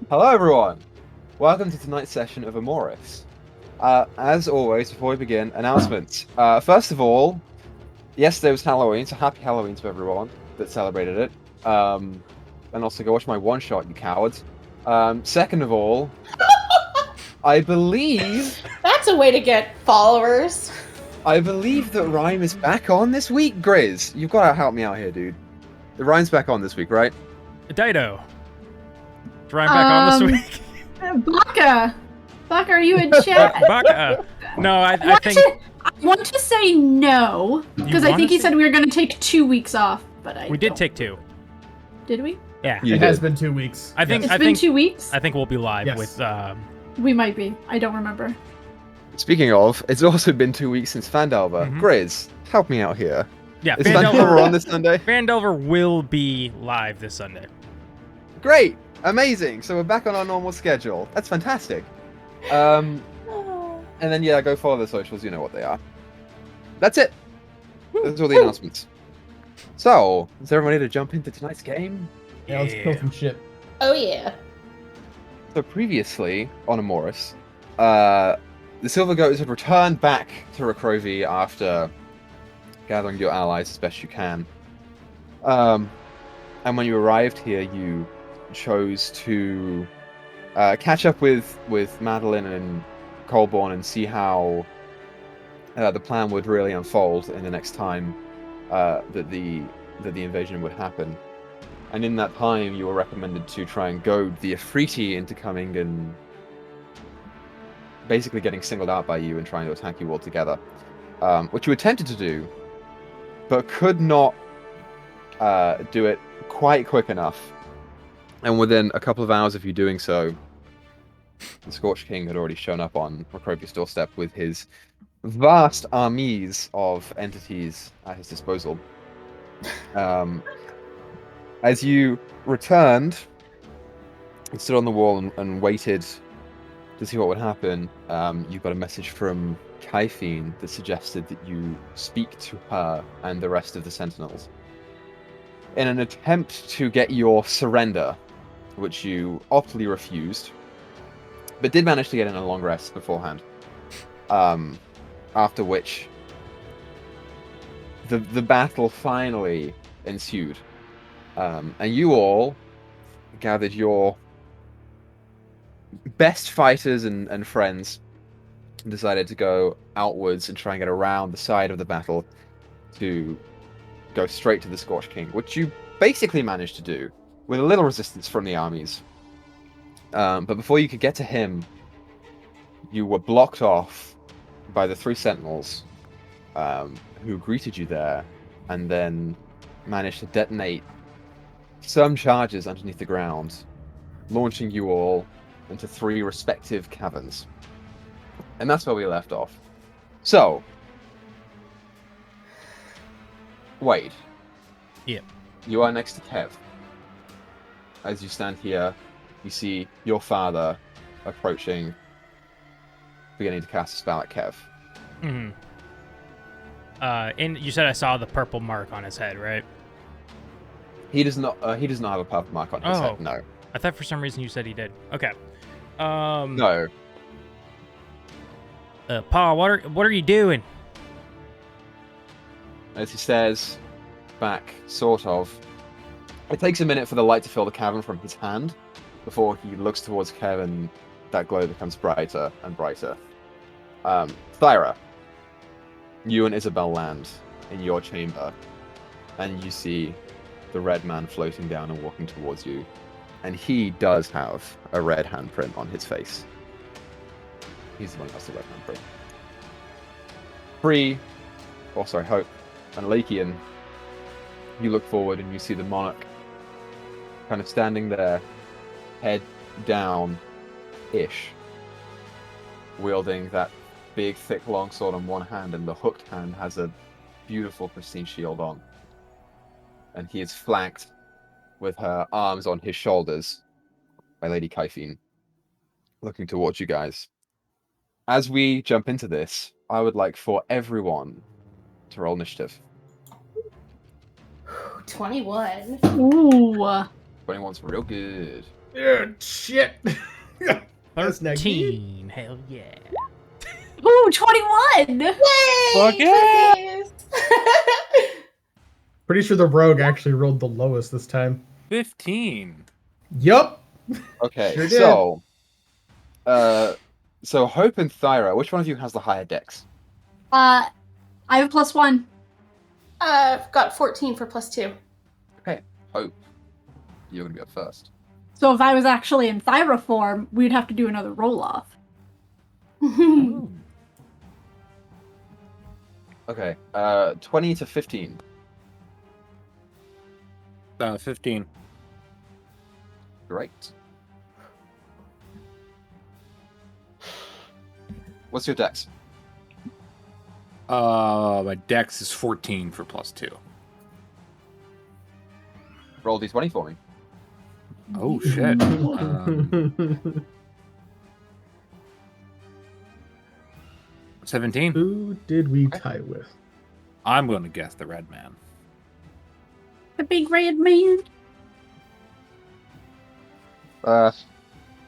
Hello, everyone. Welcome to tonight's session of Emoris. As always, before we begin, announcements. First of all, yesterday was Halloween, so happy Halloween to everyone that celebrated it. And also go watch my one shot, you cowards. Second of all, I believe That's a way to get followers. that Rhyme is back on this week. Griz, you've got to help me out here, dude. The Rhyme's back on this week, right? Dyto. Is Ryan back on this week? Baka, are you in chat? Baka. No, I think I want to say no because I think he said we were going to take 2 weeks off, but we did take 2. Did we? Yeah, You It did. has been 2 weeks. I think It's been 2 weeks. I think we'll be live Yes. with. We might be. I don't remember. Speaking of, it's also been 2 weeks since Fandelver. Mhm. Griz, help me out here. Yeah, Is Fandelver on Fandelver. this Sunday? Fandelver will be live this Sunday. Great! Amazing! So we're back on our normal schedule. That's fantastic. And then, yeah, go follow the socials. You know what they are. That's it. Those are all the announcements. So, is everyone ready to jump into tonight's game? Yeah, let's kill some shit. Oh yeah. So previously, on Emoris, the Silver Goats had returned back to Rakrovi after gathering your allies as best you can. And when you arrived here, you chose to catch up with Madeline and Colborne and see how the plan would really unfold in the next time that the invasion would happen. And in that time, you were recommended to try and goad the Esprit into coming and basically getting singled out by you and trying to attack you all together. Which you attempted to do, but could not do it quite quick enough. And within a couple of hours of you doing so, the Scorched King had already shown up on Rakrovi's doorstep with his vast armies of entities at his disposal. As you returned and stood on the wall and waited to see what would happen, you got a message from Kaifine that suggested that you speak to her and the rest of the Sentinels in an attempt to get your surrender, which you optly refused, but did manage to get in a long rest beforehand. After which, the battle finally ensued. And you all gathered your best fighters and friends and decided to go outwards and try and get around the side of the battle to go straight to the Scorched King, which you basically managed to do with a little resistance from the armies. But before you could get to him, you were blocked off by the 3 Sentinels who greeted you there and then managed to detonate some charges underneath the ground, launching you all into 3 respective caverns. And that's where we left off. So, Wade. Yep. You are next to Kev. As you stand here, you see your father approaching, beginning to cast a spell at Kev. Mm-hmm. And you said I saw the purple mark on his head, right? He does not have a purple mark on his head, no. I thought for some reason you said he did. Okay. No. Paul, what are you doing? As he stares back, sort of. It takes a minute for the light to fill the cavern from his hand before he looks towards Kev and that glow becomes brighter and brighter. Thyra, you and Isabel land in your chamber, and you see the red man floating down and walking towards you. And he does have a red handprint on his face. He's the one who has the red handprint. Hope, and Lakian, you look forward and you see the monarch kind of standing there, head down-ish, wielding that big, thick, long sword on one hand, and the hooked hand has a beautiful, pristine shield on. And he is flanked with her arms on his shoulders by Lady Kaifine, looking towards you guys. As we jump into this, I would like for everyone to roll initiative. 21. Ooh. 21. 21's real good. Yeah, shit. That's 13. Hell yeah. Ooh, 21! Yay! Fuck yeah! Cookies! Pretty sure the rogue actually rolled the lowest this time. 15. Yup. Okay, Sure did. so Hope and Thyra, which one of you has the higher dex? I have a +1. I've got 14 for +2. Okay, Hope, you're gonna be up first. So if I was actually in Thyra form, we'd have to do another roll-off. Ooh. Okay, 20 to 15. 15. Great. What's your dex? My dex is 14 for +2. Roll d20 for me. Oh shit. 17. Who did we tie with? I'm gonna guess the red man. The big red man.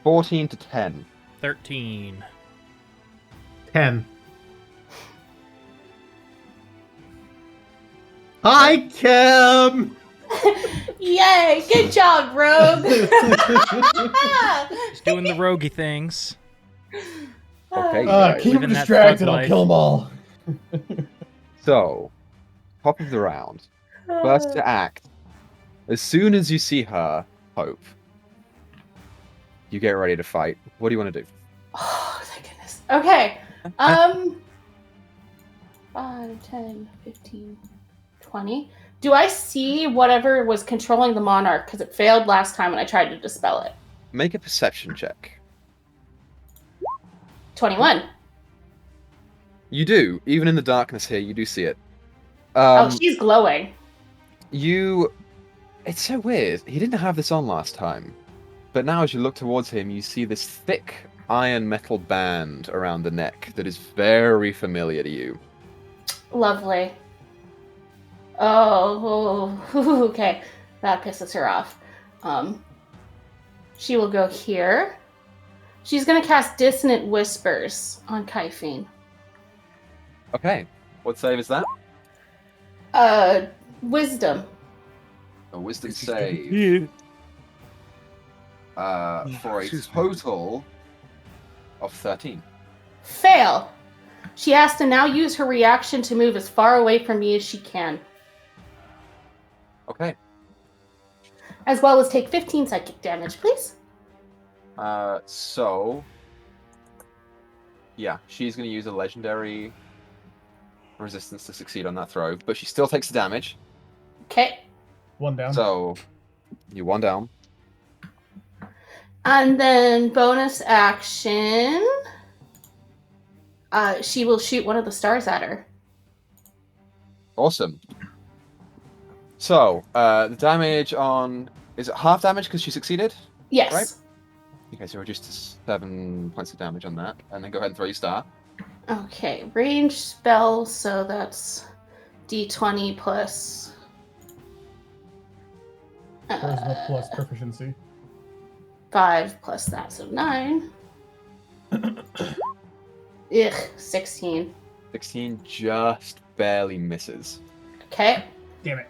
14 to 10. 13. 10. Hi, Chem! Yay! Good job, Rogue! Just doing the roguey things. Okay, guys. Keep him Living that distracted, thug I'll life. kill them all. So, top of the round. First to act. As soon as you see her, Hope, you get ready to fight. What do you want to do? Oh, thank goodness. Okay. 5, 10, 15, 20. Do I see whatever was controlling the monarch? Because it failed last time when I tried to dispel it. Make a perception check. 21. You do. Even in the darkness here, you do see it. Oh, she's glowing. It's so weird. He didn't have this on last time. But now as you look towards him, you see this thick iron metal band around the neck that is very familiar to you. Lovely. Oh, okay. That pisses her off. She will go here. She's going to cast Dissonant Whispers on Kaifine. Okay. What save is that? Wisdom. A wisdom save. Yeah. For a total of 13. Fail. She has to now use her reaction to move as far away from me as she can, Okay. as well as take 15 psychic damage, please. Yeah, she's going to use a legendary resistance to succeed on that throw, but she still takes the damage. Okay. One down. So, you one down. And then bonus action, she will shoot one of the stars at her. Awesome. So, the damage on... Is it half damage because she succeeded? Yes. Right. Okay, so reduced to 7 points of damage on that. And then go ahead and throw your star. Okay, range spell, so that's d20 plus... Charisma plus proficiency. 5 plus that, so 9. Ugh, 16. 16 just barely misses. Okay. Damn it.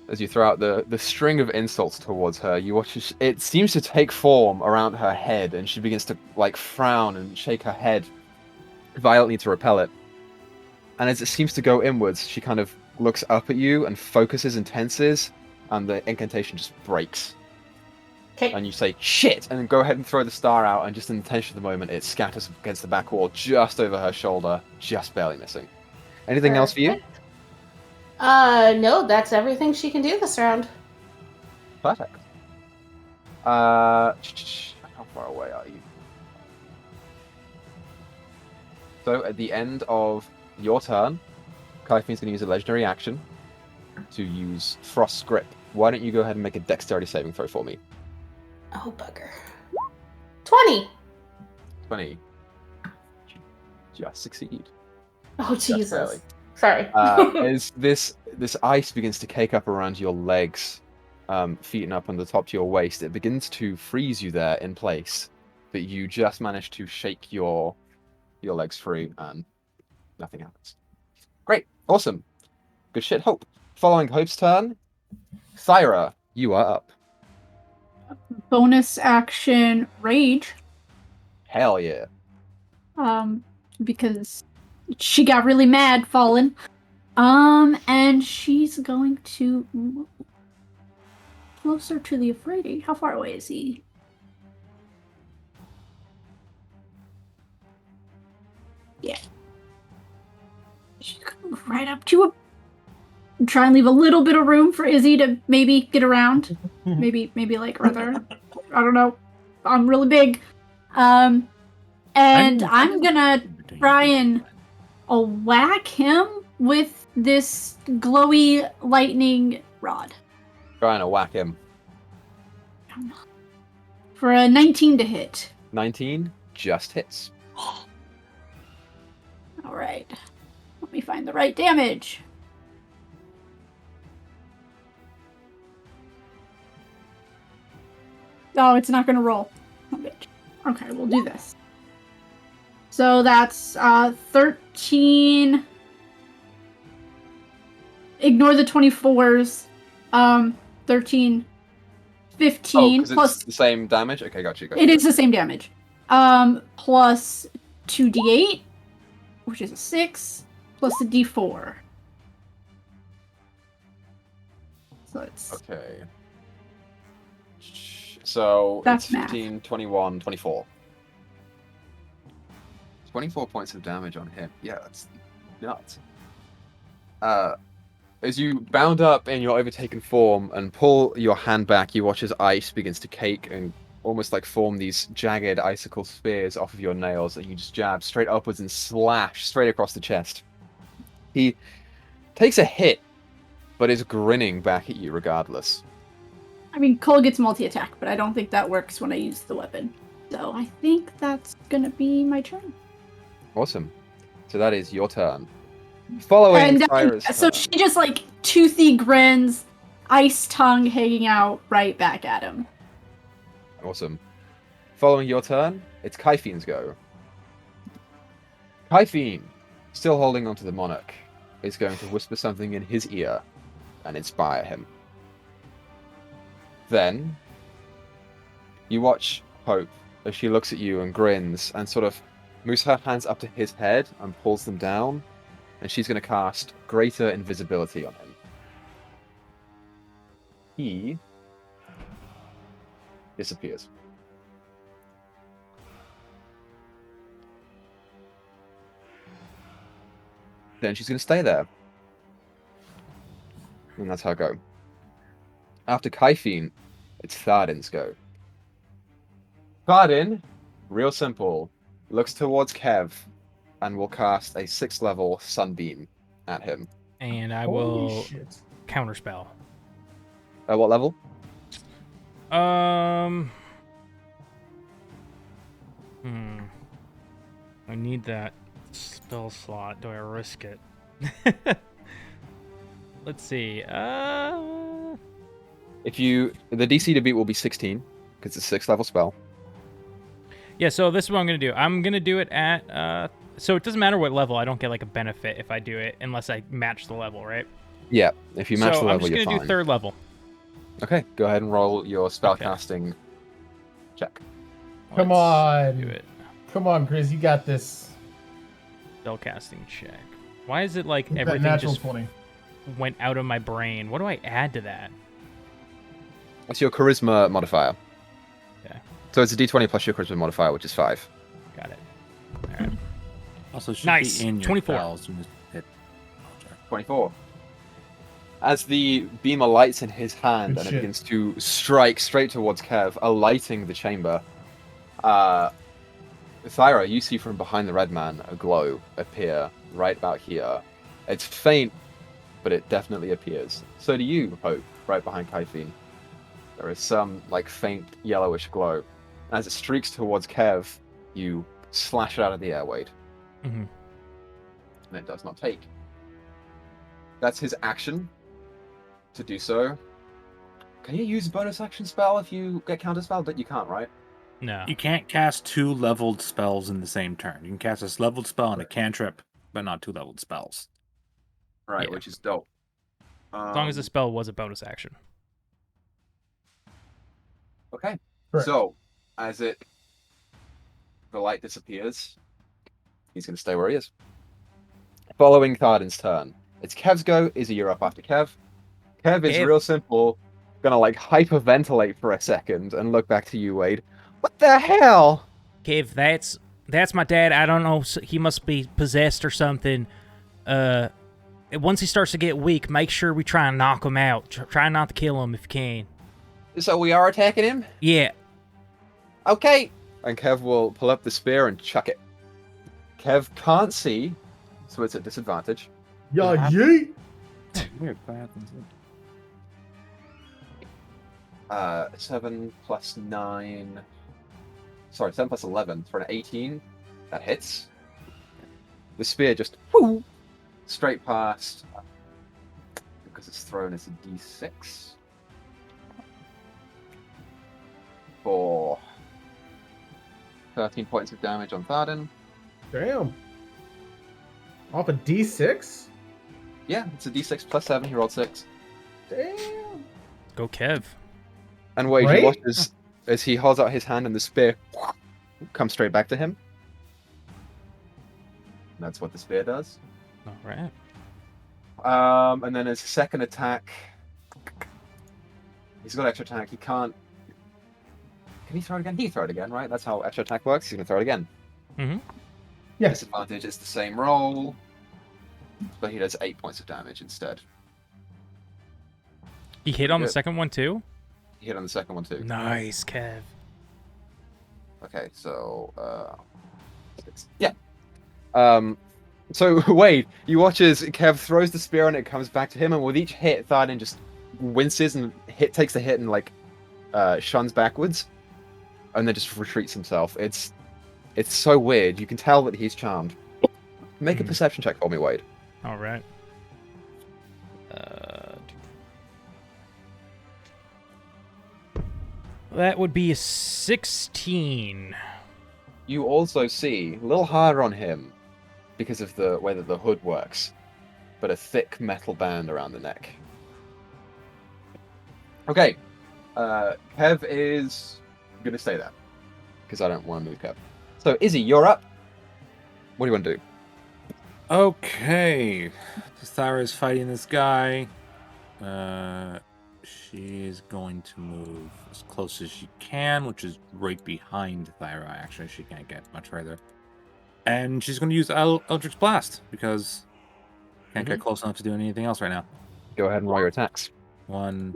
As you throw out the string of insults towards her, you watch it seems to take form around her head, and she begins to frown and shake her head violently to repel it. And as it seems to go inwards, she kind of looks up at you and focuses and tenses, and the incantation just breaks. Okay. And you say, shit! And then go ahead and throw the star out, and just in the tension of the moment, it scatters against the back wall just over her shoulder, just barely missing. Anything else for you? No, that's everything she can do this round. Perfect. How far away are you? So at the end of your turn, Kaifine's going to use a legendary action to use Frost's Grip. Why don't you go ahead and make a dexterity saving throw for me? Oh, bugger. 20! 20. Just succeed. Oh, Just barely. Jesus. Sorry. As this ice begins to cake up around your legs, feet and up on the top to your waist, it begins to freeze you there in place. But you just manage to shake your legs free, and nothing happens. Great, awesome, good shit, Hope. Following Hope's turn, Thyra, you are up. Bonus action rage. Hell yeah. Because she got really mad falling. And she's going to move closer to the Esprit. How far away is he? Yeah. She's gonna move right up to him. Try and leave a little bit of room for Izzy to maybe get around. maybe like rather. I don't know. I'm really big. And I'm gonna try and whack him with this glowy lightning rod. Trying to whack him. For a 19 to hit. 19 just hits. Alright. Let me find the right damage. Oh, it's not gonna roll. Oh, bitch. Okay, we'll do this. So that's 13. Ignore the 24s. 13, 15 plus. It's the same damage. Okay, gotcha. It is the same damage. Plus 2d8, which is a 6, plus a d4. So it's. Okay. So That's it's 15, math. 21, 24. 24 points of damage on him. Yeah, that's nuts. As you bound up in your overtaken form and pull your hand back, you watch as ice begins to cake and almost like form these jagged icicle spears off of your nails, and you just jab straight upwards and slash straight across the chest. He takes a hit, but is grinning back at you regardless. I mean, Cole gets multi-attack, but I don't think that works when I use the weapon. So I think that's gonna be my turn. Awesome. So that is your turn. Following Thyra's so turn. she just like toothy grins, ice tongue hanging out right back at him. Awesome. Following your turn, it's Kyphine's go. Kyphine, still holding onto the monarch, is going to whisper something in his ear and inspire him. Then, you watch Hope as she looks at you and grins and sort of moves her hands up to his head and pulls them down, and she's going to cast Greater Invisibility on him. He disappears. Then she's going to stay there. And that's her go. After Kyphine, it's Thardin's go. Thardin, real simple, looks towards Kev and will cast a 6th level Sunbeam at him. And I will counterspell. At what level? I need that spell slot. Do I risk it? Let's see. If you, the DC to beat will be 16 because it's a 6th level spell. Yeah, so this is what I'm gonna do. I'm gonna do it at so it doesn't matter what level. I don't get like a benefit if I do it unless I match the level, right? Yeah, if you match the level, you're fine. I'm just gonna do 3rd level. Okay, go ahead and roll your spellcasting check. Come on. Do it. Come on, Griz, you got this. Spellcasting check. Why is it like That everything natural just 20. went out of my brain? What do I add to that? That's your charisma modifier. Okay. So it's a d20 plus your charisma modifier, which is 5. Got it. All right. Also, should Nice. be in your 24. spells when you hit. 24. As the beam alights in his hand Good and it shit. begins to strike straight towards Kev, alighting the chamber, Thyra, you see from behind the red man a glow appear right about here. It's faint, but it definitely appears. So do you, Hope, right behind Kyphine. There is some, like, faint yellowish glow. As it streaks towards Kev, you slash it out of the air, Wade. Mm-hmm. And it does not take. That's his action to do so. Can you use a bonus action spell if you get counter spell? But you can't, right? No. You can't cast 2 leveled spells in the same turn. You can cast a leveled spell and a cantrip, but not 2 leveled spells. Right, Yeah. which is dope. As long as the spell was a bonus action. Okay. Correct. So, the light disappears, he's going to stay where he is. Following Thardan's turn, it's Kev's go. Izzy, you're up after Kev. Kev is Kev. real simple. Gonna like hyperventilate for a second and look back to you, Wade. What the hell? Kev, that's my dad. I don't know. He must be possessed or something. Once he starts to get weak, make sure we try and knock him out. Try not to kill him if you can. So we are attacking him? Yeah. Okay. And Kev will pull up the spear and chuck it. Kev can't see, so it's at disadvantage. Yeah, Yeah. yeet. Weird. What happens? 7 plus 9. Sorry, 7 plus 11 for an 18. That hits. The spear just whoo, straight past. Because it's thrown as a d6. For 13 points of damage on Thardan. Damn. Off a D6? Yeah, it's a d6 plus 7. He rolled 6. Damn. Go Kev. And Wade, Right? you watch as he holds out his hand and the spear comes straight back to him. That's what the spear does. All right. And then his second attack, he's got extra attack. He can't. Can he throw it again? He can throw it again, right? That's how extra attack works. He's gonna throw it again. Mm-hmm. Yes. Disadvantage. It's the same roll, but he does 8 points of damage instead. He hit on the Good. second one too. He hit on the second one too. Nice, Kev. Okay, so 6. Yeah. So Wade, you watch as Kev throws the spear and it comes back to him, and with each hit, Thardan just winces and takes the hit and like shuns backwards, and then just retreats himself. It's so weird. You can tell that he's charmed. Make a perception check for me, Wade. All right. That would be a 16. You also see a little harder on him because of the way that the hood works, but a thick metal band around the neck. Okay, Kev is gonna stay there because I don't want to move Kev. So Izzy, you're up. What do you want to do? Okay. Thyra's fighting this guy. She's going to move as close as she can, which is right behind Thyra, actually. She can't get much further. And she's going to use Eldritch Blast, because can't get close enough to do anything else right now. Go ahead and roll your attacks. 1,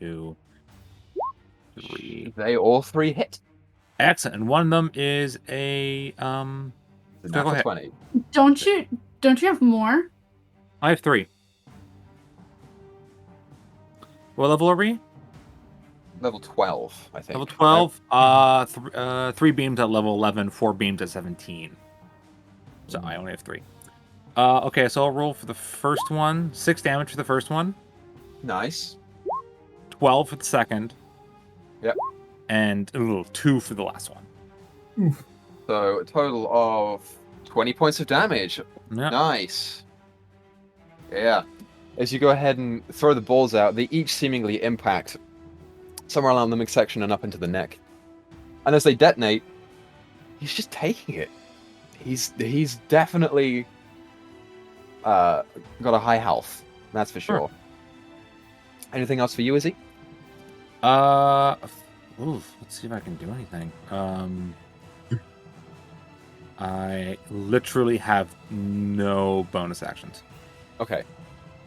2, 3. They all 3 hit. Excellent. And one of them is a The Go natural ahead. 20. Don't you have more? I have 3. What level are we? Level 12, I think. Level 12. 3 beams at level 11, 4 beams at 17. So I only have 3. Okay, so I'll roll for the first one. 6 damage for the first one. Nice. 12 for the second. Yep. And 2 for the last one. So a total of 20 points of damage. Yeah. Nice. Yeah. As you go ahead and throw the balls out, they each seemingly impact somewhere along the midsection and up into the neck. And as they detonate, he's just taking it. He's definitely got a high health. That's for sure. Anything else for you, Izzy? Let's see if I can do anything. I literally have no bonus actions. Okay.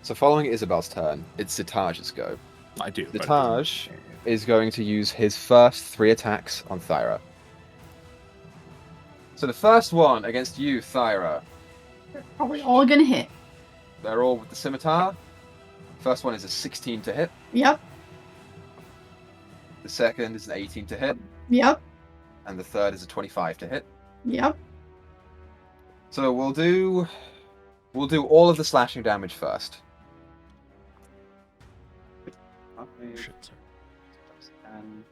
So following Isabel's turn, it's Zitaj's go. I do. but- Zitaj is going to use his first 3 attacks on Thyra. So the first one against you, Thyra. Are we all gonna hit? They're all with the scimitar. First one is a 16 to hit. Yep. The second is an 18 to hit. Yep. And the third is a 25 to hit. Yep. So we'll do all of the slashing damage first. Shit, sorry. And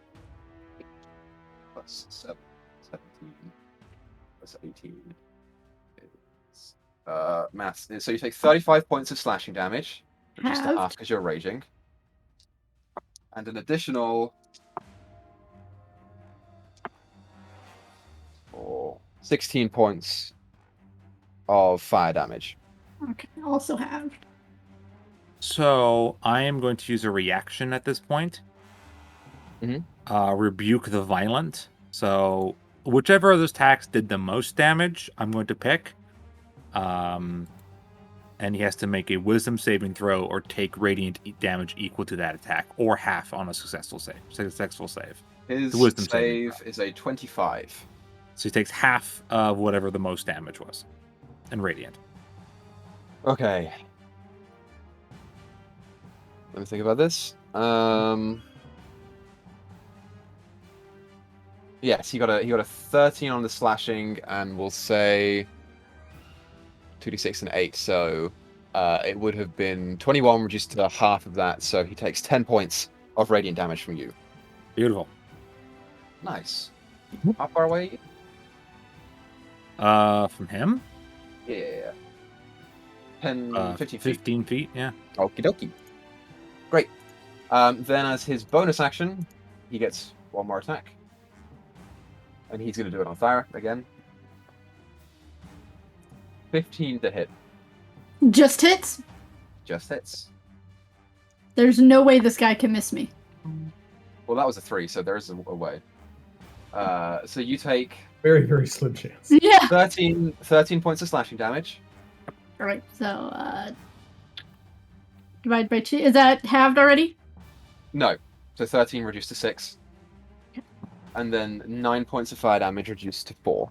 plus 7, 17 plus 18 is maths. So you take 35 points of slashing damage, reduced to Halved. half because you're raging, and an additional 16 points of fire damage. Okay, also halved. So I am going to use a reaction at this point. Rebuke the violent. So whichever of those attacks did the most damage, I'm going to pick. And he has to make a wisdom saving throw or take radiant damage equal to that attack, or half on a successful save. His The wisdom saving save is a 25. So he takes half of whatever the most damage was. And radiant. Okay. Let me think about this. Yes, he got a 13 on the slashing, and we'll say 2d6 and 8. So it would have been 21 reduced to half of that. So he takes 10 points of radiant damage from you. Beautiful. Nice. How far away? From him? Yeah. 10, 15 feet. 15 feet, yeah. Okie dokie. Great. Then as his bonus action, he gets one more attack. And he's going to do it on fire again. 15 to hit. Just hits? Just hits. There's no way this guy can miss me. Well, that was a 3, so there's a way. So you take Very, very slim chance. Yeah. 13 points of slashing damage. All right, so divide by 2. Is that halved already? No. So 13 reduced to 6. And then 9 points of fire damage reduced to 4.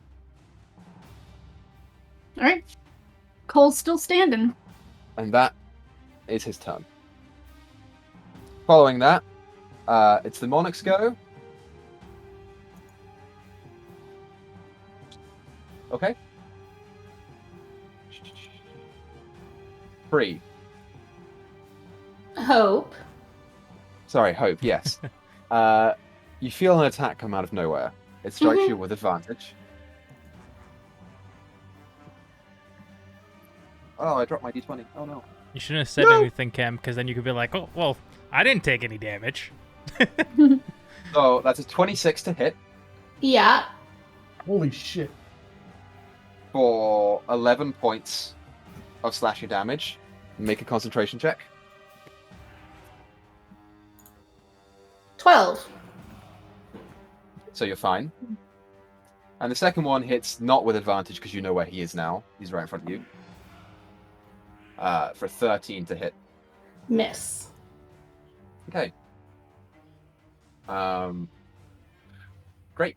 All right. Cole's still standing. And that is his turn. Following that, it's the Monarch's go. Okay. 3. Hope. Sorry, Hope, yes. You feel an attack come out of nowhere. It strikes you with advantage. Oh, I dropped my d20. Oh no. You shouldn't have said anything, Chem, because then you could be like, oh, well, I didn't take any damage. So that's a 26 to hit Yeah. Holy shit. for 11 points of slashing damage. Make a concentration check. 12. So you're fine. And the second one hits not with advantage because you know where he is now. He's right in front of you. For 13 to hit. Miss. Okay. Great.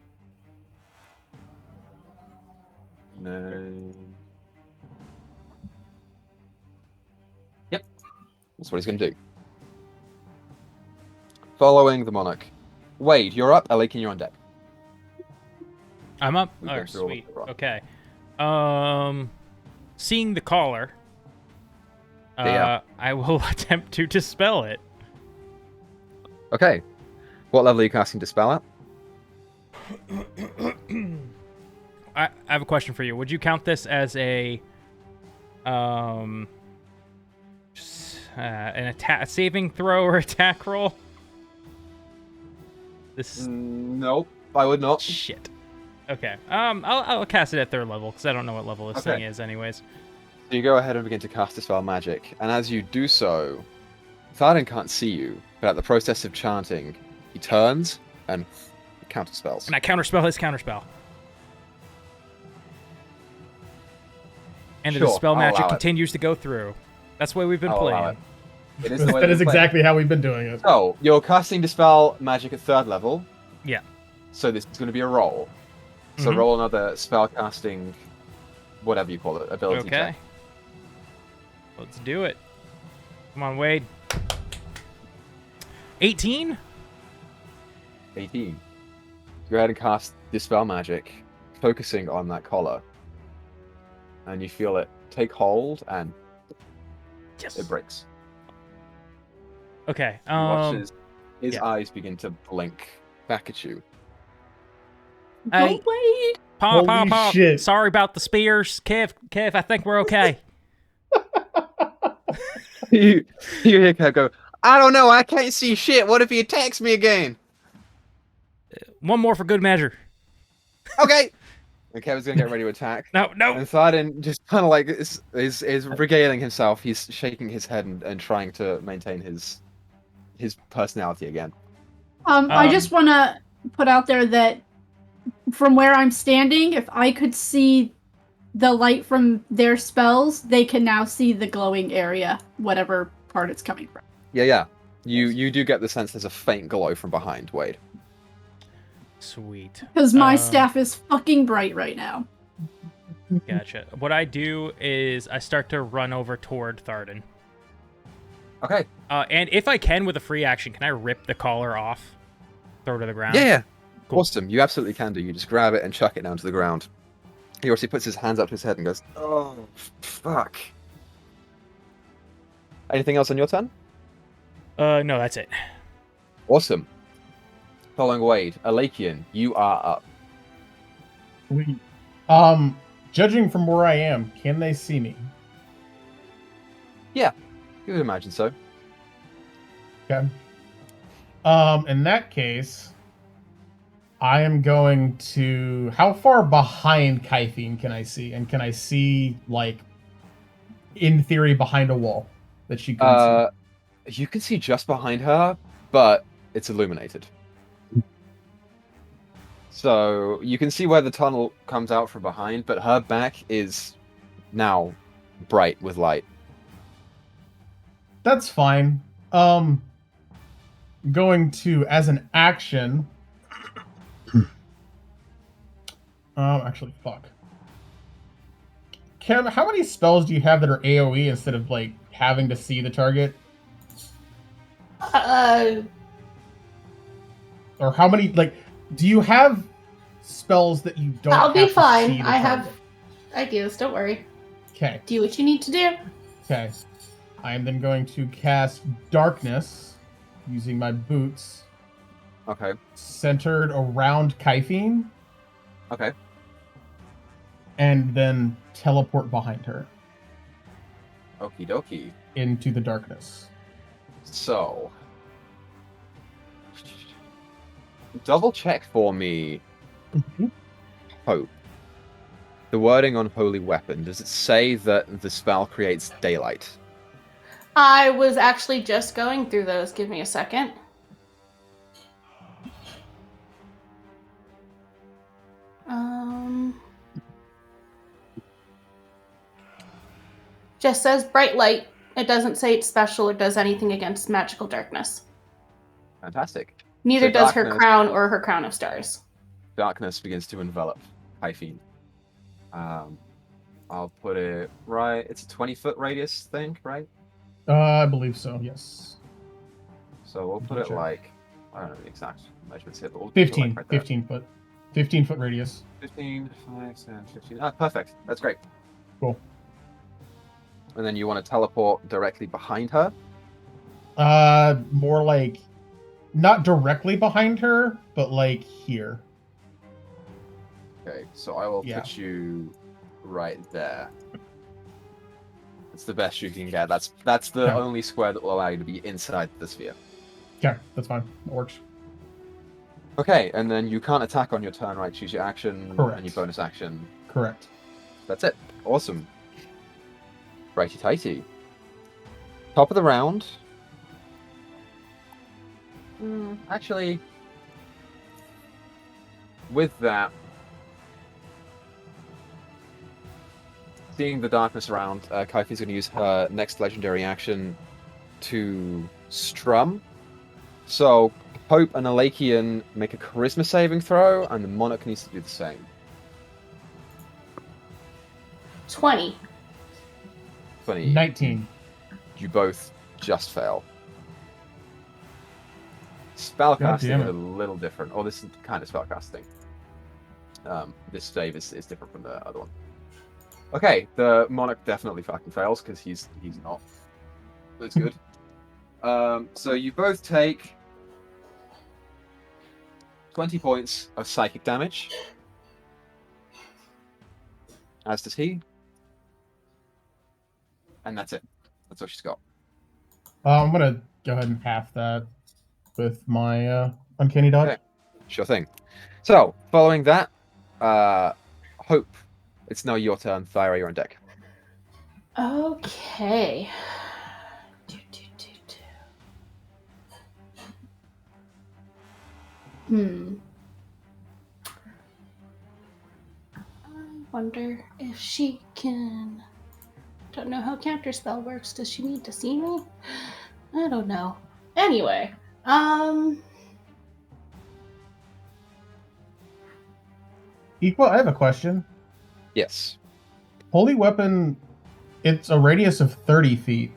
No. Yep. That's what he's going to do. Following the Monarch. Wade, you're up. Ellie, can you on deck? I'm up. We've Oh, been through all sweet. of the rock. Okay. Seeing the caller, Yeah. I will attempt to dispel it. Okay. What level are you casting Dispel at? I have a question for you. Would you count this as an attack, saving throw, or attack roll? This Nope, I would not. shit. Okay. I'll cast it at 3rd level because I don't know what level this thing is, anyways. So you go ahead and begin to cast Dispel Magic, and as you do so, Tharden can't see you, but at the process of chanting, he turns and counterspells. And I counterspell his counterspell. And the Sure, dispel I'll magic allow it. continues to go through. That's the way we've been I'll allow playing. It is the way That is we play. exactly how we've been doing it. So, you're casting Dispel Magic at 3rd level. Yeah. So this is going to be a roll. So Mhm. roll another spell casting, whatever you call it, ability Okay. check. Let's do it. Come on, Wade. 18? 18. Go ahead and cast Dispel Magic, focusing on that collar. And you feel it take hold, and Yes. it breaks. Okay. You watch as His Yeah. eyes begin to blink back at you. Hey, Wait. Pop, Holy pop. shit. Sorry about the spears. Kev, I think we're okay. you hear Kev go, I don't know, I can't see shit. What if he attacks me again? One more for good measure. Okay. And Kev's gonna get ready to attack. No. And Tharden just kind of like is regaling himself. He's shaking his head and trying to maintain his personality again. I just want to put out there that from where I'm standing, if I could see the light from their spells, they can now see the glowing area, whatever part it's coming from. Yeah. You do get the sense there's a faint glow from behind Wade. Sweet. Because my staff is fucking bright right now. Gotcha. What I do is I start to run over toward Tharden. Okay. And if I can, with a free action, can I rip the collar off? Throw it to the ground? Yeah. Cool. Awesome. You absolutely can do. You just grab it and chuck it down to the ground. He also puts his hands up to his head and goes, oh, fuck. Anything else on your turn? No, that's it. Awesome. Following Wade, Alakian, you are up. Sweet. Judging from where I am, can they see me? You would imagine so. Okay. In that case, I am going to... How far behind Kythine can I see? And can I see, like, in theory, behind a wall that she couldn't see? You can see just behind her, but it's illuminated. So you can see where the tunnel comes out from behind, but her back is now bright with light. That's fine. Going to, as an action... actually, fuck. Chem, how many spells do you have that are AoE instead of, like, having to see the target? Or how many, like, do you have spells that you don't I'll have be to fine. see the I have target? ideas, don't worry. Okay. Do what you need to do. Okay. I am then going to cast Darkness using my boots Okay. centered around Kythine Okay. and then teleport behind her Okie dokie. into the darkness. So, double check for me, Hope. The wording on Holy Weapon, does it say that the spell creates daylight? I was actually just going through those. Give me a second. Just says bright light. It doesn't say it's special or does anything against magical darkness. Fantastic. Neither So does her darkness- crown or her crown of stars. Darkness begins to envelop Hyphene. I'll put it right. It's a 20-foot radius thing, right? I believe so, yes. So we'll put it Sure. like, I don't know the exact measurements here, but we'll put it 15, like right there. 15 foot. 15 foot radius. 15, 5, 10, 15. Ah, perfect. That's great. Cool. And then you want to teleport directly behind her? More like, not directly behind her, but like here. Okay, so I will Yeah. put you right there. It's the best you can get. That's the Yeah. only square that will allow you to be inside the sphere. Okay, that's fine. That works. Okay, and then you can't attack on your turn, right? Choose your action Correct. and your bonus action. Correct. That's it. Awesome. Righty tighty. Top of the round. Actually, with that, seeing the darkness around, Kaifi's going to use her next legendary action to strum. So, Hope and Alakian make a charisma saving throw, and the Monarch needs to do the same. 20. Funny. 19. You both just fail. Spellcasting damn is it. a little different. Or this is kind of spellcasting. This save is different from the other one. Okay, the Monarch definitely fucking fails because he's not. That's good. So you both take 20 points of psychic damage. As does he. And that's it. That's all she's got. I'm gonna go ahead and half that with my uncanny dodge. Okay. Sure thing. So, following that, Hope, it's now your turn. Thyra, you're on deck. Okay. I wonder if she can. Don't know how counterspell works. Does she need to see me? I don't know. Anyway, Equa, I have a question. Yes. Holy weapon, it's a radius of 30 feet.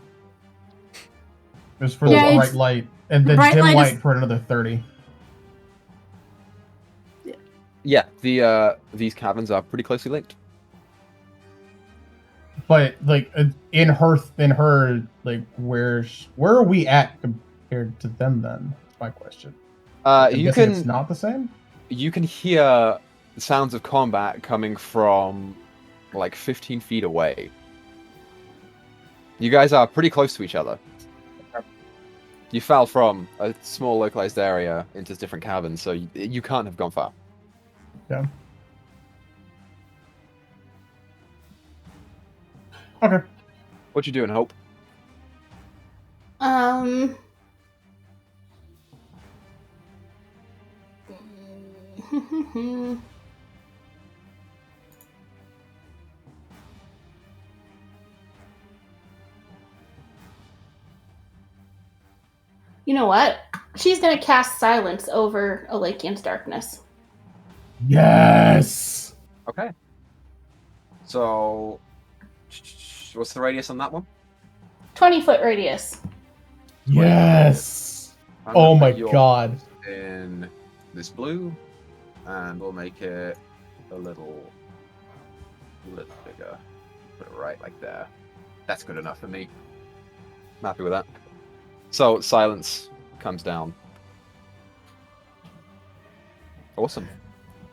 It's for Yeah, the it's- bright light, and then bright dim light light is- for another 30. Yeah, these caverns are pretty closely linked. But like in her like where are we at compared to them then? That's my question. I'm You guessing can it's not the same. you can hear the sounds of combat coming from like 15 feet away. You guys are pretty close to each other. You fell from a small localized area into different caverns, so you can't have gone far. Yeah. Okay. What you doing, Hope? You know what? She's gonna cast silence over Alakian's darkness. Yes. Okay. So, what's the radius on that one? 20-foot radius. Yes. I'm Oh gonna my put yours god. In this blue, and we'll make it a little bigger. Put it right like there. That's good enough for me. I'm happy with that. So silence comes down. Awesome.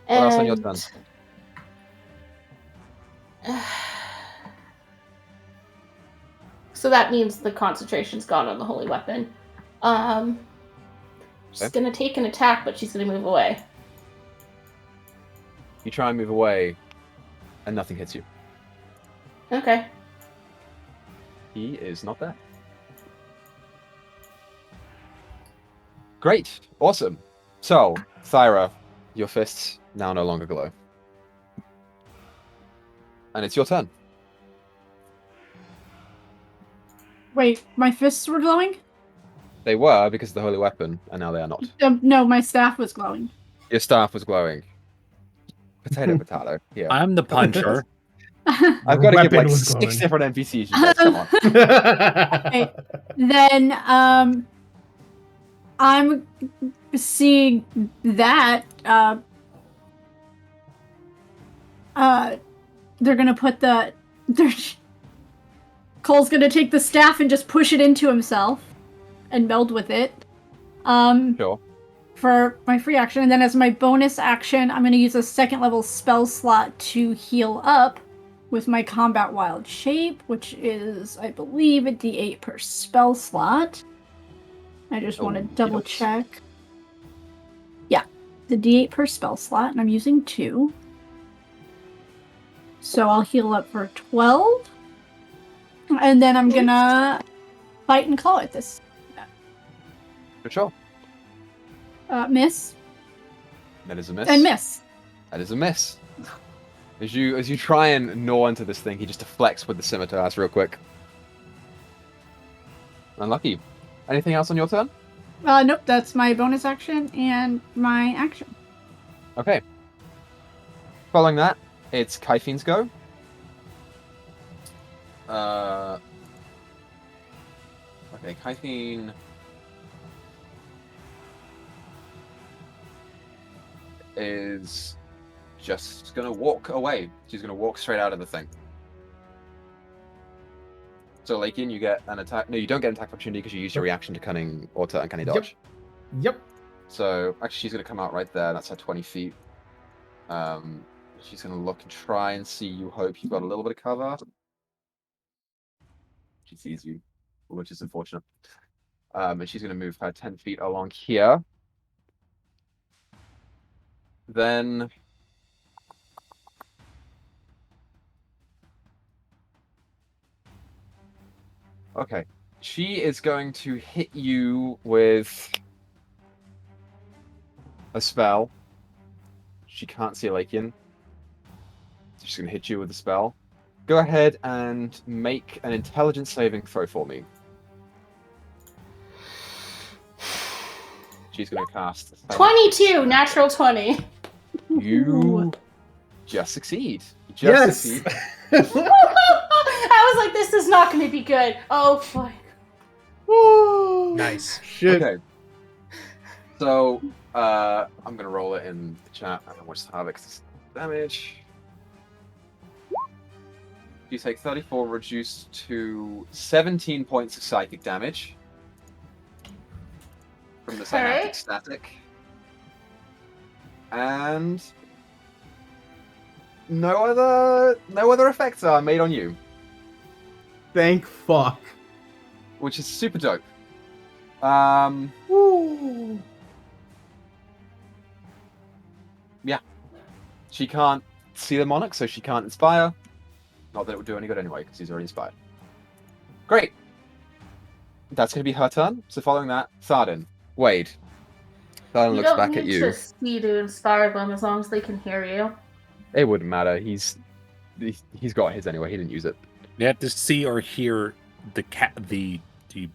What else on your turn? So that means the concentration's gone on the holy weapon. She's gonna take an attack, but she's gonna move away. You try and move away, and nothing hits you. Okay. He is not there. Great. Awesome. So, Thyra, your fists now no longer glow. And it's your turn. Wait, my fists were glowing? They were because of the holy weapon, and now they are not. No, my staff was glowing. Your staff was glowing. Potato, potato. Here. I'm the puncher. I've got to give Weapon like was 6 glowing. different NPCs, you guys. Come on. Okay. Then I'm seeing that they're gonna put Cole's gonna take the staff and just push it into himself and meld with it. Sure. For my free action, and then as my bonus action, I'm gonna use a 2nd level spell slot to heal up with my combat wild shape, which is, I believe, a D8 per spell slot. I just want to double check. Yeah, the D8 per spell slot, and I'm using 2. So I'll heal up for 12. And then I'm gonna fight and claw at this. For sure. Miss. That is a miss. And miss. That is a miss. As you try and gnaw into this thing, he just deflects with the scimitars real quick. Unlucky. Anything else on your turn? Nope, that's my bonus action and my action. Okay. Following that, it's Kyphine's go. Okay, Kyphine is just gonna walk away. She's gonna walk straight out of the thing. So, Lakin, you get an attack. No, you don't get an attack opportunity because you use your reaction to cunning or to uncanny dodge. Yep. So actually, she's going to come out right there. That's her 20 feet. She's going to look and try and see you. Hope you've got a little bit of cover. She sees you, which is unfortunate. And she's going to move her 10 feet along here. Then... Okay. She is going to hit you with a spell. She can't see Lakian. So she's going to hit you with a spell. Go ahead and make an intelligence saving throw for me. She's going to cast... 22, natural 20. You just succeed. You just succeed. I was like, this is not going to be good. Oh, fuck. Nice. Shit. Okay. So, I'm going to roll it in the chat. I don't know what's Harvex's damage. You take 34 reduced to 17 points of psychic damage from the synaptic static. And no other effects are made on you, Thank fuck. which is super dope. Woo. Yeah. She can't see the monarch, so she can't inspire. Not that it would do any good anyway, because he's already inspired. Great. That's going to be her turn. So following that, Tharden. Wade. Tharden looks back at you. You don't need to see to inspire them as long as they can hear you. It wouldn't matter. He's got his anyway. He didn't use it. You have to see or hear the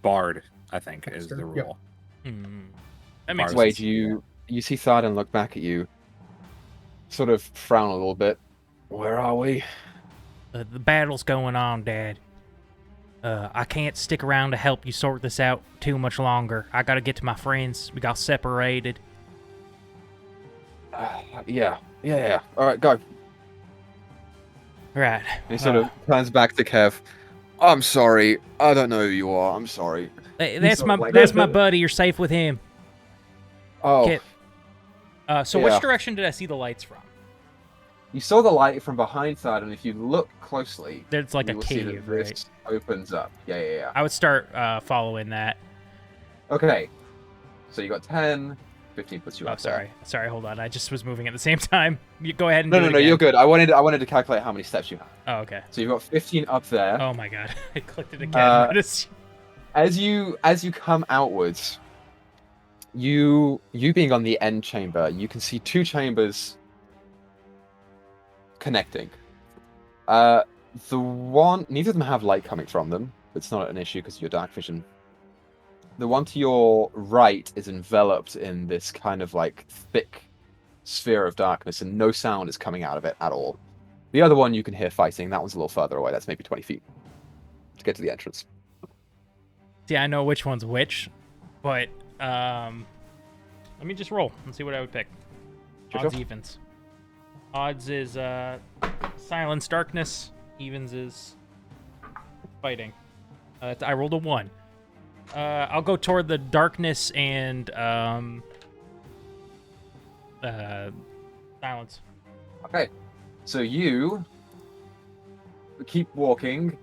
bard, I think, is the Yep. rule. That makes Wade, sense. you see Tharden look back at you, sort of frown a little bit. Where are we? The battle's going on, Dad. I can't stick around to help you sort this out too much longer. I gotta get to my friends. We got separated. Yeah. All right, go. Right. And he sort of turns back to Kev. I'm sorry. I don't know who you are. I'm sorry. That's sort my of like- that's my buddy. You're safe with him. Oh, Kit. So Yeah. which direction did I see the lights from? you saw the light from behind Tharden, and if you look closely, There's like you a will see that cave, this right? opens up. Yeah. I would start following that. Okay. So you got 10, 15 puts you Oh, up there. sorry. Hold on. I just was moving at the same time. You go ahead and No, do it no, again. you're good. I wanted to calculate how many steps you have. Oh, okay. So you've got 15 up there. Oh my god, I clicked it again. As you come outwards, you being on the end chamber, you can see two chambers connecting. The one, neither of them have light coming from them. It's not an issue because of your dark vision. The one to your right is enveloped in this kind of like thick sphere of darkness, and no sound is coming out of it at all. The other one you can hear fighting. That one's a little further away. That's maybe 20 feet to get to the entrance. See, I know which one's which, but let me just roll and see what I would pick. Sure. Odds, evens. Odds is silence, darkness. Evens is fighting. I rolled a 1. I'll go toward the darkness and silence. Okay, so you keep walking,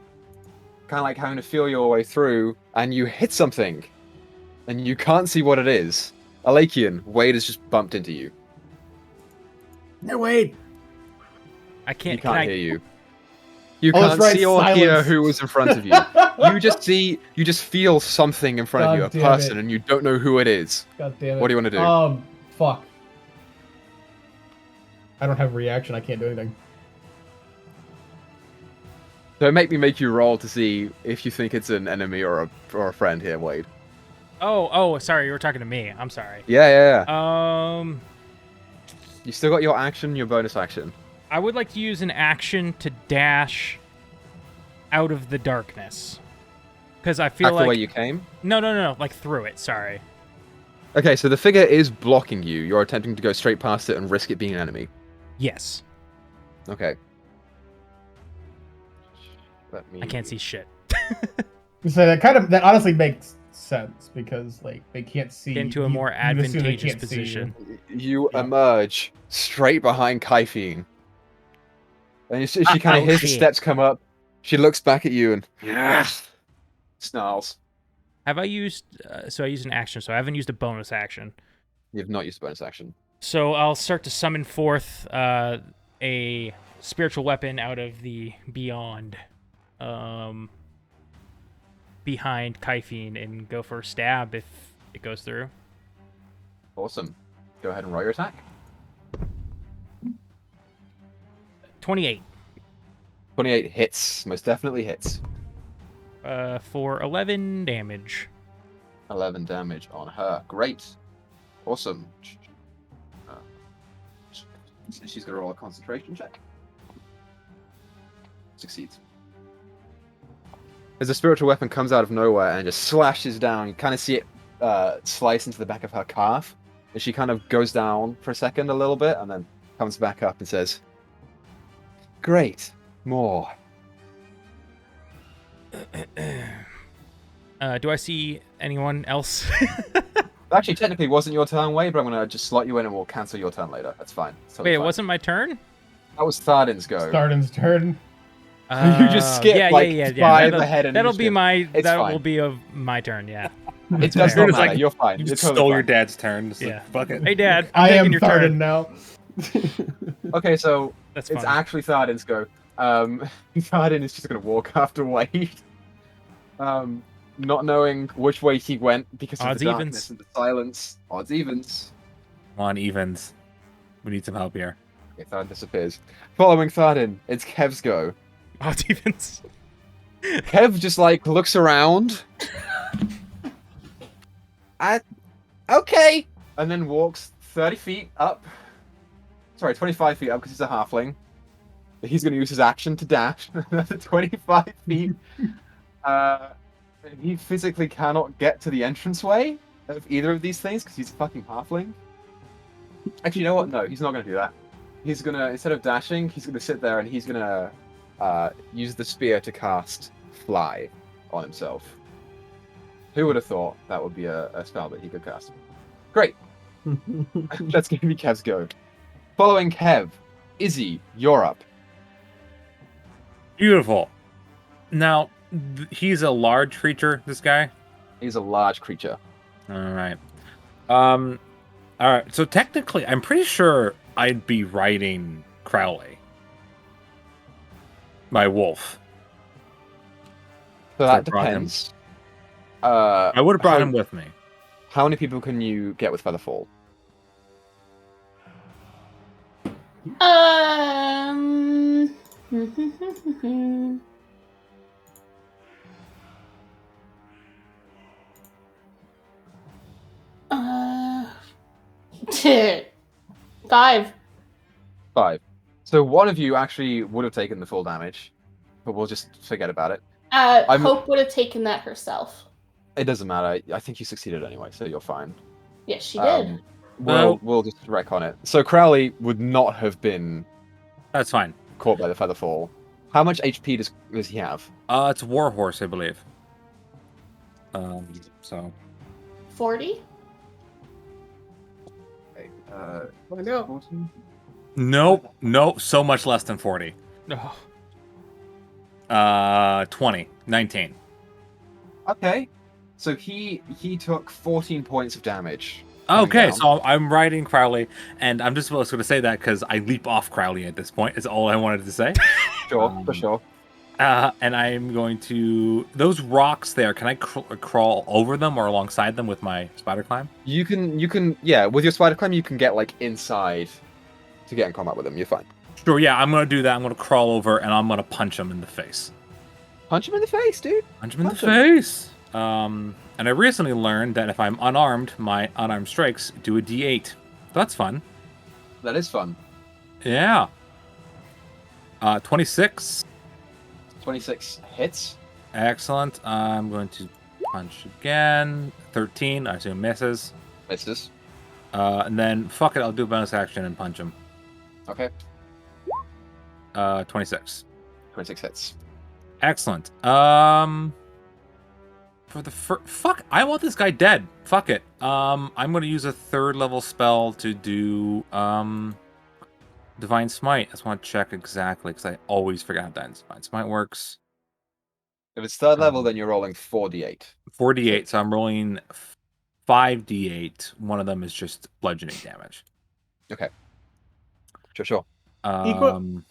kind of like having to feel your way through, and you hit something, and you can't see what it is. Alakian, Wade has just bumped into you. No, wait. I can't. He can't can I, hear you. You Oh, that's can't right, see or hear silence. who was in front of you. You just feel something in front of you, a God damn person, it. and you don't know who it is. God damn it. What do you want to do? Fuck. I don't have a reaction. I can't do anything. So make me make you roll to see if you think it's an enemy or a friend here, Wade. Oh, sorry, you were talking to me. I'm sorry. Yeah. You still got your action, your bonus action. I would like to use an action to dash out of the darkness. Because I feel Back like... the way you came? No, like through it, sorry. Okay, so the figure is blocking you. You're attempting to go straight past it and risk it being an enemy. Yes. Okay. Let me... I can't see shit. So that honestly makes sense because like they can't see Into a you- more you assume they advantageous can't see you. position. You Yeah. emerge straight behind Kaifine. And she kind Oh, of hears the shit. steps come up. She looks back at you and snarls. Have I used... so I used an action, so I haven't used a bonus action. You have not used a bonus action. So I'll start to summon forth a spiritual weapon out of the beyond, behind Kaifine, and go for a stab if it goes through. Awesome. Go ahead and roll your attack. 28 28 hits. Most definitely hits. for 11 damage. 11 damage on her. Great. Awesome. She's going to roll a concentration check. Succeeds. As the spiritual weapon comes out of nowhere and just slashes down, you kind of see it slice into the back of her calf. And she kind of goes down for a second a little bit and then comes back up and says, "Great. More." Do I see anyone else? Actually, technically, it wasn't your turn, Wade, but I'm going to just slot you in and we'll cancel your turn later. That's fine. It's totally Wait, it fine. wasn't my turn? That was Tharden's go. Starden's turn. You just skip, yeah, like, yeah. five That'll, ahead and that'll you be skip. my. It's that fine. will be of my turn. Yeah. It does fair. not It's matter. like You're fine. You You're just totally stole fine. your dad's turn. It's like, Yeah. fuck it. Hey, Dad. I'm I taking am your Tharden turn. now. Okay, so That's it's fine. actually Tharden's go. Tharden is just going to walk after Wade. Not knowing which way he went because of Odds the darkness evens. and the silence. Odds evens. Come on, evens. We need some help here. Okay, Tharden disappears. Following Tharden, it's Kev's go. Odds evens. Kev just like looks around. Okay, and then walks 30 feet up. Sorry, 25 feet up because he's a halfling. He's going to use his action to dash another 25 feet. He physically cannot get to the entranceway of either of these things because he's a fucking halfling. Actually, you know what? No, he's not going to do that. He's going to, instead of dashing, he's going to sit there and he's going to use the spear to cast Fly on himself. Who would have thought that would be a spell that he could cast? Great. That's going to be Kev's go. Following Kev, Izzy, you're up. Beautiful. Now, he's a large creature, this guy? He's a large creature. Alright. Alright, so technically, I'm pretty sure I'd be riding Crowley. My wolf. So I that brought him. depends. I would have brought him with me. How many people can you get with Featherfall? Five. 5. So one of you actually would have taken the full damage, but we'll just forget about it. Hope would have taken that herself. It doesn't matter. I think you succeeded anyway, so you're fine. Yes, she did. We'll just wreck on it. So Crowley would not have been That's fine. caught by the Featherfall. How much HP does he have? It's Warhorse, I believe. So 40? Okay, nope, so much less than 40. Oh. 20, 19. Okay. So he took 14 points of damage. coming Okay, down. so I'm riding Crowley, and I'm just going to say that because I leap off Crowley at this point. Is all I wanted to say. Sure, for sure. And I'm going to those rocks there. Can I crawl over them or alongside them with my spider climb? You can, yeah. With your spider climb, you can get like inside to get in combat with them. You're fine. Sure. Yeah, I'm going to do that. I'm going to crawl over and I'm going to punch him in the face. Punch him in the face, dude. Punch him in the Punch him. face. And I recently learned that if I'm unarmed, my unarmed strikes do a D8. That's fun. That is fun. Yeah. 26. 26 hits. Excellent. I'm going to punch again. 13. I assume misses. Misses. And then, fuck it, I'll do a bonus action and punch him. Okay. 26. 26 hits. Excellent. For the fuck, I want this guy dead. Fuck it. I'm gonna use a 3rd level spell to do Divine Smite. I just want to check exactly because I always forget how Divine Smite works. If it's 3rd level, then you're rolling 4d8. 4d8, so I'm rolling 5d8. One of them is just bludgeoning damage. Okay. Sure. I'll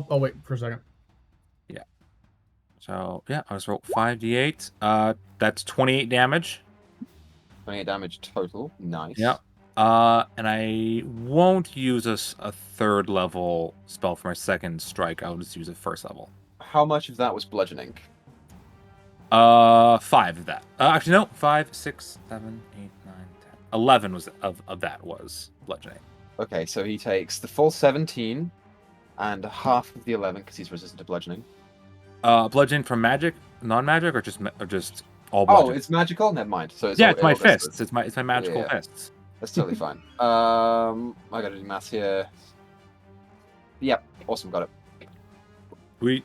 wait for a second. Yeah. So yeah, I just rolled 5d8. That's 28 damage. 28 damage total. Nice. Yeah. And I won't use a 3rd level spell for my 2nd strike. I'll just use a 1st level. How much of that was bludgeoning? 5 of that. Actually, no. 5, 6, 7, 8, 9, 10. 11 was of that was bludgeoning. Okay, so he takes the full 17 and half of the 11 because he's resistant to bludgeoning. Bludgeoning from magic, non-magic, or just all bludgeoning? Oh, it's magical. Never mind. So it's it's my fists. It's my magical Yeah. fists. That's totally fine. I gotta do math here. Yep, awesome, got it.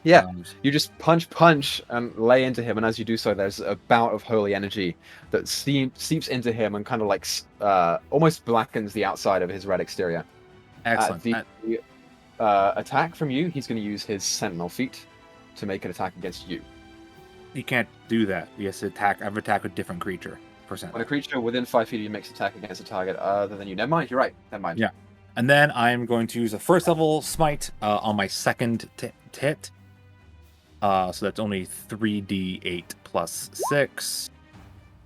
Yeah. You just punch, and lay into him, and as you do so, there's a bout of holy energy that seeps into him and kind of like almost blackens the outside of his red exterior. Excellent. The attack from you, he's going to use his sentinel feat to make an attack against you. You can't do that. He has to attack. I've attacked a different creature. When a creature within 5 feet of you makes an attack against a target other than you. Never mind, you're right. Never mind. Yeah. And then I'm going to use a 1st level smite on my 2nd hit. So that's only 3d8 plus 6.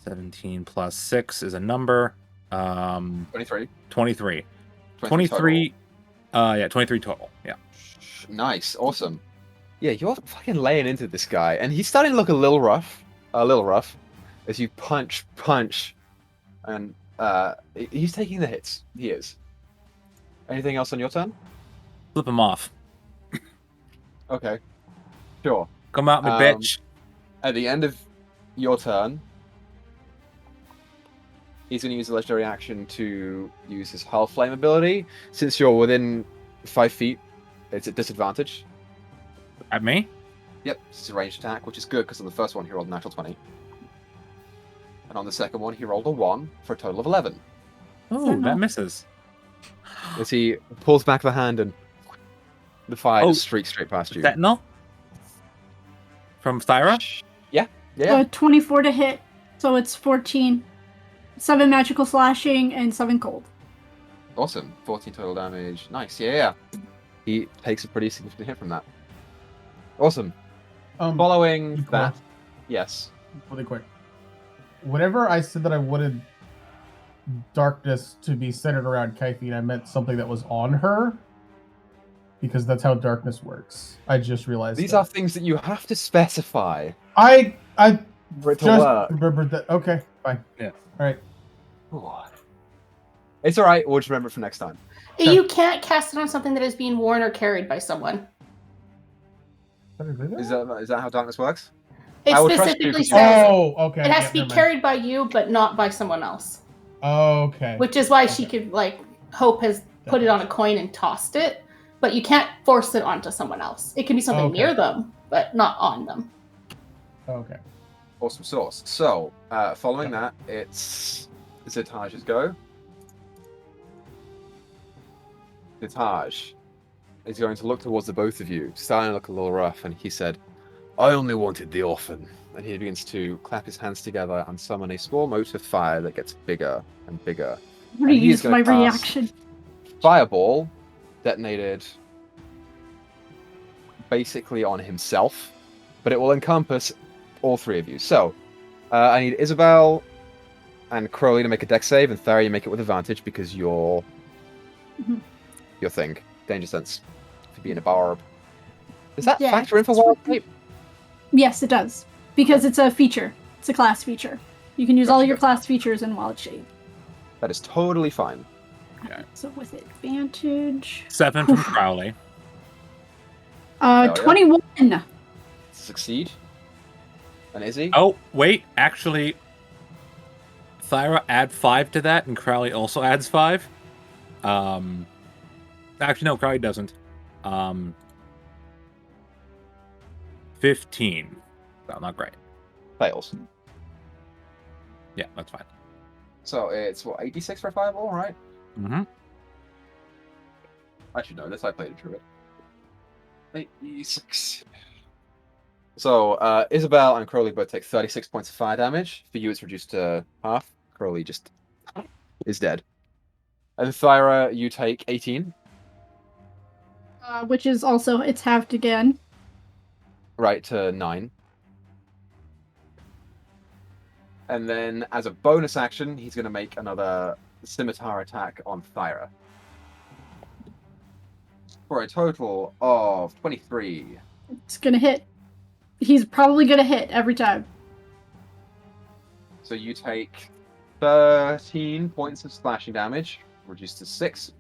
17 plus 6 is a number. 23. 23. 23 23 total. Yeah. Nice. Awesome. Yeah, you're fucking laying into this guy, and he's starting to look a little rough. As you punch, and he's taking the hits. He is. Anything else on your turn? Flip him off. Okay. Sure. Come out, me bitch. At the end of your turn, he's going to use a legendary action to use his Hull Flame ability. Since you're within 5 feet, it's at disadvantage. At me? Yep, it's a ranged attack, which is good because on the first one he rolled a natural 20. And on the second one he rolled a 1 for a total of 11. Oh, that misses. As he pulls back the hand and the fire just streaks straight past you. Sentinel? From Thyra? Yeah. 24 to hit, so it's 14. 7 magical slashing and 7 cold. Awesome. 14 total damage. Nice. Yeah. He takes a pretty significant hit from that. Awesome. Following that, yes. Really quick. Whenever I said that I wanted darkness to be centered around Kythine, I meant something that was on her, because that's how darkness works. I just realized these are things that you have to specify. I for it to just work. remembered that. Okay, fine. Yeah. All right. It's all right. We'll just remember it for next time. You can't cast it on something that is being worn or carried by someone. Is that how darkness works? It I will trust you specifically 'cause you- says okay. it has to be carried by you, but not by someone else. Okay. Which is why she could, like, Hope has put it on a coin and tossed it, but you can't force it onto someone else. It can be something near them, but not on them. Okay. Awesome sauce. So, following that, it's Zitaj's go. Zitaj is going to look towards the both of you, starting to look a little rough, and he said, I only wanted the orphan. And he begins to clap his hands together and summon a small mote of fire that gets bigger and bigger. I'm going to use my reaction. Fireball detonated basically on himself, but it will encompass all 3 of you. So, I need Isabel and Crowley to make a dex save, and Thera, you make it with advantage because your thing, danger sense, for being a barb. Does that factor in for wild type? Yes, it does. Because it's a feature. It's a class feature. You can use all your class features in Wild Shape. That is totally fine. Okay. So with advantage... 7 from Crowley. 21! Succeed. And Izzy? Oh, wait. Actually, Thyra add 5 to that, and Crowley also adds 5. Actually, no, Crowley doesn't. 15. Well, not great. Fails. Yeah, that's fine. So it's what, 86 for a fireball, right? Mm-hmm. I should know this. I played a druid. 86. So Isabel and Crowley both take 36 points of fire damage. For you, it's reduced to half. Crowley just is dead. And Thyra, you take 18. Which is also, it's halved again. Right, to 9. And then, as a bonus action, he's going to make another scimitar attack on Thyra. For a total of 23. It's gonna hit. He's probably gonna hit every time. So you take 13 points of slashing damage, reduced to 6.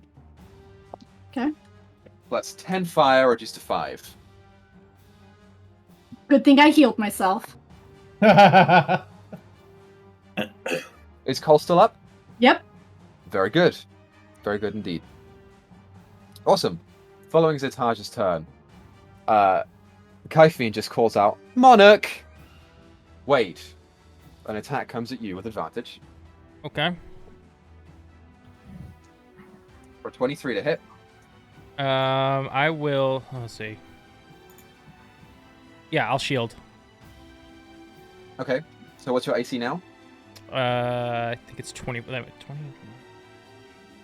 Okay. Plus 10 fire, reduced to 5. Good thing I healed myself. Is Cole still up? Yep. Very good. Very good indeed. Awesome. Following Zetaj's turn, Kyphine just calls out, Monarch! Wait. An attack comes at you with advantage. Okay. For 23 to hit. I will. Let's see. Yeah, I'll shield. Okay. So what's your AC now? I think it's 20.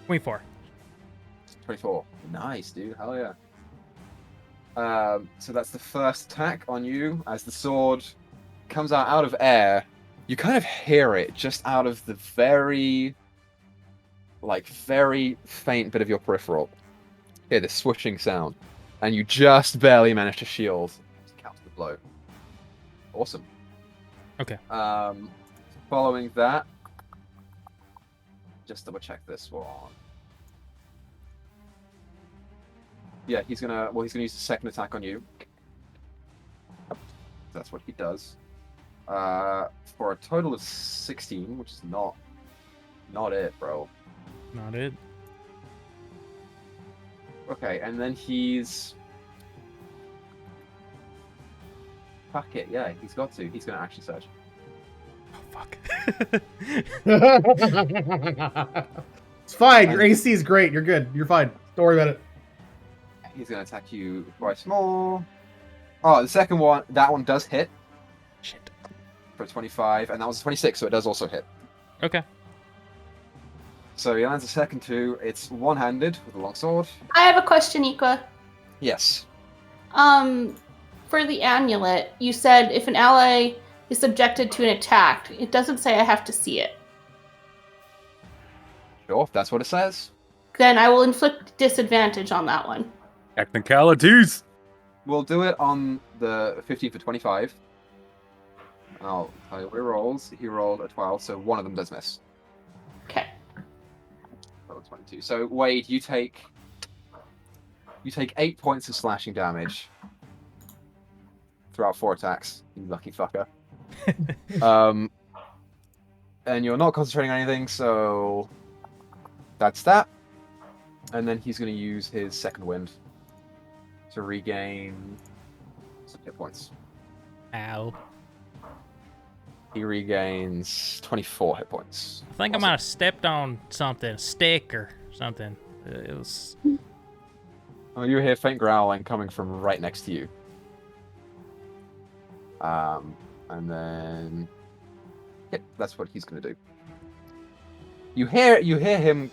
24. 24. Nice, dude. Hell yeah. So that's the first attack on you. As the sword comes out of air, you kind of hear it just out of the very faint bit of your peripheral. Hear the swishing sound. And you just barely manage to shield to counter the blow. Awesome. Okay. Following that, just double check this one. Yeah, he's gonna use the second attack on you. That's what he does. For a total of 16, which is not it, bro. Not it. Okay, and then he's fuck it, yeah, he's got to. He's gonna action surge. Oh fuck. It's fine. Your AC is great. You're good. You're fine. Don't worry about it. He's gonna attack you twice more. Oh, the second one, that one does hit. Shit. For 25, and that was 26, so it does also hit. Okay. So he lands a second two. It's one-handed with a long sword. I have a question, Equa. Yes. For the amulet, you said if an ally is subjected to an attack, it doesn't say I have to see it. Sure, if that's what it says. Then I will inflict disadvantage on that one. Technicalities. We'll do it on the 15 for 25. I'll tell you what he rolls. He rolled a 12, so one of them does miss. Okay. 22. So Wade, you take 8 points of slashing damage throughout 4 attacks. You lucky fucker. And you're not concentrating on anything, so that's that. And then he's going to use his second wind to regain some hit points. Ow. He regains 24 hit points. I think I might have stepped on something, a stick or something. It was. Oh, you hear faint growling coming from right next to you. And then, yeah, that's what he's gonna do. You hear him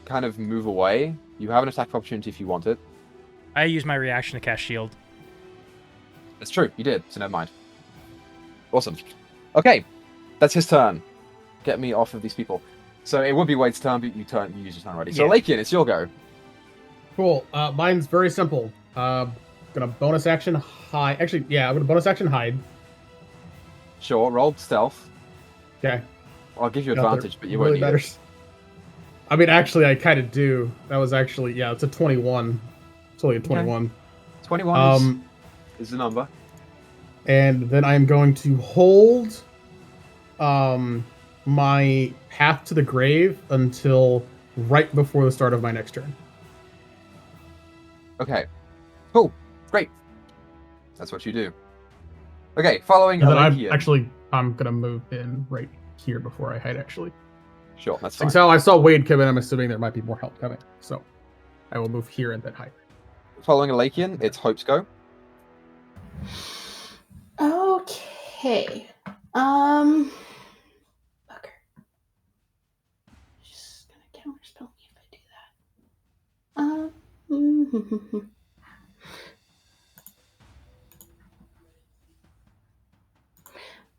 kind of move away. You have an attack opportunity if you want it. I used my reaction to cast shield. That's true, you did, so never mind. Awesome. Okay, that's his turn. Get me off of these people. So it would be Wade's turn, but you use your turn already. So Yeah. Lakian, it's your go. Cool. Mine's very simple. Gonna bonus action hide. Actually, yeah, I'm gonna bonus action hide. Sure, roll stealth. Okay. I'll give you Not that advantage, but you really won't need it. matters. I mean, actually, I kind of do. That was actually, yeah, it's a 21. It's only a 21. 21 is the number. And then I'm going to hold my path to the grave until right before the start of my next turn. Okay. Cool. Great. That's what you do. Okay, following And then Alekian. I'm gonna move in right here before I hide, actually. Sure, that's Like, fine. so I saw Wade come in. I'm assuming there might be more help coming. So I will move here and then hide. Following Elakian, it's Hope's go. Okay. Bugger. Just gonna counterspell me if I do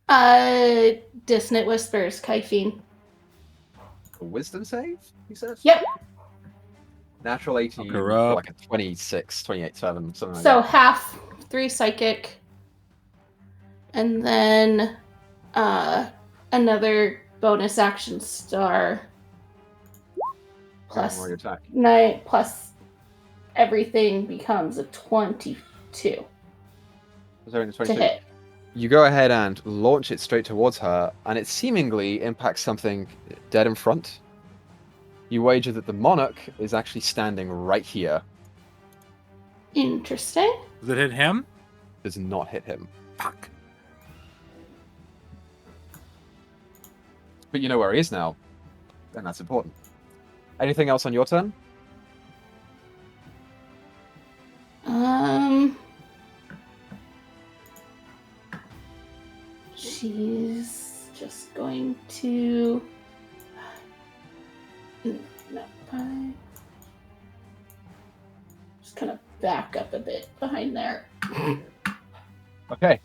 that. Dissonant Whispers, Kyphine. A wisdom save, he said? Yep. Natural 18, Hook her for up. like a 26, 28, 7, something like So that. half 3 psychic, and then another bonus action star plus Roll your attack. 9 plus everything becomes a 22 Was there in the to 22? hit. You go ahead and launch it straight towards her, and it seemingly impacts something dead in front. You wager that the monarch is actually standing right here. Interesting. Does it hit him? Does not hit him. Fuck. But you know where he is now, and that's important. Anything else on your turn? She's just going to. No, just kind of back up a bit behind there. Okay,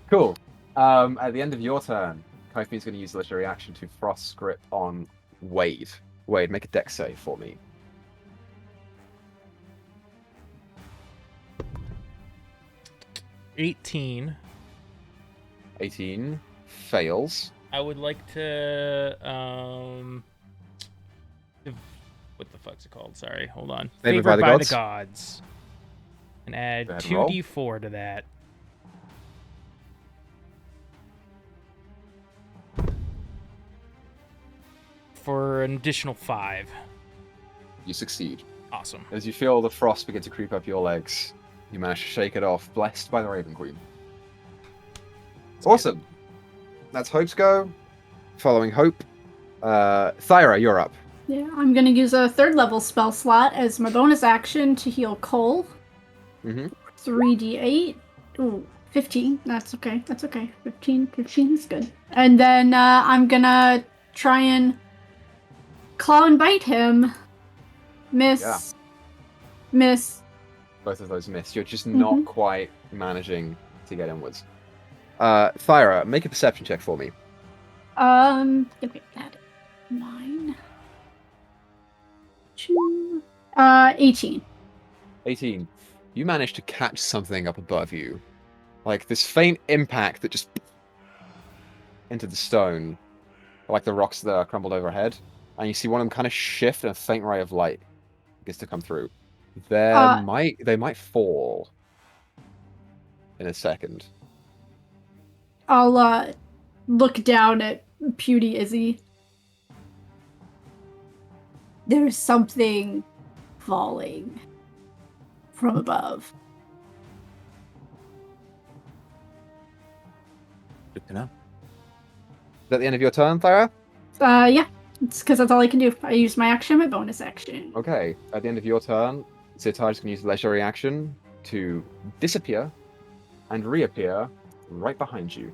cool. At the end of your turn, Kyphe's going to use legendary action to frost grip on Wade. Wade, make a dex save for me. 18. 18 fails. I would like to what the fuck's it called? Sorry, hold on. Favored by the Gods? Gods. And add Go ahead and roll. 2d4 to that. For an additional 5. You succeed. Awesome. As you feel the frost begin to creep up your legs, you manage to shake it off, blessed by the Raven Queen. Awesome. That's Hope's go. Following Hope, Thyra, you're up. Yeah, I'm gonna use a 3rd level spell slot as my bonus action to heal Cole. Mm-hmm. 3d8. Ooh, 15. That's okay. That's okay. 15 is good. And then I'm gonna try and claw and bite him. Miss. Yeah. Miss. Both of those miss. You're just not quite managing to get inwards. Thyra, make a perception check for me. Give me that. 9. 2. 18. 18. You manage to catch something up above you. Like this faint impact that just into the stone. Like the rocks that are crumbled overhead. And you see one of them kind of shift and a faint ray of light begins to come through. They might fall in a second. I'll look down at Puny Izzy. There's something falling from above. Good to know. Is that the end of your turn, Thyra? Yeah. It's because that's all I can do. I use my action, my bonus action. Okay, at the end of your turn, Zittar's going to use legendary action to disappear and reappear right behind you.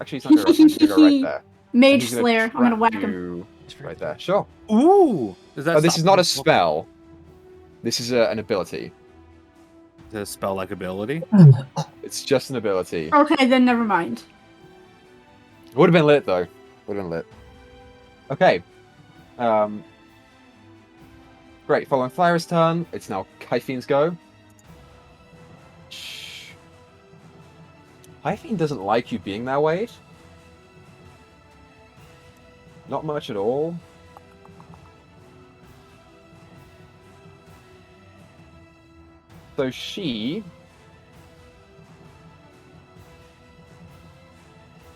Actually, he's not going to right behind you, he's gonna go right there. And Mage he's gonna Slayer. I'm gonna trap whack him. you right there. Sure. Ooh! Does that Oh, this stop is not a him? spell. This is an ability. Is it a spell-like ability? It's just an ability. Okay, then never mind. Would have been lit, though. Would have been lit. Okay. Great. Following Thyra's turn, it's now Kyphene's go. Kyphene doesn't like you being there, Wade. Not much at all. So she...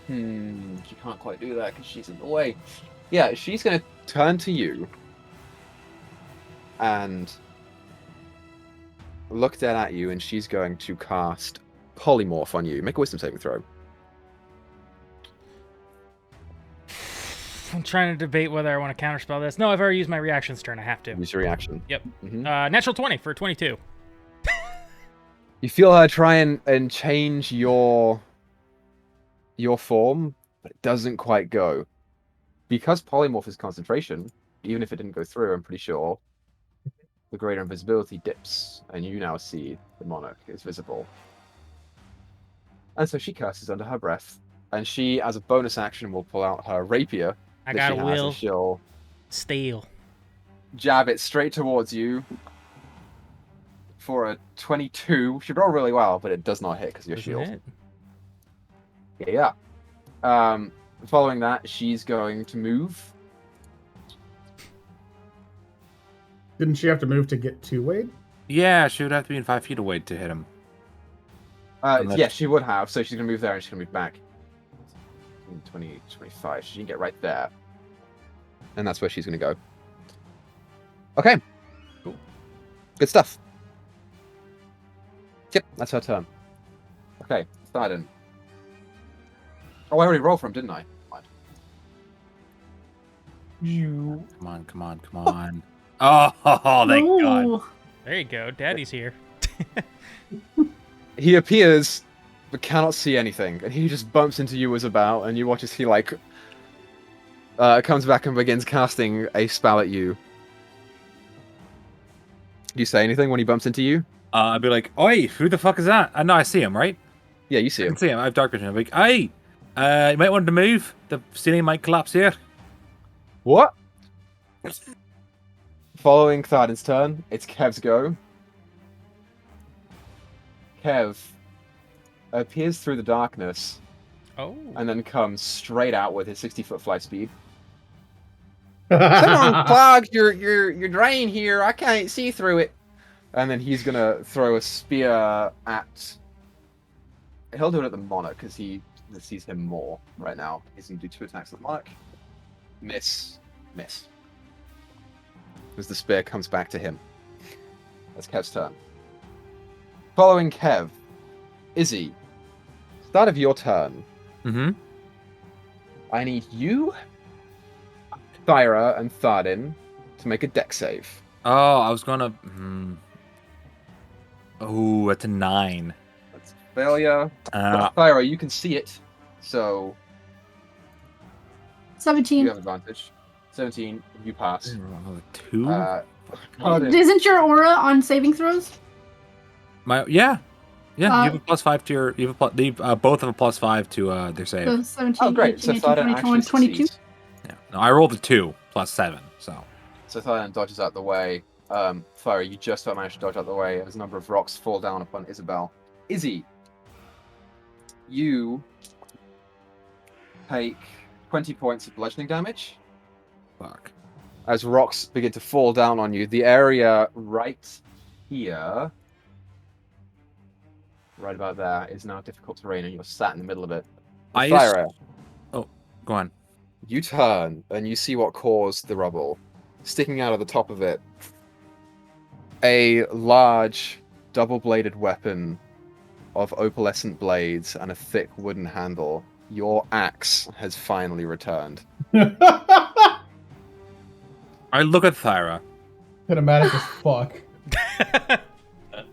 She can't quite do that because she's in the way. Yeah, she's going to turn to you and look dead at you, and she's going to cast Polymorph on you. Make a wisdom saving throw. I'm trying to debate whether I want to counterspell this. No, I've already used my reactions turn. I have to. Use your reaction. Yep. Mhm. Natural 20 for 22. You feel her try and change your form, but it doesn't quite go. Because polymorph is concentration, even if it didn't go through, I'm pretty sure the greater invisibility dips, and you now see the monarch is visible. And so she curses under her breath, and she, as a bonus action, will pull out her rapier I that got she a has, will. and she'll Steel. jab it straight towards you for a 22. Should roll really well, but it does not hit because of your Doesn't shield. it? Yeah. Following that, she's going to move. Didn't she have to move to get to Wade? Yeah, she would have to be in 5 feet away to hit him. Unless- Yeah, she would have. So she's going to move there and she's going to move back. 20, 25. She can get right there. And that's where she's going to go. Okay. Cool. Good stuff. Yep, that's her turn. Okay, Tharden. Oh, I already rolled for him, didn't I? You. Come on, come on, come on. Oh, thank God. No. There you go. Daddy's here. He appears, but cannot see anything, and he just bumps into you as about, and you watch as he comes back and begins casting a spell at you. Do you say anything when he bumps into you? I'd be like, oi, who the fuck is that? No, I see him, right? Yeah, you see I him. can see him. I have dark vision. I'm like, hey, you might want to move. The ceiling might collapse here. What? Following Tharden's turn, it's Kev's go. Kev appears through the darkness Oh. and then comes straight out with his 60-foot fly speed. Someone clogged your drain here. I can't see through it. And then he's gonna throw a spear at. He'll do it at the monarch because he sees him more right now. He's gonna do 2 attacks at the monarch. Miss. As the spear comes back to him. That's Kev's turn. Following Kev, Izzy. Start of your turn. Mm-hmm. I need you, Thyra, and Tharden to make a deck save. Oh, I was gonna. Oh, that's a 9. That's a failure. Thyra, you can see it, so 17. you have advantage. 17, you pass. Oh, 2? Tharden, Isn't your aura on saving throws? Yeah. You have a +5 to your. You have both have a +5 to their save. So 17, oh, great. 18, So 19, Tharden 20, actually 21, 22. succeeds. Yeah. No, I rolled a 2 +7. So. So Tharden dodges out the way. Thyra, you just about managed to dodge out the way as a number of rocks fall down upon Isabel. Izzy, you take 20 points of bludgeoning damage. Fuck. As rocks begin to fall down on you. The area right here, right about there, is now difficult terrain, and you're sat in the middle of it. Thyra, Oh, go on. you turn, and you see what caused the rubble. Sticking out of the top of it, a large, double-bladed weapon of opalescent blades and a thick wooden handle. Your axe has finally returned. I look at Thyra. Cinematic as fuck.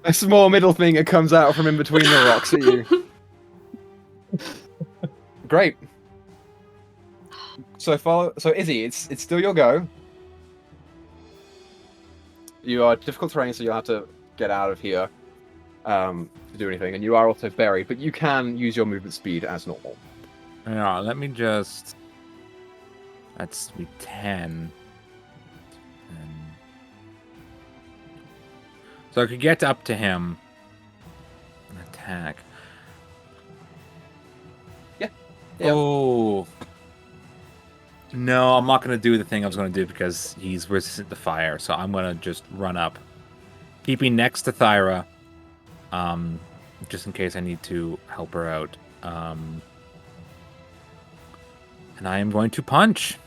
A small middle finger comes out from in between the rocks at you. Great. So Izzy, it's still your go. You are difficult terrain, so you'll have to get out of here to do anything, and you are also buried, but you can use your movement speed as normal. Yeah, let me just. That's be 10. So I could get up to him and attack. Yeah. Oh. No, I'm not going to do the thing I was going to do because he's resistant to fire. So I'm going to just run up. Keeping next to Thyra. Just in case I need to help her out. And I am going to punch.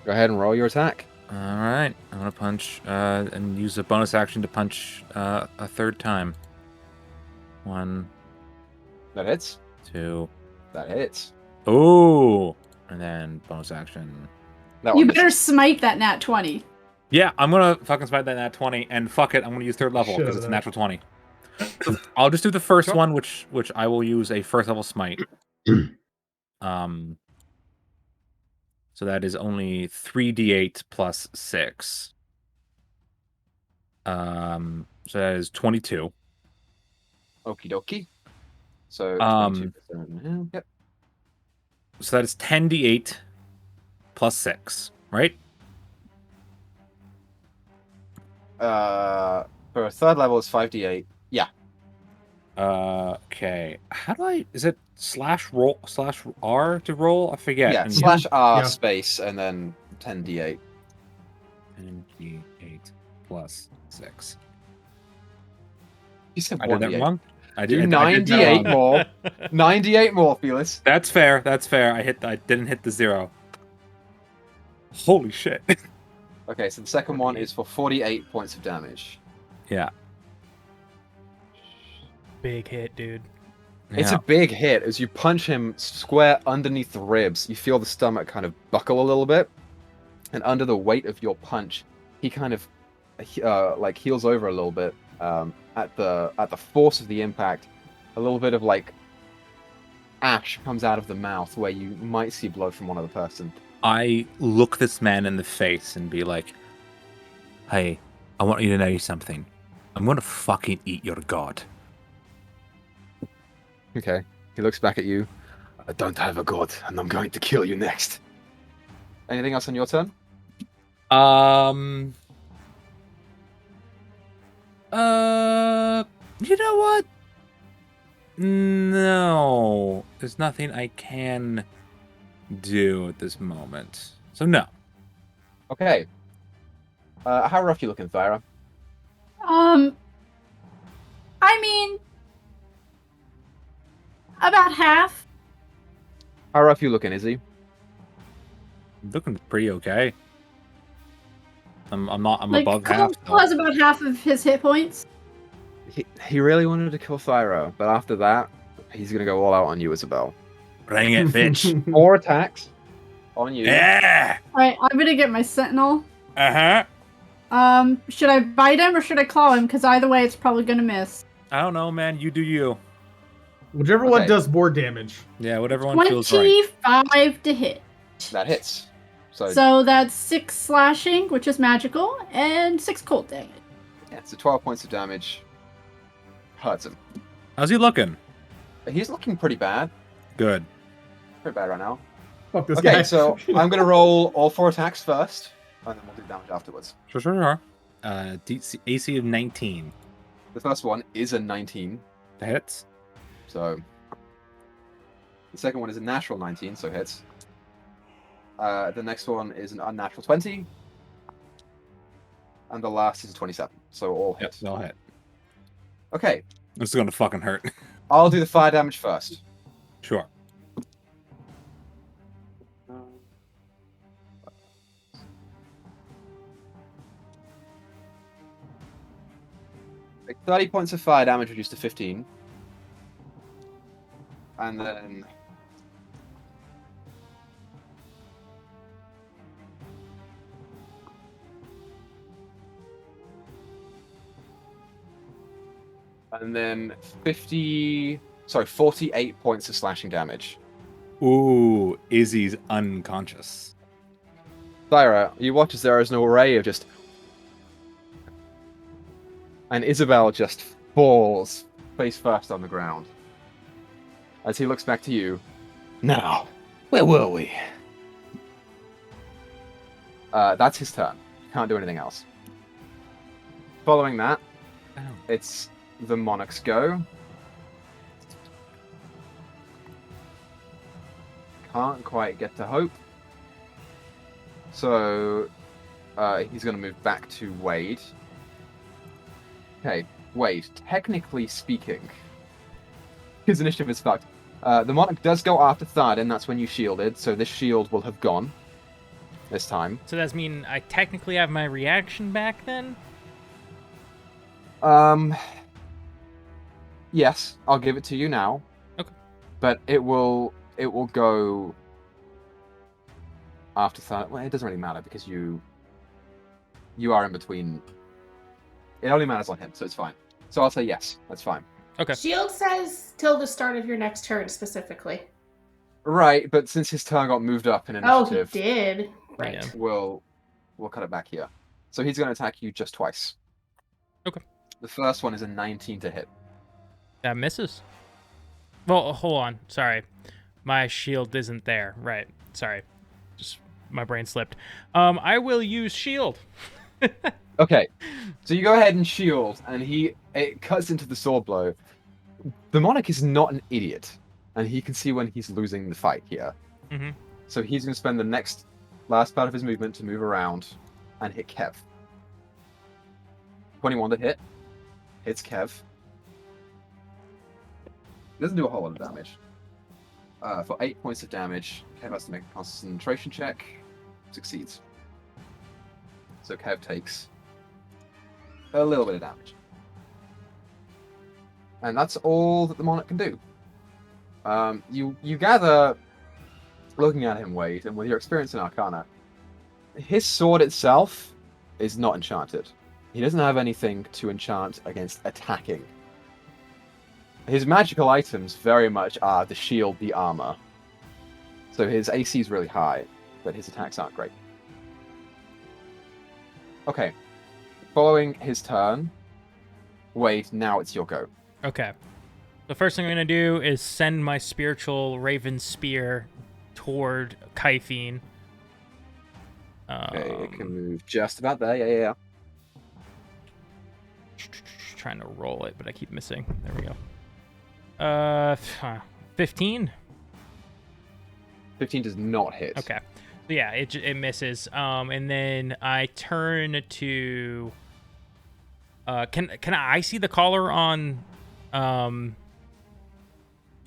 Go ahead and roll your attack. All right, I'm gonna punch and use a bonus action to punch a third time. 1, That hits. 2. That hits. Oh, and then bonus action That You one better misses. smite that nat 20. Yeah, I'm gonna fucking smite that nat 20, and fuck it, I'm gonna use third level Shit, because it's a that. natural 20. I'll just do the first Sure. one, which I will use a first level smite. So that is only 3d8 plus 6. So that is 22. Okie dokie. So 22%. Yep. So that is 10d8 plus 6, right? For a third level, it's 5d8. Yeah. Okay. How do I... Is it /R to roll? I forget. Yeah. And /R Yeah. space and then 10d8. 10d8 plus 6. You said I did that 1d8. wrong? I Do did that 9d8 wrong. more. 9d8 more, Felis. That's fair. That's fair. I didn't hit the 0. Holy shit. Okay, so the second one is for 48 points of damage. Yeah. Big hit, dude. It's a big hit. As you punch him square underneath the ribs, you feel the stomach kind of buckle a little bit. And under the weight of your punch, he kind of like heels over a little bit. At the force of the impact, a little bit of like ash comes out of the mouth where you might see blood from one other person. I look this man in the face and be like, hey, I want you to know something. I'm gonna fucking eat your god. Okay. He looks back at you. I don't have a god, and I'm going to kill you next. Anything else on your turn? You know what? No. There's nothing I can do at this moment. So no. Okay. How rough you looking, Thyra? I mean, about half. How rough you looking, Izzy? Looking pretty okay. I'm Like, above Cole half. still has about half of his hit points. He really wanted to kill Thyra, but after that, he's gonna go all out on you, Isabel. Bring it, bitch. 4 attacks on you. Yeah. Alright, I'm gonna get my sentinel. Uh-huh. Should I bite him or should I claw him? Because either way, it's probably gonna miss. I don't know, man. You do you. Whichever Okay. one does more damage. Yeah, whatever one feels right. 25 to hit. That hits. So that's 6 slashing, which is magical, and 6 cold damage. Yeah, so 12 points of damage. Hurts him. How's he looking? He's looking pretty bad. Good. Pretty bad right now. Fuck this Okay, guy. so I'm gonna roll all 4 attacks first, and then we'll do damage afterwards. Sure. AC of 19. The first one is a 19, That hits. so the second one is a natural 19, so hits. The next one is an unnatural 20, and the last is a 27, so all Yep, hits. they'll hit. Okay, This is gonna fucking hurt. I'll do the fire damage first. Sure. Like 30 points of fire damage reduced to 15. And then... And then 48 points of slashing damage. Ooh, Izzy's unconscious. Thyra, you watch as there is an array of just... And Isabel just falls face first on the ground. As he looks back to you. Now, where were we? That's his turn. Can't do anything else. Following that, it's the Monarch's go. Can't quite get to Hope. So, he's going to move back to Wade. Okay, Wade, technically speaking, his initiative is fucked. The Monarch does go after Tharden, that's when you shielded, so this shield will have gone. This time. So does mean I technically have my reaction back then? Yes, I'll give it to you now. Okay. But it will go after that. Well, it doesn't really matter because you are in between. It only matters on him, so it's fine. So I'll say yes. That's fine. Okay. Shield says till the start of your next turn specifically. Right, but since his turn got moved up in initiative, Oh, he did. Right. Yeah. we'll cut it back here. So he's going to attack you just twice. Okay. The first one is a 19 to hit. That misses. Well, hold on. Sorry. My shield isn't there. Right. Sorry. Just my brain slipped. I will use shield. Okay, so you go ahead and shield, and it cuts into the sword blow. The monarch is not an idiot, and he can see when he's losing the fight here. Mm-hmm. So he's going to spend the last part of his movement to move around and hit Kev. 21 to hit. Hits Kev. Doesn't do a whole lot of damage. For 8 points of damage, Kev has to make a concentration check. Succeeds. So Kev takes a little bit of damage. And that's all that the monarch can do. You gather, looking at him, Wade, and with your experience in Arcana, his sword itself is not enchanted. He doesn't have anything to enchant against attacking. His magical items very much are the shield, the armor. So his AC is really high, but his attacks aren't great. Okay. Following his turn, Wade, now it's your go. Okay. The first thing I'm going to do is send my spiritual raven spear toward Kaifin. Okay, it can move just about there. Yeah. Trying to roll it, but I keep missing. There we go. 15? 15 does not hit. Okay. So yeah, it misses. And then I turn to... Can I see the collar on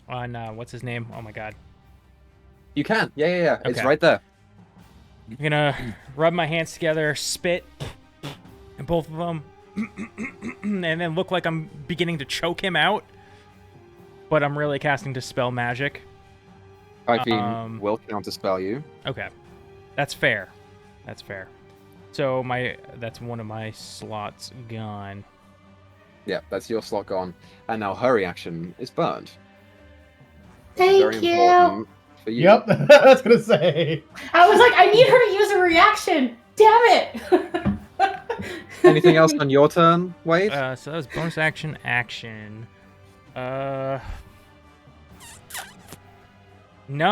what's his name? Oh my god. You can. Yeah. It's Okay. right there. I'm gonna rub my hands together, spit in both of them, and then look like I'm beginning to choke him out. But I'm really casting Dispel Magic. Kaifin will counterspell you. Okay. That's fair. So that's one of my slots gone. Yeah, that's your slot gone. And now her reaction is burned. Thank Very you. important for you. Yep, I was gonna say. I was like, I need her to use a reaction. Damn it. Anything else on your turn, Wade? So that was bonus action. No,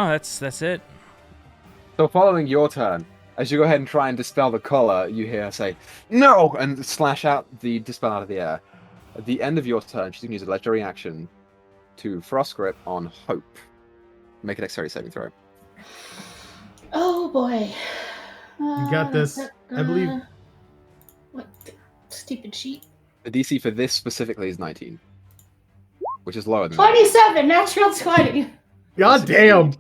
that's it. So following your turn, as you go ahead and try and dispel the collar, you hear her say, "No!" and slash out the dispel out of the air. At the end of your turn, she's going to use a legendary action to Frost Grip on Hope. Make a dexterity saving throw. Oh boy. You got this. I believe. What stupid sheet? The DC for this specifically is 19, which is lower than 27, natural 20. God damn.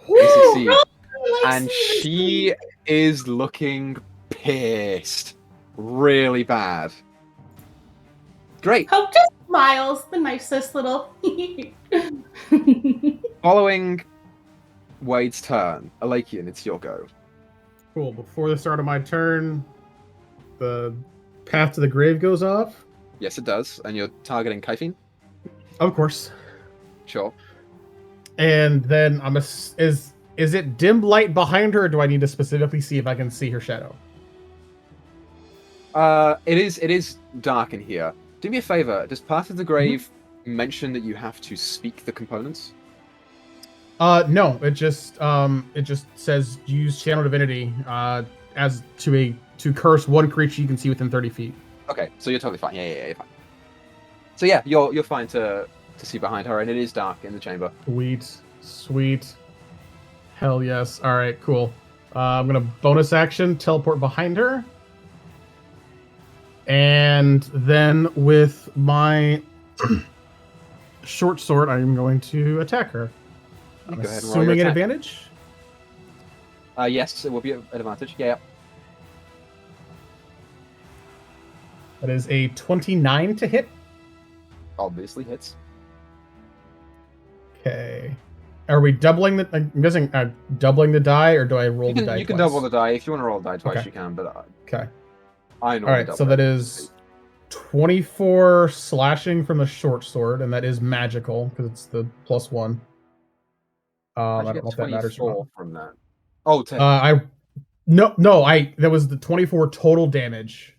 You succeed. Like And she is looking pissed. Really bad. Great. Hope just smiles, the nicest little. Following Wade's turn, Alakian, it's your go. Cool. Before the start of my turn, the path to the grave goes off. Yes, it does. And you're targeting Kaifin? Of course. Sure. And then is it dim light behind her, or do I need to specifically see if I can see her shadow? It is dark in here. Do me a favor. Does Path of the Grave mention that you have to speak the components? No. It just says use Channel Divinity as to curse one creature you can see within 30 feet. Okay, so you're totally fine. Yeah, you're fine. So yeah, you're fine to see behind her, and it is dark in the chamber. Sweet. Hell yes. All right, cool. I'm gonna bonus action teleport behind her, and then with my short sword, I'm going to attack her. You I'm go ahead and roll your assuming an attack. advantage. Yes, it will be an advantage. Yeah. That is a 29 to hit. Obviously hits. Okay. Are we doubling the? I'm guessing doubling the die, or do I roll You the can, die you can twice? double the die. If you want to roll the die twice, Okay. you can, but Okay. I All normally right. double So it. that is 24 slashing from the short sword, and that is magical because it's the +1. I How'd you don't get know if that matters or 24 from that? Oh, not. That was the 24 total damage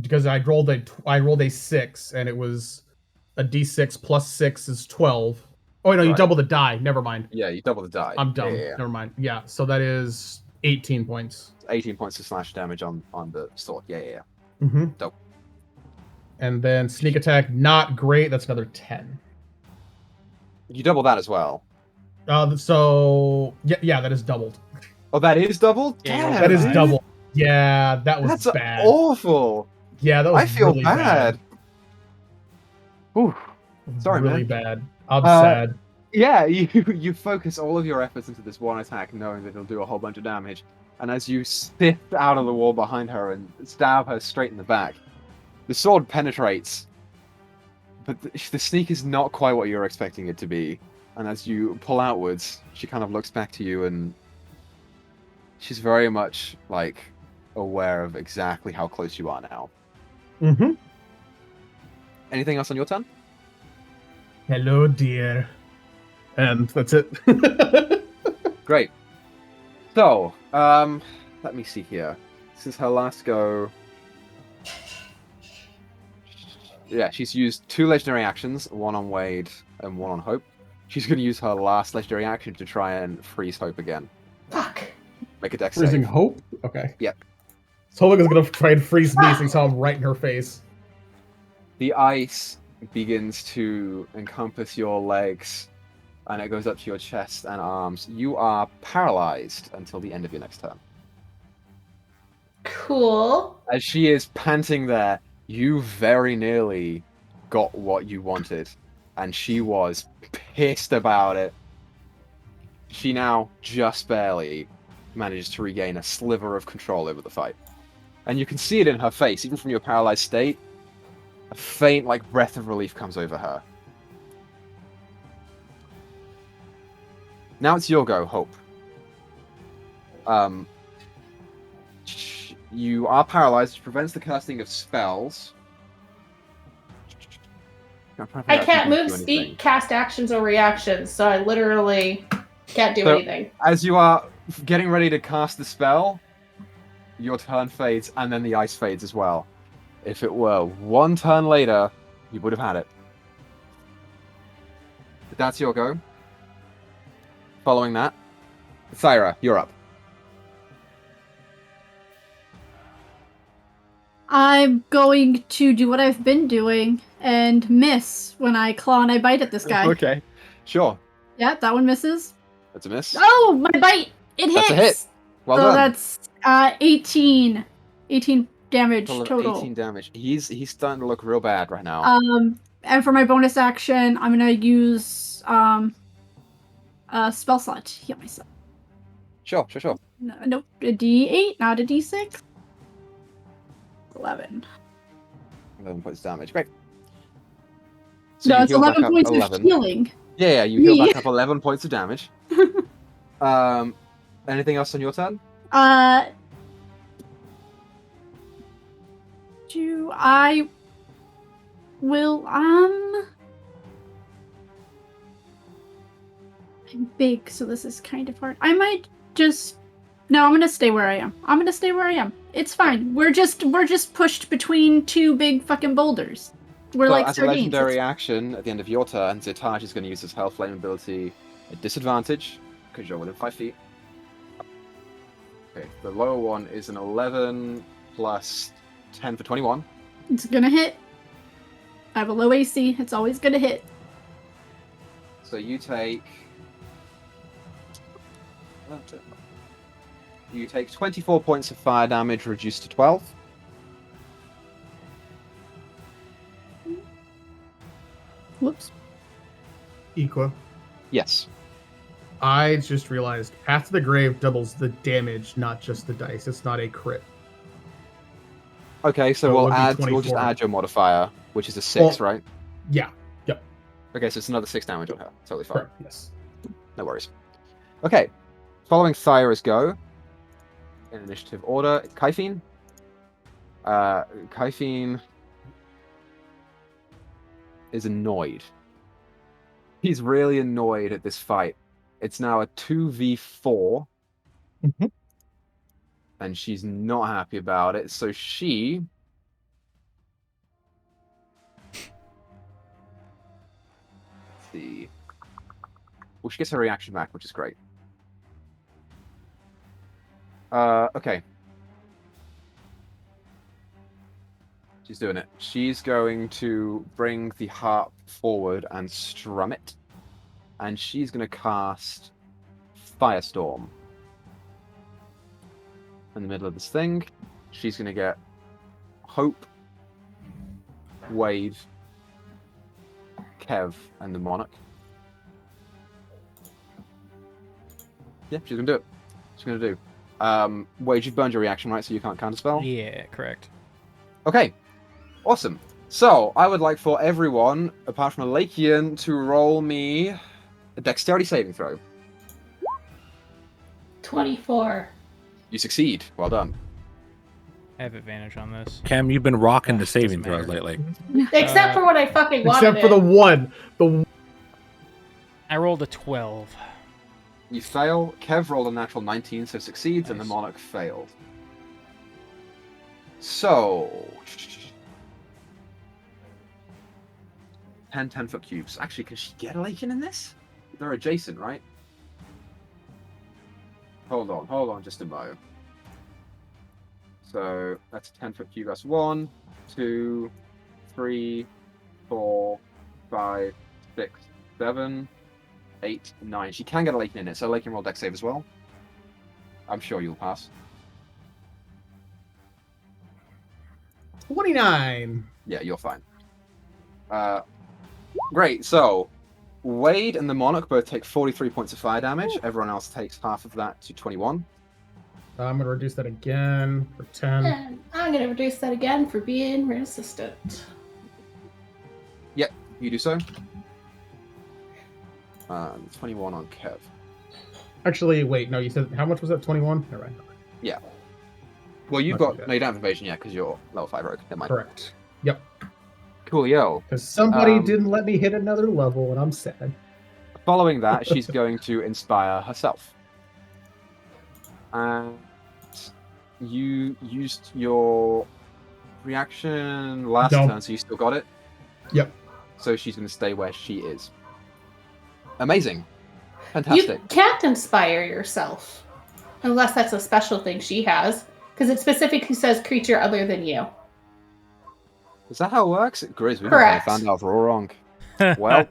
because I rolled a 6, and it was a d6 plus 6 is 12. Oh no, you Right. double the die. Never mind. yeah, you double the die. I'm dumb. Yeah. Never mind. Yeah, so that is 18 points. 18 points of slash damage on the sword. Yeah. Mm-hmm. Dope. And then sneak attack, not great. That's another 10. You double that as well. So yeah, that is doubled. Oh, that is doubled? Yeah, Damn, That is dude. double. Yeah, that was That's bad. awful. Yeah, that was I feel really bad. Whew. Sorry, really man. bad. I'm Uh, sad. Yeah, you focus all of your efforts into this one attack, knowing that it'll do a whole bunch of damage. And as you sift out of the wall behind her and stab her straight in the back, the sword penetrates. But the sneak is not quite what you're expecting it to be. And as you pull outwards, she kind of looks back to you, and she's very much like aware of exactly how close you are now. Mm-hmm. Anything else on your turn? Hello, dear. And that's it. Great. So, let me see here. This is her last go. Yeah, she's used 2 legendary actions, one on Wade and one on Hope. She's going to use her last legendary action to try and freeze Hope again. Fuck. Make a dex Freezing save. Hope? Okay. Yep. So Hope is going to try and freeze me since I'm right in her face. The ice begins to encompass your legs, and it goes up to your chest and arms. You are paralyzed until the end of your next turn. Cool. As she is panting there, you very nearly got what you wanted, and she was pissed about it. She now just barely manages to regain a sliver of control over the fight. And you can see it in her face, even from your paralyzed state. A faint, breath of relief comes over her. Now it's your go, Hope. You are paralyzed, which prevents the casting of spells. I can't move, speak, cast actions, or reactions, so I literally can't do anything. As you are getting ready to cast the spell, your turn fades, and then the ice fades as well. If it were one turn later, you would have had it. But that's your go. Following that, Thyra, you're up. I'm going to do what I've been doing and miss when I claw and I bite at this guy. Okay, sure. Yeah, that one misses. That's a miss. Oh, my bite! It hits! That's a hit. Well so done. that's 18. 18 damage total. 18 damage. He's starting to look real bad right now. And for my bonus action, I'm gonna use a spell slot to heal myself. Sure. No, nope, a D8, not a D6. 11. 11 points of damage. Great. No, you it's heal back 11 up points 11. of healing. Yeah, you heal back up 11 points of damage. Anything else on your turn? I will, I'm big, so this is kind of hard. I might just, no, I'm gonna stay where I am. It's fine. We're just pushed between 2 big fucking boulders. We're So like as a sardines. legendary action, at the end of your turn, Zetaj is going to use his Hellflame ability at disadvantage, because you're within 5 feet. Okay, the lower one is an 11 plus 10 for 21. It's gonna hit. I have a low AC. It's always gonna hit. So you take 24 points of fire damage, reduced to 12. Whoops. Equa. Yes. I just realized Path to the Grave doubles the damage, not just the dice. It's not a crit. Okay, so So it we'll would be we'll just 24. add your modifier, which is a 6, Well, right? Yeah. Yep. Okay, so it's another 6 damage on her. Totally fine. Correct. Yes. No worries. Okay. Following Thyra's go, in initiative order, Kaifin. Kaifin is annoyed. He's really annoyed at this fight. It's now a 2v4. Mhm. And she's not happy about it, so she... Let's see. Well, she gets her reaction back, which is great. Okay. She's doing it. She's going to bring the harp forward and strum it. And she's going to cast Firestorm. In the middle of this thing. She's going to get Hope, Wade, Kev, and the Monarch. Yeah, she's going to do it. She's going to do. Wade, you've burned your reaction, right? So you can't counterspell? Yeah, correct. Okay. Awesome. So, I would like for everyone, apart from Alakian, to roll me a dexterity saving throw. 24. You succeed. Well done. I have advantage on this. Chem, you've been rocking the Doesn't saving throws matter. lately. Except for what I fucking wanted. Except for the one. The I rolled a 12. You fail. Kev rolled a natural 19, so succeeds, and the Nice. Monarch failed. So... 10 10-foot cubes. Actually, can she get a Lakin in this? They're adjacent, right? Hold on just a mo. So, that's a 10-foot cube. That's 1, 2, 3, 4, 5, 6, 7, 8, 9. She can get a Lakin in it, so Lakin roll dex save as well. I'm sure you'll pass. 29. Yeah, you're fine. Great, so Wade and the Monarch both take 43 points of fire damage. Everyone else takes half of that to 21. I'm going to reduce that again for 10. And I'm going to reduce that again for being resistant. Yep, you do so. 21 on Kev. Actually, wait, no, you said, how much was that? 21? All right. Well, you've Okay. got... No, you don't have evasion yet because you're level 5 rogue. Never mind. Correct. Yep. Coolio. Because somebody Um, didn't let me hit another level, and I'm sad. Following that, she's going to inspire herself. And you used your reaction last No. turn, so you still got it. Yep. So she's going to stay where she is. Amazing. You Fantastic. can't inspire yourself. Unless that's a special thing she has. Because it specifically says creature other than you. Is that how it works? Griz, we've Correct. found out we're all wrong. Well.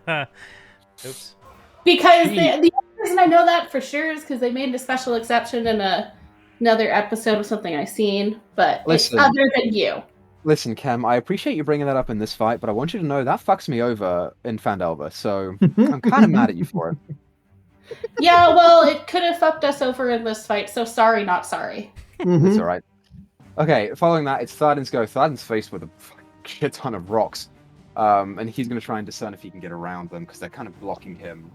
Oops. Because Gee. the only reason I know that for sure is because they made a special exception in another episode of something I've seen. But Listen. it's other than you. Listen, Chem, I appreciate you bringing that up in this fight, but I want you to know that fucks me over in Fandelver, so I'm kind of mad at you for it. Yeah, well, it could have fucked us over in this fight, so sorry, not sorry. It's alright. Okay, following that, it's Tharden's go. Tharden's faced with a shit ton of rocks. And he's going to try and discern if he can get around them, because they're kind of blocking him.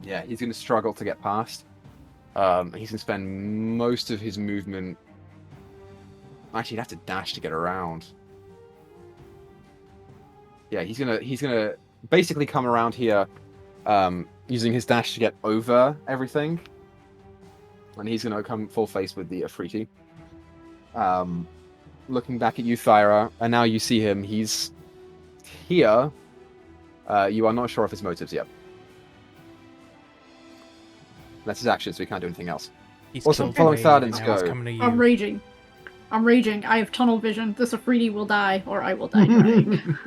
Yeah, he's going to struggle to get past. He's going to spend most of his movement... Actually, he'd have to dash to get around. Yeah, he's gonna basically come around here, using his dash to get over everything. And he's going to come full face with the Esprit. Looking back at you, Thyra, and now you see him. He's here. You are not sure of his motives yet. That's his action, so he can't do anything else. He's Awesome, killed following me, Tharden's and now he's go. coming to you. I'm raging. I'm raging. I have tunnel vision. This Afridi will die, or I will die trying.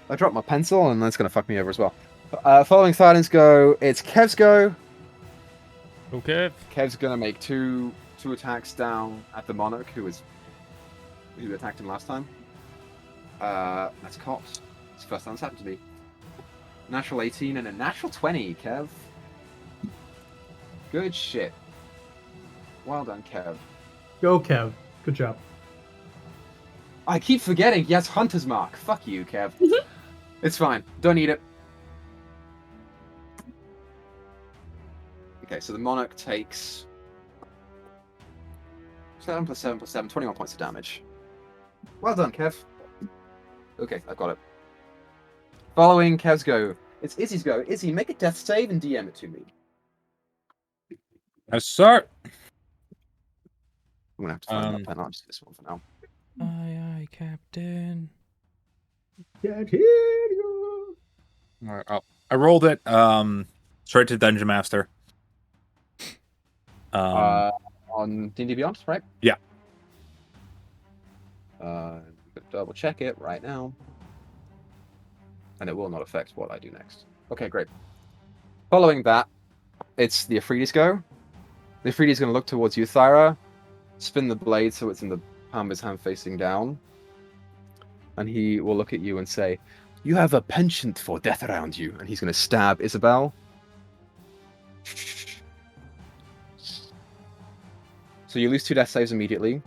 I dropped my pencil, and that's going to fuck me over as well. Following Tharden's go, it's Kev's go. Okay. Kev's going to make two attacks down at the Monarch, who attacked him last time. That's cocked. It's the first time it's happened to me. Natural 18 and a natural 20, Kev. Good shit. Well done, Kev. Go, Kev. Good job. I keep forgetting. Yes, Hunter's Mark. Fuck you, Kev. It's fine. Don't need it. Okay, so the Monarch takes 7 plus 7 plus 7, 21 points of damage. Well done, Kev. Okay, I got it. Following Kev's go, it's Izzy's go. Izzy, make a death save and DM it to me. Yes, sir. I'm gonna have to find that pen. I'll just do this one for now. Aye, Captain. Can't hear you. All right, I rolled it. Straight to Dungeon Master. On D&D Beyond, right? Yeah. Double check it right now. And it will not affect what I do next. Okay, great. Following that, it's the Ifriti's go. The Ifriti's going to look towards you, Thyra, spin the blade so it's in the palm of his hand facing down. And he will look at you and say, "You have a penchant for death around you." And he's going to stab Isabel. So you lose 2 death saves immediately.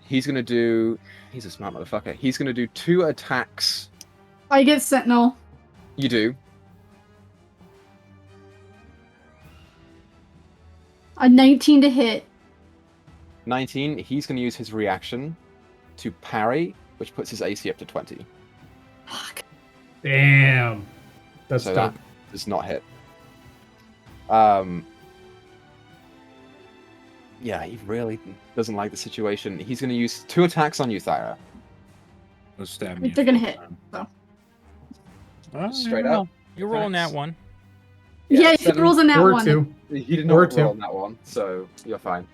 He's going to do... He's a smart motherfucker. He's going to do 2 attacks. I get Sentinel. You do. A 19 to hit. 19. He's going to use his reaction to parry, which puts his AC up to 20. Fuck. Damn. That's So dope. that does not hit. Yeah, he really doesn't like the situation. He's going to use 2 attacks on you, Thyra. Let's stab me. They're gonna hit, so. Straight up. You're rolling that one. Yeah, he 7 rolls in that Or one. 2. He did Or not 2. roll on that one, so you're fine.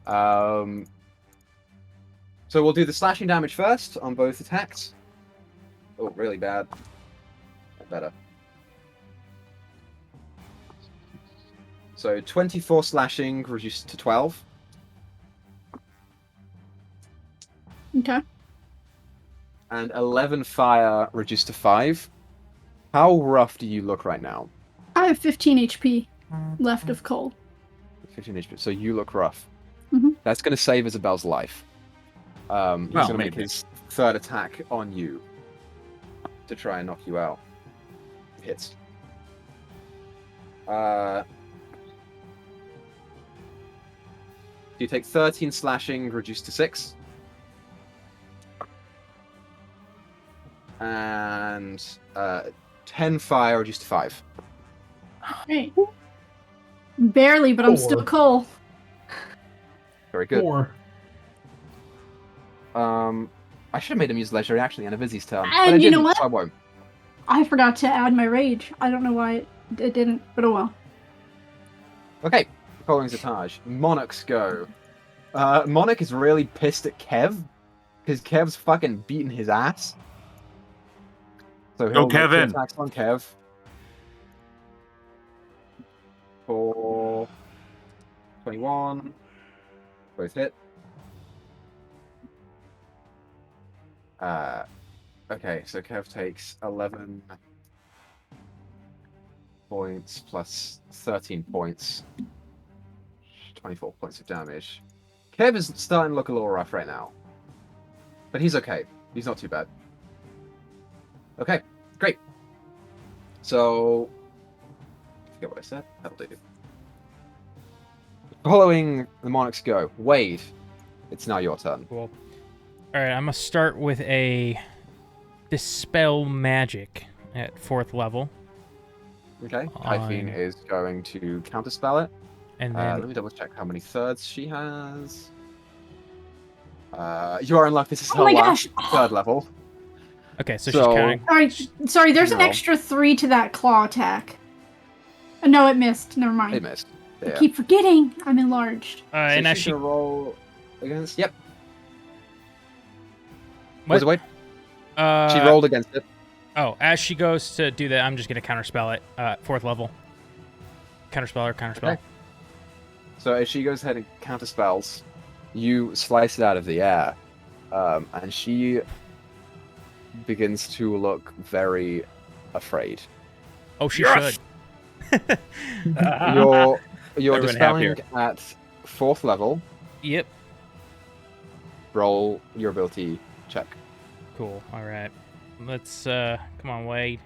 So we'll do the slashing damage first on both attacks. Oh, really bad. Better. So 24 slashing reduced to 12. Okay. And 11 fire reduced to 5. How rough do you look right now? I have 15 HP left of cold. 15 HP. So you look rough. Mhm. That's going to save Isabel's life. He's Well, going to make maybe. his 3rd attack on you to try and knock you out. Hits. You take 13 slashing, reduced to 6. And 10 fire, reduced to 5. Hey. Barely, but I'm 4. still cold. Very good. 4. I should have made him use legendary actually on a Vizzy's turn. And but I you didn't, know what? so I won't. I forgot to add my rage. I don't know why it didn't, but oh well. Okay, following Zataj. Monarch's go. Monarch is really pissed at Kev, because Kev's fucking beating his ass. So he'll make 2 Kevin. attacks on Kev. For 21. Both hit. Okay, so Kev takes 11 points plus 13 points. 24 points of damage. Kev is starting to look a little rough right now. But he's okay. He's not too bad. Okay, great. So... I forget what I said. That'll do. Following the Monarch's go. Wade, it's now your turn. Cool. Alright, I'm going to start with a Dispel Magic at 4th level. Okay, Typhine is going to counterspell it. And then Let me double check how many thirds she has. You are in luck. This is Oh her my last gosh. 3rd level. okay, so So- she's counting. Sorry, there's an No. extra 3 to that claw attack. No, it missed. Never mind. It missed. I Yeah. keep forgetting I'm enlarged. So And as she's she gonna roll against. Yep. What? Was it Wade? She rolled against it. Oh, as she goes to do that, I'm just gonna counterspell it. 4th level. Counterspell. Okay. So as she goes ahead and counterspells, you slice it out of the air, and she begins to look very afraid. Oh, she Yes! should. You're Everyone dispelling happier. at 4th level. Yep. Roll your ability check. Cool. All right. Let's come on, Wade.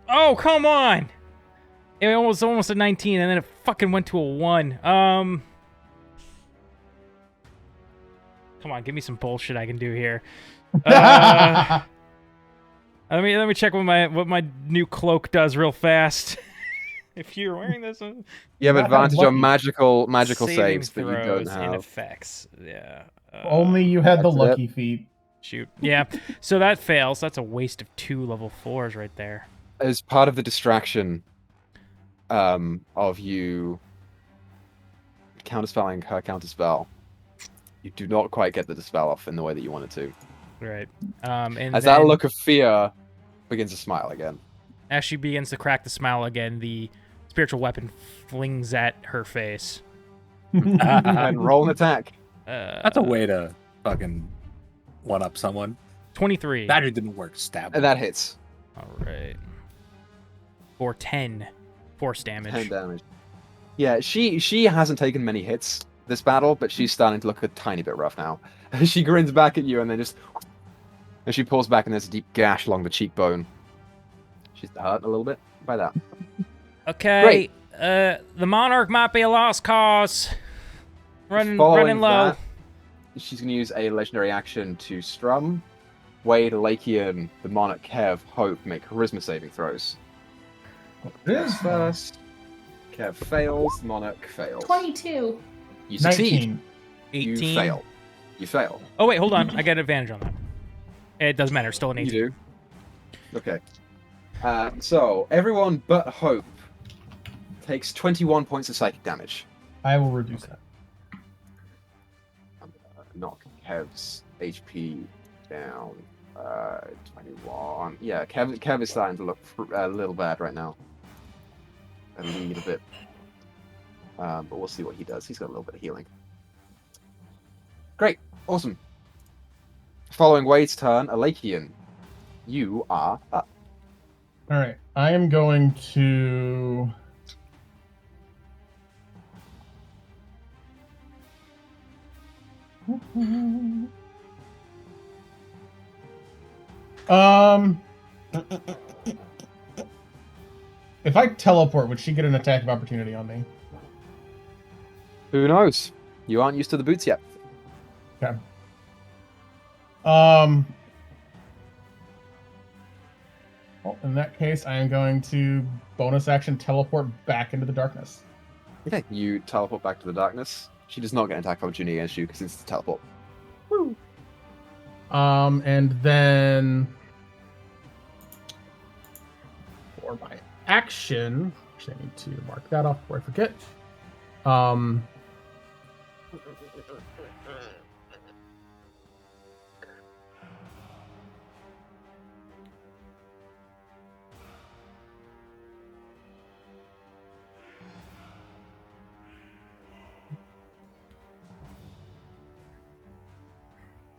Oh, come on. It was almost a 19, and then it fucking went to a 1. Come on, give me some bullshit I can do here. Let me check what my new cloak does real fast. If you're wearing this, You have Not advantage lucky. on magical saving saves, but you don't throws and have. effects. Yeah. Only you had the That's it. lucky feat. Shoot. Yeah. So that fails. That's a waste of 2 level 4s right there. As part of the distraction of you counterspelling her counterspell, you do not quite get the dispel off in the way that you wanted to. Right. And As then, that look of fear begins to smile again. as she begins to crack the smile again, the spiritual weapon flings at her face. And roll an attack. That's a way to fucking one up someone. 23. That didn't work. Stab. And that hits. All right. For 10 force damage. 10 damage. Yeah, she hasn't taken many hits this battle, but she's starting to look a tiny bit rough now. She grins back at you and then just... And she pulls back and there's a deep gash along the cheekbone. She's hurt a little bit by that. Okay. The Monarch might be a lost cause. Running Following low. that, she's going to use a legendary action to strum. Wade, Lakian, the Monarch, Kev, Hope make charisma saving throws. Kev's first. Kev fails. The Monarch fails. 22. You succeed. 19. 18. You fail. You fail. Oh, wait, hold on. I get advantage on that. It doesn't matter. Still an 18. You do. Okay. So, everyone but Hope takes 21 points of psychic damage. I will reduce that. Knock Kev's HP down. 21. Yeah, Kev is starting to look a little bad right now. And lean a bit. But we'll see what he does. He's got a little bit of healing. Great. Awesome. Following Wade's turn, Alakian, you are up. All right. I am going to... If I teleport, would she get an attack of opportunity on me? Who knows? You aren't used to the boots yet. Okay. Well, in that case, I am going to bonus action teleport back into the darkness. Okay, you teleport back to the darkness. She does not get an attack of opportunity against you because it's a teleport. And then for my action, actually, I need to mark that off before I forget.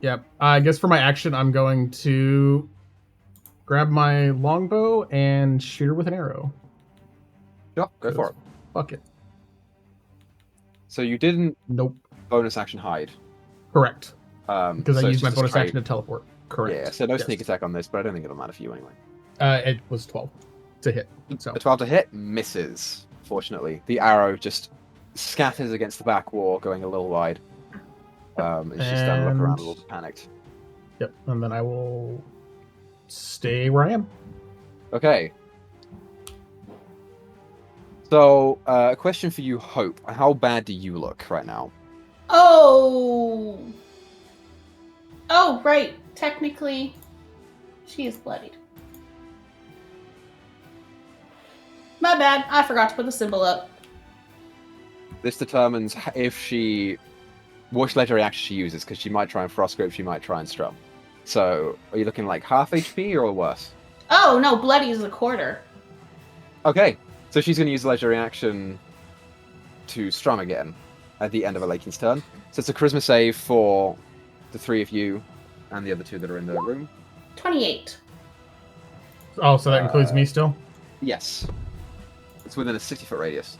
Yep. I guess for my action, I'm going to grab my longbow and shoot her with an arrow. Yep, go for it. Fuck it. So you didn't Nope. bonus action hide. Correct. Because so I it's used my just a bonus straight- action to teleport. Correct. Yeah, so no Yes. sneak attack on this, but I don't think it'll matter for you anyway. It was 12 to hit. So A 12 to hit misses, fortunately. The arrow just scatters against the back wall, going a little wide. And she's starting to look around a little bit panicked. Yep. And then I will stay where I am. Okay. So, a question for you, Hope. How bad do you look right now? Oh! Oh, right. Technically, she is bloodied. My bad. I forgot to put the symbol up. This determines if she... which legendary action she uses, because she might try and frost grip, she might try and strum. So, are you looking like half HP or worse? Oh, no. Bloody is a quarter. Okay, so she's going to use the legendary action to strum again at the end of Alakin's turn. So it's a charisma save for the three of you and the other two that are in the room. 28. Oh, so that includes me still? Yes. It's within a 60-foot radius.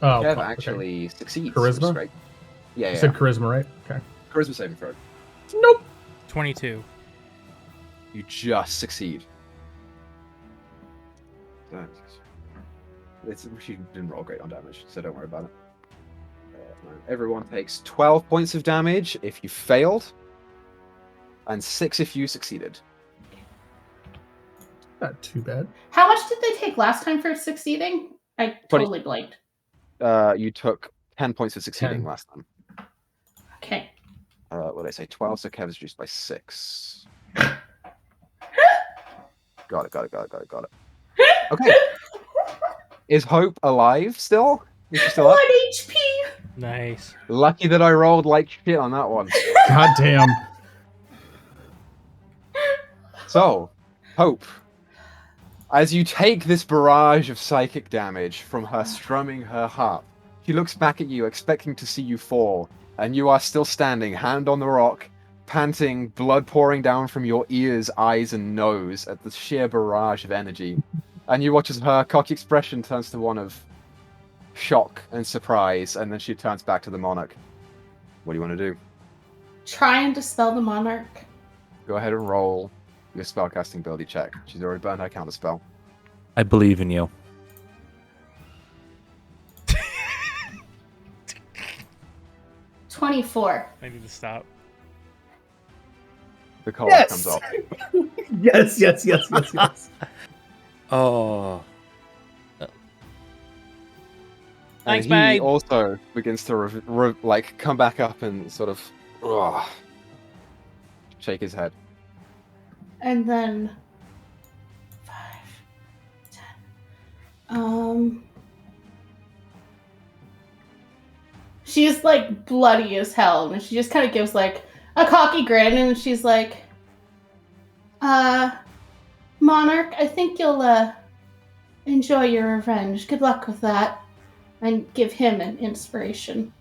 Oh, Kev fuck, okay. actually succeeds. Charisma? which is great. Yeah, You yeah. said charisma, right? Okay. Charisma saving throw. Nope. 22. You just succeed. She didn't roll great on damage, so don't worry about it. Everyone takes 12 points of damage if you failed, and 6 if you succeeded. Not too bad. How much did they take last time for succeeding? I totally blanked. You took 10 points of succeeding 10. last time. Okay. What did I say? 12, so Kev's reduced by 6. Got it. Okay. Is Hope alive still? Is she still up? 1 HP. Nice. Lucky that I rolled like shit on that one. God damn. So, Hope, as you take this barrage of psychic damage from her strumming her harp, she looks back at you, expecting to see you fall, and you are still standing, hand on the rock, panting, blood pouring down from your ears, eyes, and nose at the sheer barrage of energy. And you watch as her cocky expression turns to one of shock and surprise, and then she turns back to the monarch. What do you want to do? Try and dispel the monarch. Go ahead and roll your spellcasting ability check. She's already burned her counter spell. I believe in you. 24. I need to stop. The color Yes! comes off. Yes. Oh. Thanks, and he babe. also begins to come back up and sort of shake his head. And then 5, 10. She's like bloody as hell, and she just kind of gives like a cocky grin, and she's like, Monarch, I think you'll enjoy your revenge. Good luck with that. And give him an inspiration.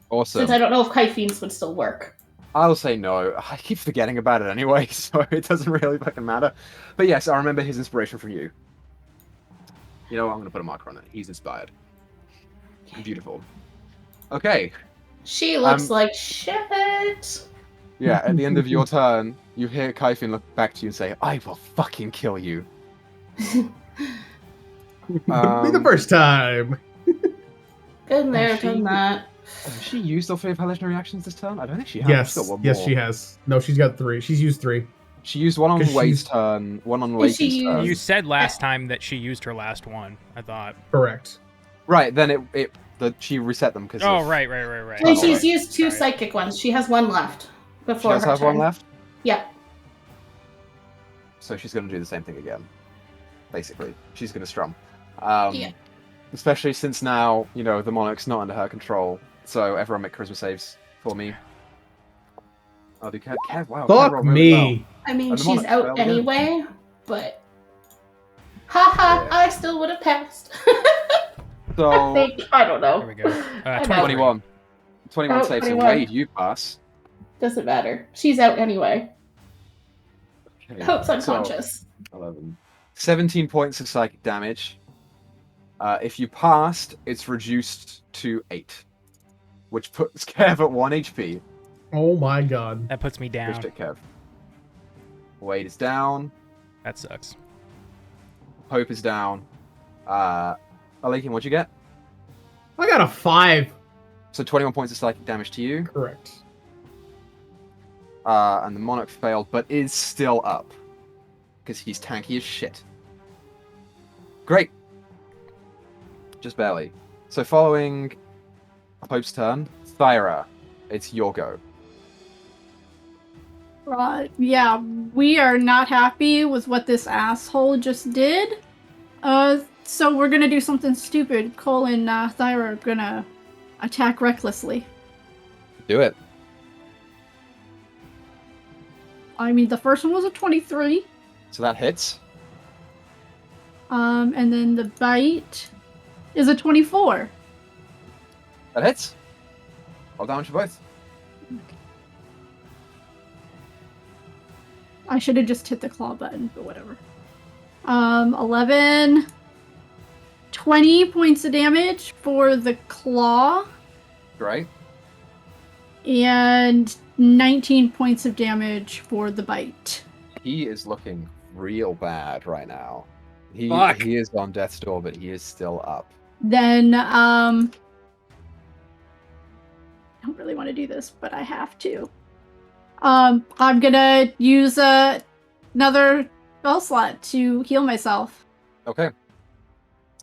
Awesome. Since I don't know if Kyphenes would still work. I'll say no. I keep forgetting about it anyway, so it doesn't really fucking matter. But yes, I remember his inspiration from you. You know what? I'm going to put a marker on it. He's inspired. Beautiful. Okay. She looks like shit. Yeah, at the end of your turn, you hear Kyphine look back to you and say, I will fucking kill you. Be the first time. Good there, Has she- done that. Has she used all 3 of her legendary actions this turn? I don't think she has. She's got one Yes, more. she has. No, she's got 3. She's used 3. She used one on 'Cause Wade's she's- turn, one on And she Lakin's turn. used- You said last time that she used her last one, I thought. Correct. Right, then she reset them because Oh, right. And she's Alright. used 2 Sorry. psychic ones. She has 1 left. She Before does her have turn. one left, Yeah. so she's going to do the same thing again. Basically, she's going to strum. Yeah. Especially since now, the monarch's not under her control. So everyone make charisma saves for me. Oh, do Kev, wow. Kev Fuck rolled really well. me. I mean, And the she's monarch out failed again. anyway, but... Haha, Yeah. I still would have passed. So, I don't know. There we go. I know. 21. 21 Oh, saves, so 21. Wade, you pass. Doesn't matter. She's out anyway. Okay, Hope's so, unconscious. 11. 17 points of psychic damage. If you passed, it's reduced to 8. Which puts Kev at 1 HP. Oh my god. That puts me down. Appreciate Kev. Wade is down. That sucks. Hope is down. Alakin, what'd you get? I got a 5. So 21 points of psychic damage to you. Correct. And the Monarch failed, but is still up. Because he's tanky as shit. Great. Just barely. So following Hope's turn, Thyra, it's your go. Yeah, we are not happy with what this asshole just did. So we're gonna do something stupid. Cole and Thyra are gonna attack recklessly. Do it. I mean, the first one was a 23. So that hits. And then the bite is a 24. That hits. Roll damage for both. I should have just hit the claw button, but whatever. 11, 20 points of damage for the claw, Great. and 19 points of damage for the bite. He is looking real bad right now. Fuck. He is on death's door, but he is still up. Then, I don't really want to do this, but I have to. I'm gonna use another spell slot to heal myself. Okay.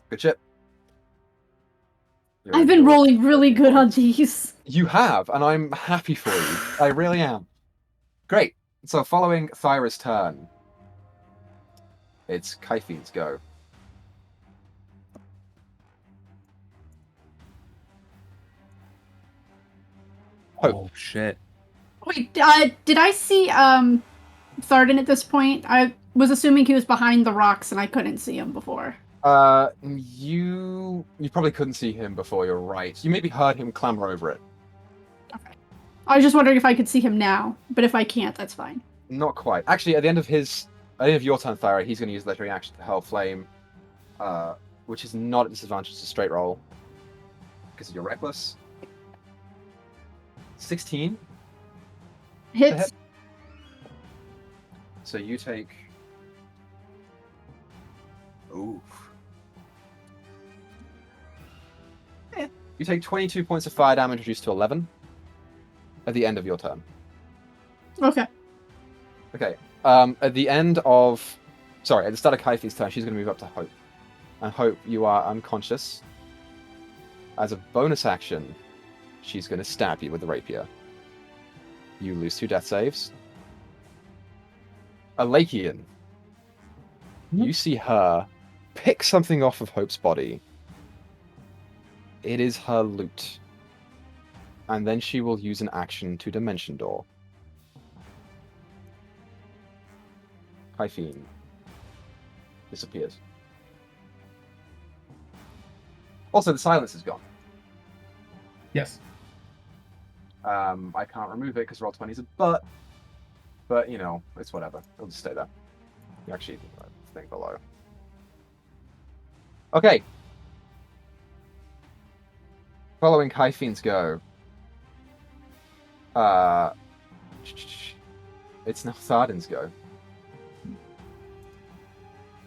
Good shit. You're I've been enjoying rolling really it. good on these. You have, and I'm happy for you. I really am. Great. So following Thyra's turn, it's Kyphene's go. Oh shit. Wait, did I see Tharden at this point? I was assuming he was behind the rocks and I couldn't see him before. You probably couldn't see him before. You're right. You maybe heard him clamber over it. Okay. I was just wondering if I could see him now, but if I can't, that's fine. Not quite. Actually, at the end of your turn, Thyra, he's going to use legendary action to hurl flame, which is not a disadvantage to straight roll because you're reckless. 16. Hits. So you take. Oof. You take 22 points of fire damage, reduced to 11 at the end of your turn. Okay. Okay. At the start of Kaife's turn, she's going to move up to Hope. And Hope, you are unconscious. As a bonus action, she's going to stab you with the rapier. You lose 2 death saves. Alakian, you see her pick something off of Hope's body. It is her loot. And then she will use an action to Dimension Door. Hyphene disappears. Also, the silence is gone. Yes. I can't remove it because Roll20 is a butt. But, you know, it's whatever. It'll just stay there. You actually thing below. Okay. Following Kyphene's go. It's now Tharden's go.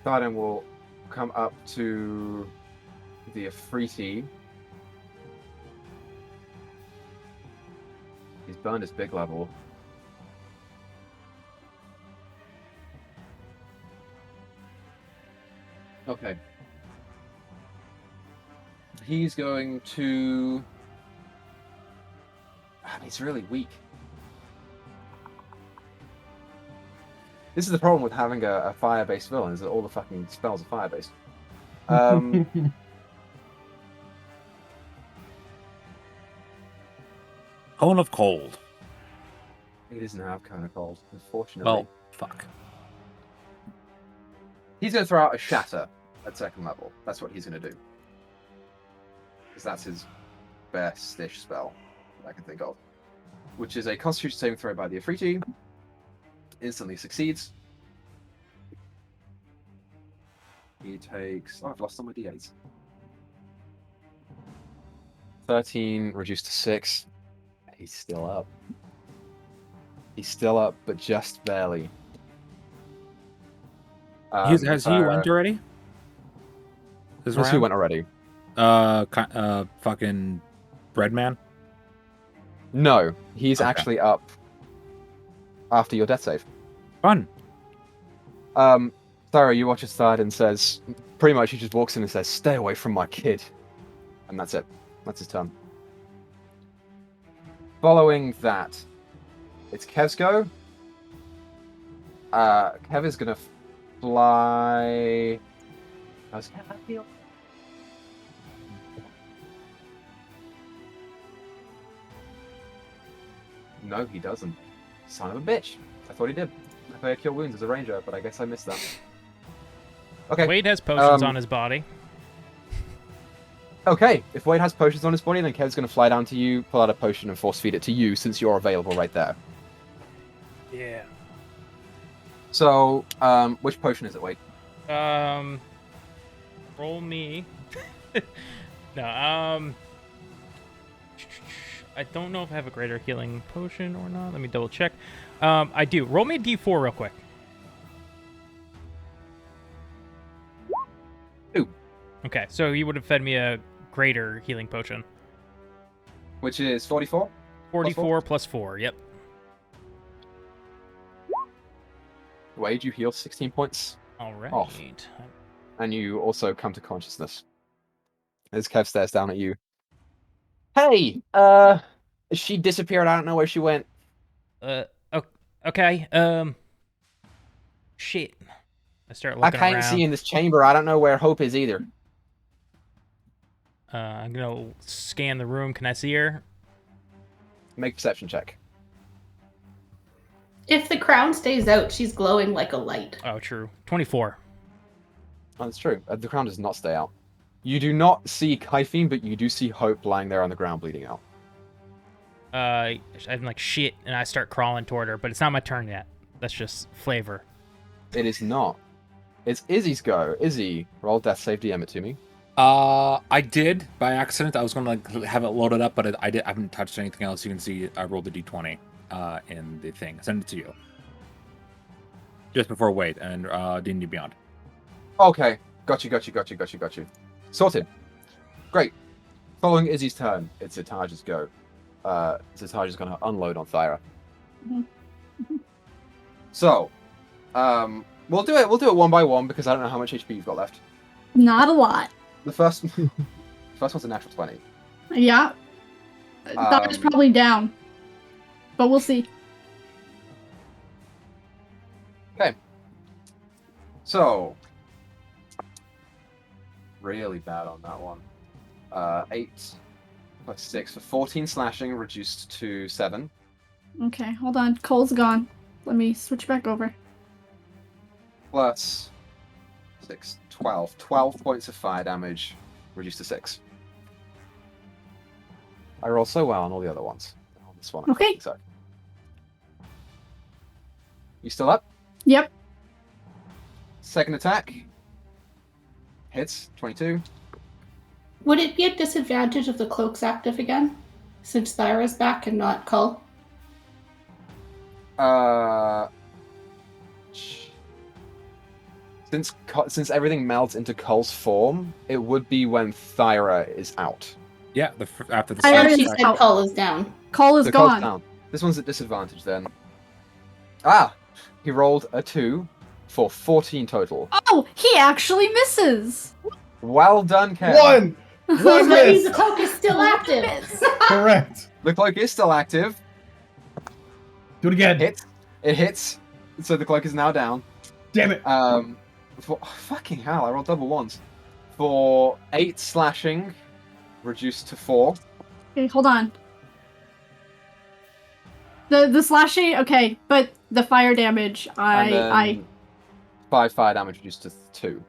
Tharden will come up to the Esprit. He's burned his big level. Okay. He's going to... he's really weak. This is the problem with having a fire-based villain, is that all the fucking spells are fire-based. Cone of Cold. He doesn't have Cone of Cold, unfortunately. Well, fuck. He's going to throw out a Shatter at 2nd level. That's what he's going to do. Because that's his best-ish spell that I can think of. Which is a Constitution saving throw by the Esprit. Instantly succeeds. He takes... Oh, I've lost all my d8s. 13 reduced to 6. He's still up. He's still up, but just barely. Has he went already? Who went already? Fucking Breadman? No, he's Okay. actually up after your death save. Fun. Thyra, you watch his third and says, pretty much he just walks in and says, "Stay away from my kid." And that's it. That's his turn. Following that, it's Kev's go. Kev is gonna fly. How's Kev feel? No, he doesn't. Son of a bitch. I thought he did. I thought he had Cure Wounds as a ranger, but I guess I missed that. Okay. Wade has potions on his body. Okay, if Wade has potions on his body, then Kev's going to fly down to you, pull out a potion, and force feed it to you, since you're available right there. Yeah. So, which potion is it, Wade? Roll me. No, I don't know if I have a greater healing potion or not. Let me double check. I do. Roll me a d4 real quick. Okay, so you would have fed me a greater healing potion. Which is 44? 44 plus 4, yep. Wade, you heal 16 points, All right. Off. and you also come to consciousness. As Kev stares down at you. Hey! She disappeared, I don't know where she went. Okay, shit. I start I looking can't around. see in this chamber, I don't know where Hope is either. I'm gonna scan the room. Can I see her? Make a perception check. If the crown stays out, she's glowing like a light. Oh, true. 24. Oh, that's true. The crown does not stay out. You do not see Kyphine, but you do see Hope lying there on the ground bleeding out. I'm like, shit, and I start crawling toward her, but it's not my turn yet. That's just flavor. It is not. It's Izzy's go. Izzy, roll death save DM it to me. I did by accident. I was going to have it loaded up, but I haven't touched anything else. You can see I rolled a d20 in the thing. Send it to you. Just before Wade and D&D Beyond. Okay. Got you. Sorted. Great. Following Izzy's turn, it's Itaj's go. Itaj's going to unload on Thyra. Mm-hmm. So, we'll do it one by one because I don't know how much HP you've got left. Not a lot. The first one's a natural 20. Yeah. That was probably down. But we'll see. Okay. So, really bad on that one. 8 plus 6 for 14 slashing, reduced to 7. Okay, hold on. Cole's gone. Let me switch back over. Plus 6, 12. 12 points of fire damage, reduced to 6. I roll so well on all the other ones. On this one, Okay. So. You still up? Yep. Second attack. Hits, 22. Would it be a disadvantage if the cloak's active again? Since Thyra's back and not Cull? Since everything melts into Cull's form, it would be when Thyra is out. Yeah, after the I I already know she said said Cull. Cull is down. Cole is So Cull's gone. down. This one's at disadvantage then. Ah! He rolled a 2 for 14 total. Oh, he actually misses. Well done, Ken. One That means the miss. cloak is still active. Correct. The cloak is still active. Do it again. It hits. So the cloak is now down. Damn it. Fucking hell, I rolled double ones. For 8 slashing, reduced to 4. Okay, hold on. The slashing, okay, but the fire damage, And then 5 fire damage, reduced to 2.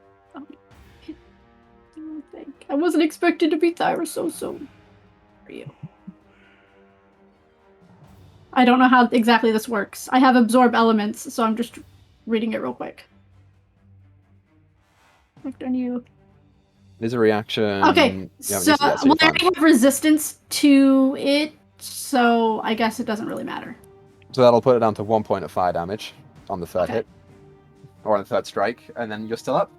I wasn't expected to beat Thyra so soon. For you. I don't know how exactly this works. I have absorb elements, so I'm just reading it real quick. Effect on you. There's a reaction. Okay, You haven't so used it yet, so well, you're I fine. have resistance to it, so I guess it doesn't really matter. So that'll put it down to 1 point of fire damage on the third Okay. hit. Or on the third strike, and then you're still up.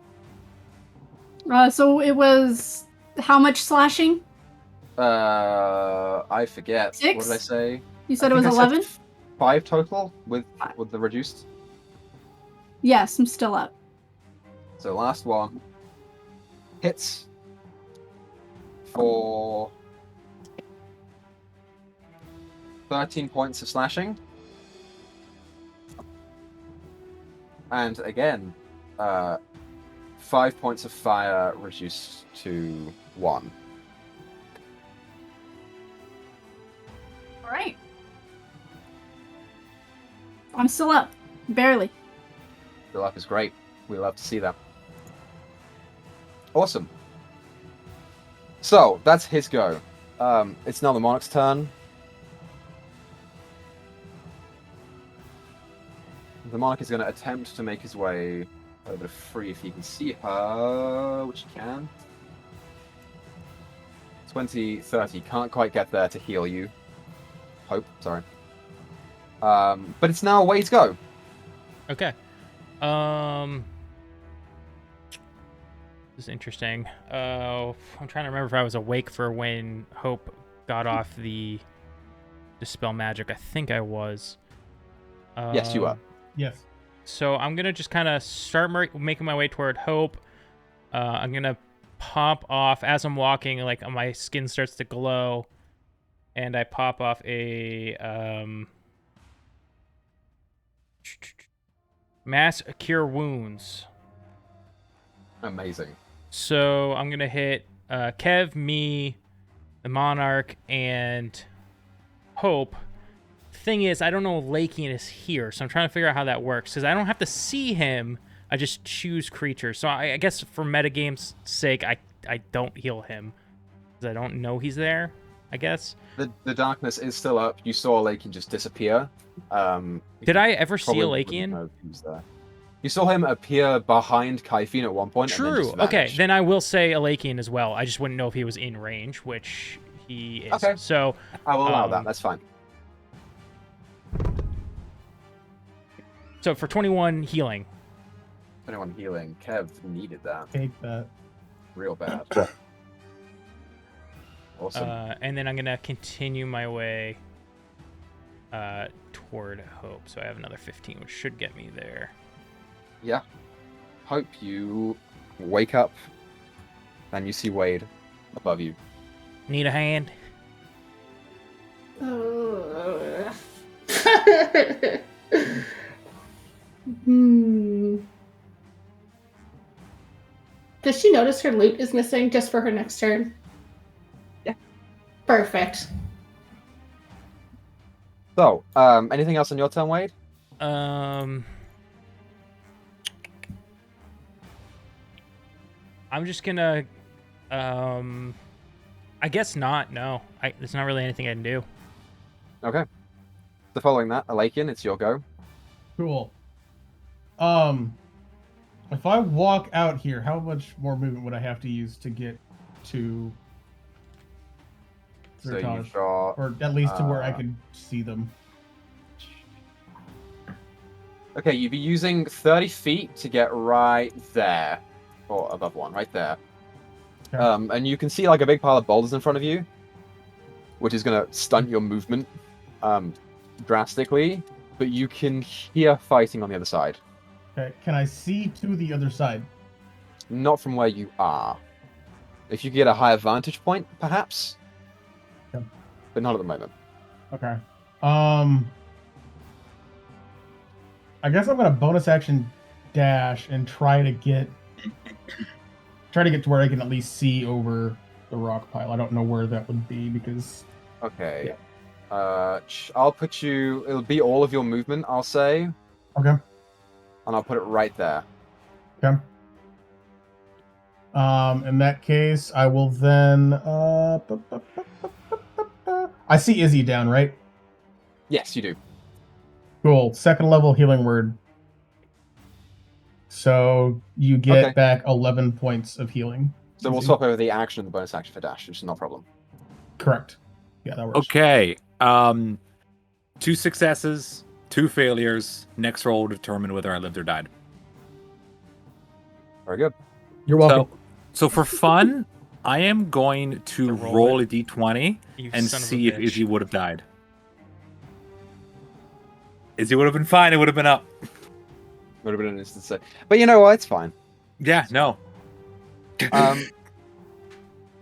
So it was how much slashing? I forget. 6? What did I say? You said it was 11? 5 total with 5. the reduced. Yes, I'm still up. So last one hits for 13 points of slashing. And again, 5 points of fire reduced to 1. All right. I'm still up. Barely. Still up is great. We love to see that. Awesome. So, that's his go. It's now the Monarch's turn. The Monarch is going to attempt to make his way over to Free if he can see her, which he can. 20, 30. Can't quite get there to heal you. Hope, sorry. But it's now Wade's go. Okay. This is interesting. I'm trying to remember if I was awake for when Hope got off the Dispel Magic. I think I was. Yes, you are. Yes. So I'm going to just kind of start making my way toward Hope. I'm going to pop off as I'm walking, like my skin starts to glow. And I pop off a Mass Cure Wounds. Amazing. So I'm going to hit Kev, me, the Monarch, and Hope. Thing is, I don't know if Lakian is here, so I'm trying to figure out how that works. Because I don't have to see him, I just choose creatures. So I guess for metagame's sake, I don't heal him. Because I don't know he's there, I guess. The darkness is still up. You saw Lakian just disappear. Did I ever see a Probably wouldn't Lakian? know if he was there. You saw him appear behind Kaifin at one point. And then True. just Okay, vanish. then I will say Alakian as well. I just wouldn't know if he was in range, which he is. Okay. So I will allow um, that. That's fine. so for 21 healing. Anyone healing? Kev needed that Take that. real bad. Awesome. And then I'm gonna continue my way toward Hope. So I have another 15, which should get me there. Yeah. Hope you wake up and you see Wade above you. Need a hand? Does she notice her loot is missing just for her next turn? Yeah. Perfect. So, anything else on your turn, Wade? I'm just gonna I guess not. No, there's not really anything I can do. Okay. So following that, Alakian, it's your go. Cool. If I walk out here, how much more movement would I have to use to get to So Zertage? you've got... Or at least to where I can see them. Okay, you'd be using 30 feet to get right there. Or above one, right there. Okay. And you can see like a big pile of boulders in front of you, which is going to stunt your movement drastically, but you can hear fighting on the other side. Okay. Can I see to the other side? Not from where you are. If you get a higher vantage point, perhaps. Okay. But not at the moment. Okay. I guess I'm gonna bonus action dash and try to get to where I can at least see over the rock pile. I don't know where that would be because... Okay. I'll put you... It'll be all of your movement, I'll say. Okay. And I'll put it right there. Okay. In that case, I will then... I see Izzy down, right? Yes, you do. Cool. Second level healing word. So you get Okay. back 11 points of healing. So we'll Izzy. swap over the action and the bonus action for dash, which is no problem. Correct. Yeah, that works. Okay. 2 successes, 2 failures. Next roll will determine whether I lived or died. Very good. You're welcome. So for fun, I am going to Roll roll it. a d20 You and son of a see if bitch. Izzy would have died. Izzy would have been fine. It would have been up. Would have been an instant save. But you know what? It's fine. Yeah, no.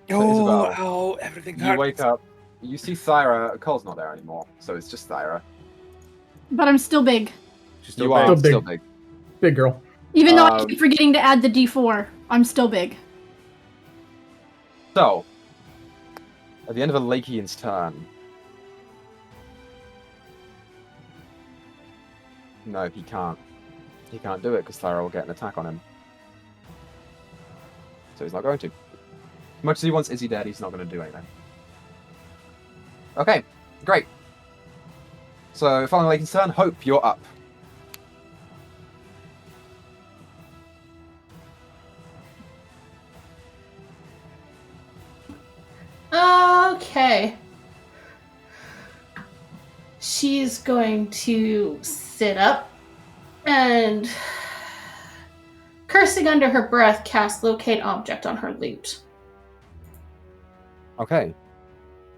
Isabel, everything You wake up, you see Thyra. Cole's not there anymore, so it's just Thyra. But I'm still big. She's You still are big. still big. Big girl. Even though I Um, keep forgetting to add the D4, I'm still big. So, at the end of a Lakian's turn... No, he can't. He can't do it because Thyra will get an attack on him. So he's not going to. As much as he wants Izzy dead, he's not going to do anything. Okay, great. So, following Lakian's turn, Hope, you're up. Okay. She's going to sit up and cursing under her breath, cast locate object on her loot. Okay.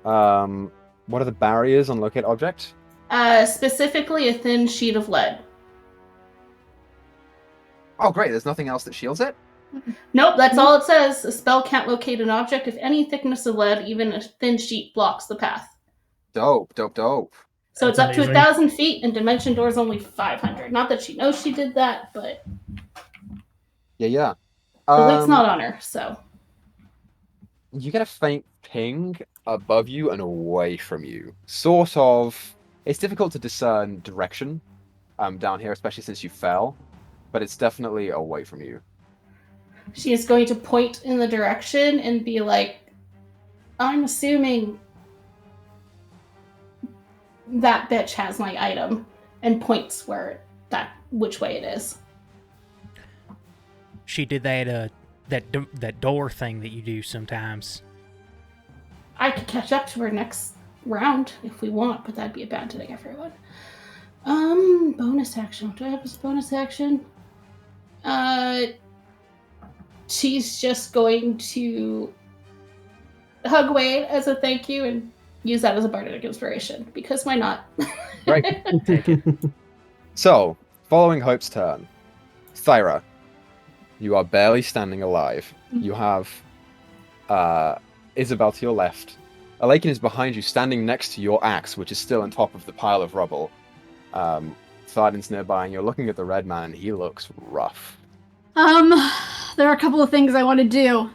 What are the barriers on locate object? Specifically a thin sheet of lead. Oh, great. There's nothing else that shields it? Nope, that's all it says. A spell can't locate an object if any thickness of lead, even a thin sheet, blocks the path. Dope, dope, dope. So That's it's up to amazing. 1,000 feet, and dimension door's only 500. Not that she knows she did that, but Yeah. the loot's not on her, so. You get a faint ping above you and away from you. Sort of. It's difficult to discern direction down here, especially since you fell, but it's definitely away from you. She is going to point in the direction and be like, I'm assuming that bitch has my item, and points which way it is. She did that door thing that you do sometimes. I could catch up to her next round if we want, but that'd be a bad day, everyone. Bonus action. Do I have this bonus action? She's just going to hug Wade as a thank you and use that as a bardic inspiration, because why not? Right. So, following Hope's turn, Thyra, you are barely standing alive. You have Isabel to your left. Alakin is behind you, standing next to your axe, which is still on top of the pile of rubble. Tharden's nearby, and you're looking at the red man, and he looks rough. There are a couple of things I want to do.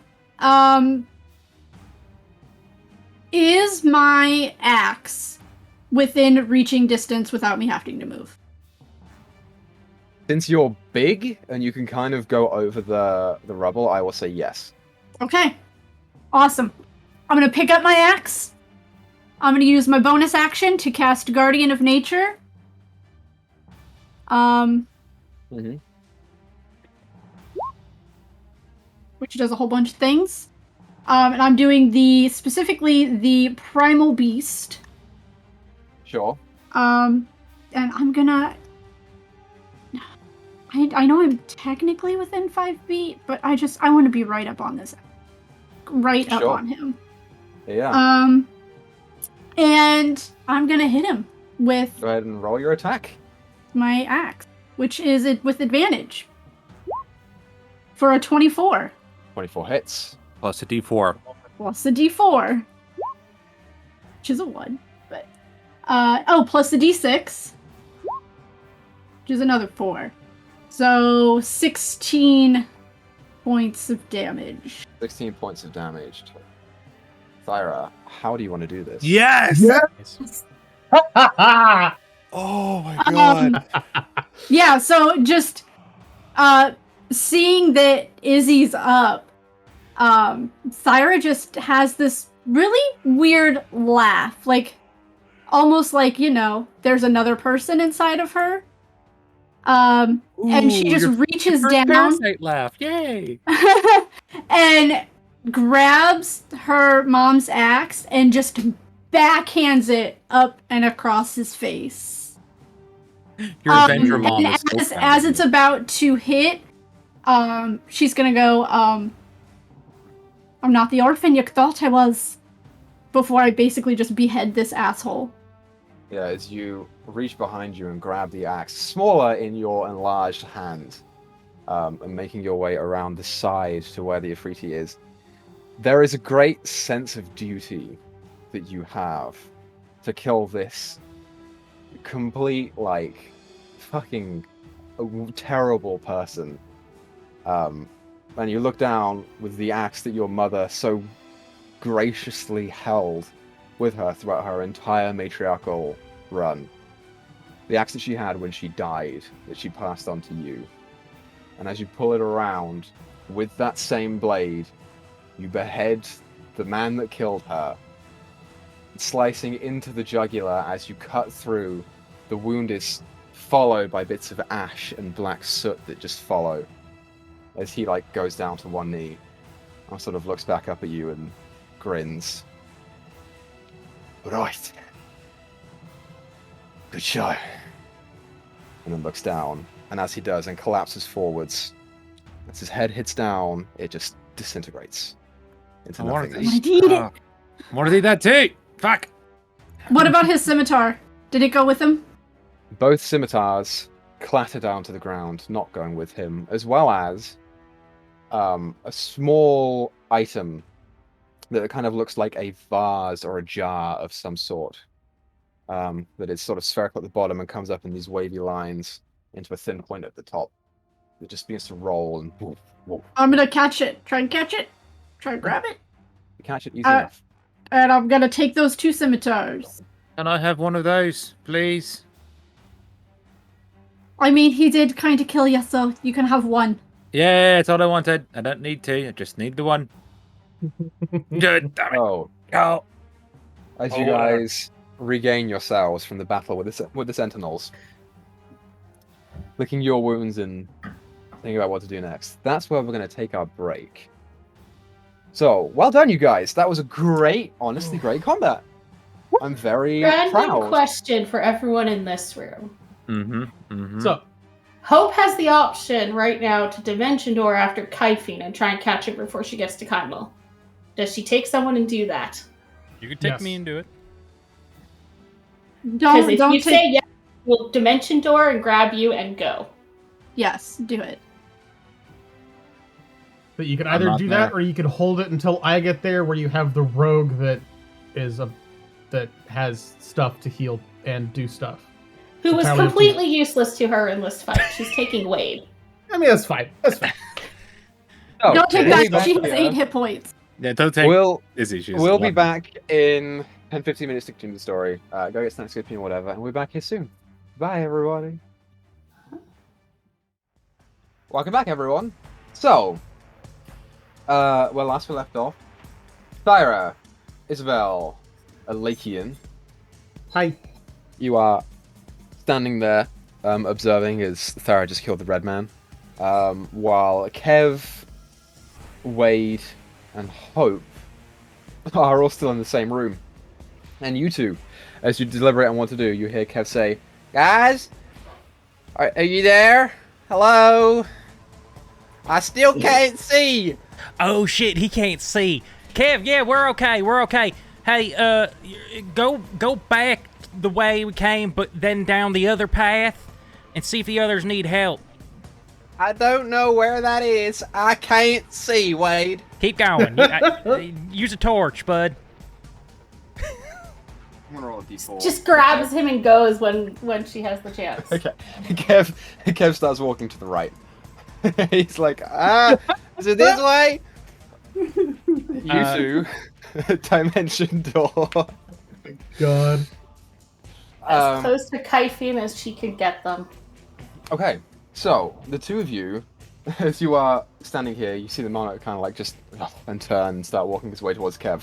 Is my axe within reaching distance without me having to move? Since you're big, and you can kind of go over the rubble, I will say yes. Okay. Awesome. I'm going to pick up my axe. I'm going to use my bonus action to cast Guardian of Nature. Which does a whole bunch of things. And I'm doing specifically the Primal Beast. Sure. And I'm gonna... I know I'm technically within 5 feet, but I want to be right up on this. Right up on him. Yeah. And I'm gonna hit him with Go ahead and roll your attack. my axe, which is with advantage. For a 24. 24 hits. Plus a d4. Plus a d4. Which is a 1. But plus a d6. Which is another 4. So 16 points of damage. 16 points of damage. Thyra, how do you want to do this? Yes! Nice. Oh my god. Yeah, so just seeing that Izzy's up, Thyra just has this really weird laugh. Like, almost like, there's another person inside of her. And she just reaches down. Parasite laugh. Yay! And grabs her mom's axe and just backhands it up and across his face. Your Avenger mom and is so proud as of it's you. about to hit, she's gonna go, I'm not the orphan you thought I was, before I basically just behead this asshole. Yeah, as you reach behind you and grab the axe, smaller in your enlarged hand, and making your way around the side to where the Ifriti is, there is a great sense of duty that you have to kill this complete, fucking terrible person. And you look down with the axe that your mother so graciously held with her throughout her entire matriarchal run. The axe that she had when she died, that she passed on to you. And as you pull it around, with that same blade, you behead the man that killed her, slicing into the jugular as you cut through. The wound is followed by bits of ash and black soot that just follow as he goes down to one knee and sort of looks back up at you and grins. Right. Good show. And then looks down, and as he does and collapses forwards, As his head hits down, it just disintegrates into I wanted nothingness. to I need it. I wanted to eat that too. Fuck. What about his scimitar? Did it go with him? Both scimitars clatter down to the ground, not going with him, as well as a small item that kind of looks like a vase or a jar of some sort. That is sort of spherical at the bottom and comes up in these wavy lines into a thin point at the top. It just begins to roll and woof, woof. I'm gonna catch it. Try and catch it. Try and grab it. You catch it easy enough. And I'm gonna take those 2 scimitars. Can I have one of those, please? I mean, he did kind of kill you, so you can have one. Yeah, that's all I wanted. I don't need 2. I just need the one. Good. Damn it. Oh, Go. as you guys regain yourselves from the battle with the Sentinels, licking your wounds and thinking about what to do next. That's where we're going to take our break. So, well done, you guys. That was a great, honestly great combat. I'm very Random proud. question for everyone in this room. So, Hope has the option right now to Dimension Door after Kaifin and try and catch her before she gets to Kandel. Does she take someone and do that? You can take Yes. me and do it. Because if Don't you take. say yes, we'll Dimension Door and grab you and go. Yes, do it. but you can I'm either not do that, there. or you can hold it until I get there, where you have the rogue that has stuff to heal and do stuff. Who was Entirely up to completely useless to her in this fight. She's taking Wade. I mean, that's fine. That's fine. Oh, Don't take we'll be that. She back- has 8 hit points. Yeah, don't take We'll Izzy. She's we'll be 11. back in 10-15 minutes to continue the story. Go get snacks, get and whatever, and we'll be back here soon. Bye, everybody. Welcome back, everyone. So, where last we left off, Thyra, Isabel, Alakian, Hi. you are standing there, observing as Thyra just killed the red man, while Kev, Wade, and Hope are all still in the same room. And you two, as you deliberate on what to do, you hear Kev say, "Guys, are you there? Hello? I still can't see." Oh shit, he can't see. Kev, yeah, we're okay. We're okay. Hey, go back the way we came, but then down the other path, and see if the others need help. I don't know where that is. I can't see, Wade. Keep going. Use a torch, bud. I'm gonna roll a d4. Just grabs him and goes when she has the chance. Okay. Kev starts walking to the right. He's like, is it this way? You two, dimension door. God. As close to Kaifin as she could get them. Okay, so the two of you, as you are standing here, you see the monarch kind of like just and turn and start walking his way towards Kev.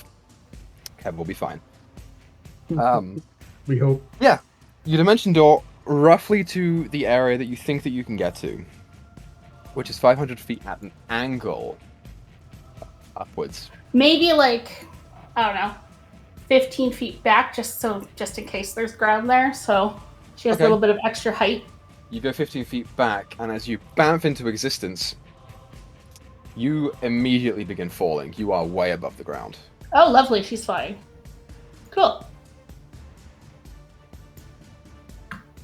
Kev will be fine. We hope. Yeah, you dimension door roughly to the area that you think that you can get to, which is 500 feet at an angle upwards. Maybe like, I don't know, 15 feet back, just in case there's ground there. So she has Okay. a little bit of extra height. You go 15 feet back, and as you bamf into existence, you immediately begin falling. You are way above the ground. Oh, lovely. She's fine. Cool.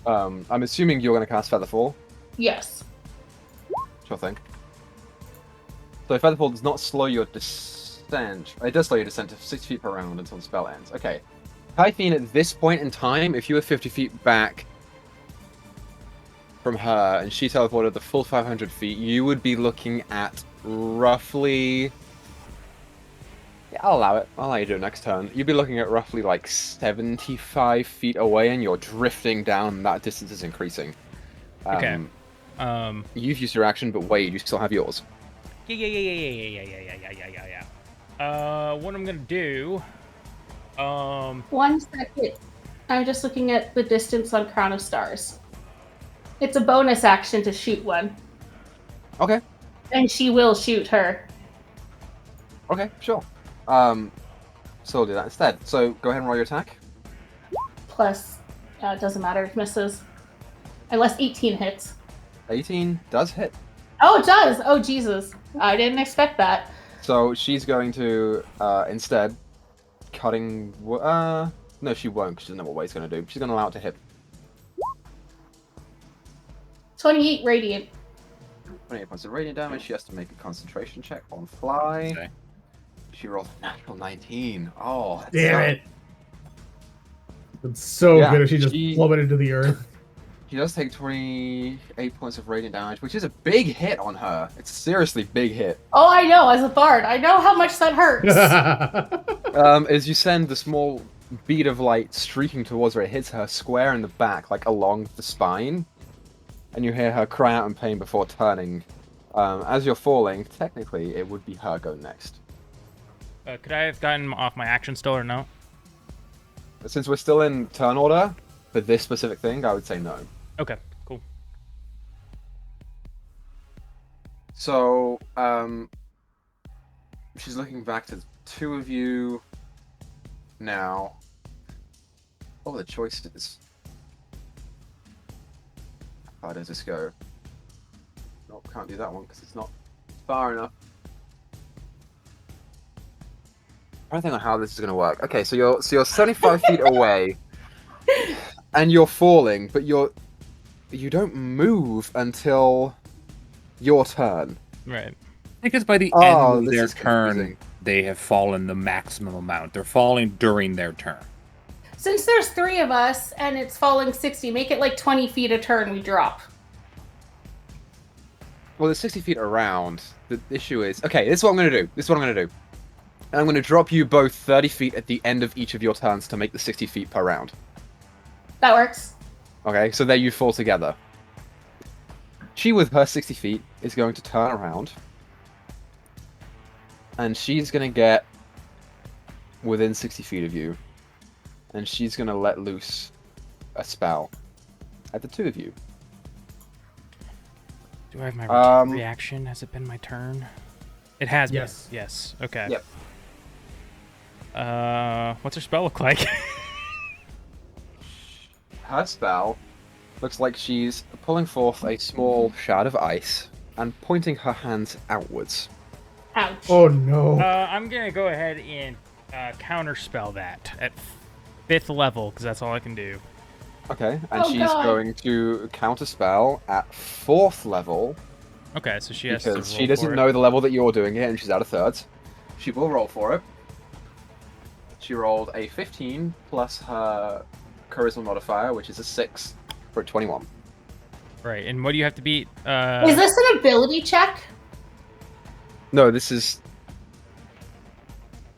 I'm assuming you're going to cast Featherfall. Yes. Sure thing. So Featherfall does not slow your descent. It does slow your descent to 60 feet per round until the spell ends. Okay. Typhine, at this point in time, if you were 50 feet back from her and she teleported the full 500 feet, you would be looking at roughly... Yeah, I'll allow it. I'll allow you to do it next turn. You'd be looking at roughly like 75 feet away, and you're drifting down, and that distance is increasing. Okay. You've used your action, but Wade, you still have yours. Yeah. What I'm gonna do? 1 second. I'm just looking at the distance on Crown of Stars. It's a bonus action to shoot one. Okay. And she will shoot her. Okay, sure. So we'll do that instead. So go ahead and roll your attack. Plus, it doesn't matter if misses. Unless 18 hits. 18 does hit. Oh, it does. Oh, Jesus. I didn't expect that. So she's going to instead cutting. No, she won't. 'Cause she doesn't know what Wade's going to do. She's going to allow it to hit. 28 radiant. 28 points of radiant damage. She has to make a concentration check on fly. Okay. She rolled a natural 19. Oh, that's Damn so- it! It's so Yeah, good if she just she- plummeted to the earth. She does take 28 points of radiant damage, which is a big hit on her. It's a seriously big hit. Oh, I know. As a bard, I know how much that hurts. As you send the small bead of light streaking towards her, it hits her square in the back, like along the spine. And you hear her cry out in pain before turning. As you're falling, technically, it would be her go next. Could I have gotten off my action still or no? Since we're still in turn order, for this specific thing, I would say no. Okay, cool. So, she's looking back to the two of you now. What are the choices? How does this go? Nope, can't do that one because it's not far enough. I don't think on how this is going to work. Okay, so you're 75 feet away, and you're falling, but you don't move until your turn. Right. Because by the Oh, end of this their is turn, confusing. they have fallen the maximum amount. They're falling during their turn. Since there's 3 of us and it's falling 60, make it like 20 feet a turn we drop. Well, there's 60 feet around. The issue is... Okay, this is what I'm going to do. I'm going to drop you both 30 feet at the end of each of your turns to make the 60 feet per round. That works. Okay, so there you fall together. She, with her 60 feet, is going to turn around. And she's going to get within 60 feet of you. And she's going to let loose a spell at the two of you. Do I have my Um, reaction? Has it been my turn? It has Yes. been. Yes. Okay. Yep. What's her spell look like? Her spell looks like she's pulling forth a small shard of ice and pointing her hands outwards. Ouch. Oh no. I'm gonna go ahead and counterspell that at 5th level because that's all I can do. Okay, and Oh, she's God. going to counterspell at 4th level Okay, so she has to roll because she doesn't for it. know the level that you're doing it, and she's out of thirds. She will roll for it. She rolled a 15 plus her charisma modifier, which is a 6 for a 21. Right, and what do you have to beat? Is this an ability check? No, this is.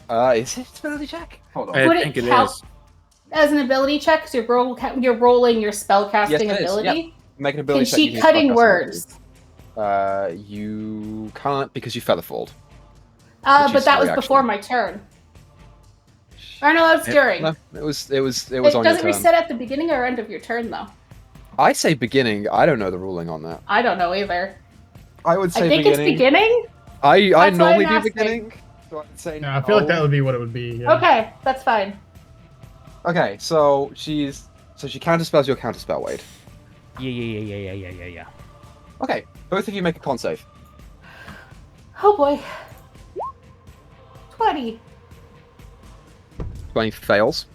Is it ability check? Hold on. I Would it think it count? is. As an ability check, because you're rolling your spellcasting Yes, it is, ability. Make an Can ability check. she using cutting spellcasting words? ability. You can't because you featherfalled. But is that was reaction. before my turn. Or no, that's during. No, it was It on your doesn't turn. reset at the beginning or end of your turn, though. I say beginning. I don't know the ruling on that. I don't know either. I would say I think beginning. it's beginning. I That's why normally I'm do asking. beginning. So I'd say No, I feel like no. that would be what it would be. Yeah. Okay, that's fine. Okay, so she counterspells your counterspell, Wade. Yeah. Okay, both of you make a con save. Oh boy. 20. 20 fails.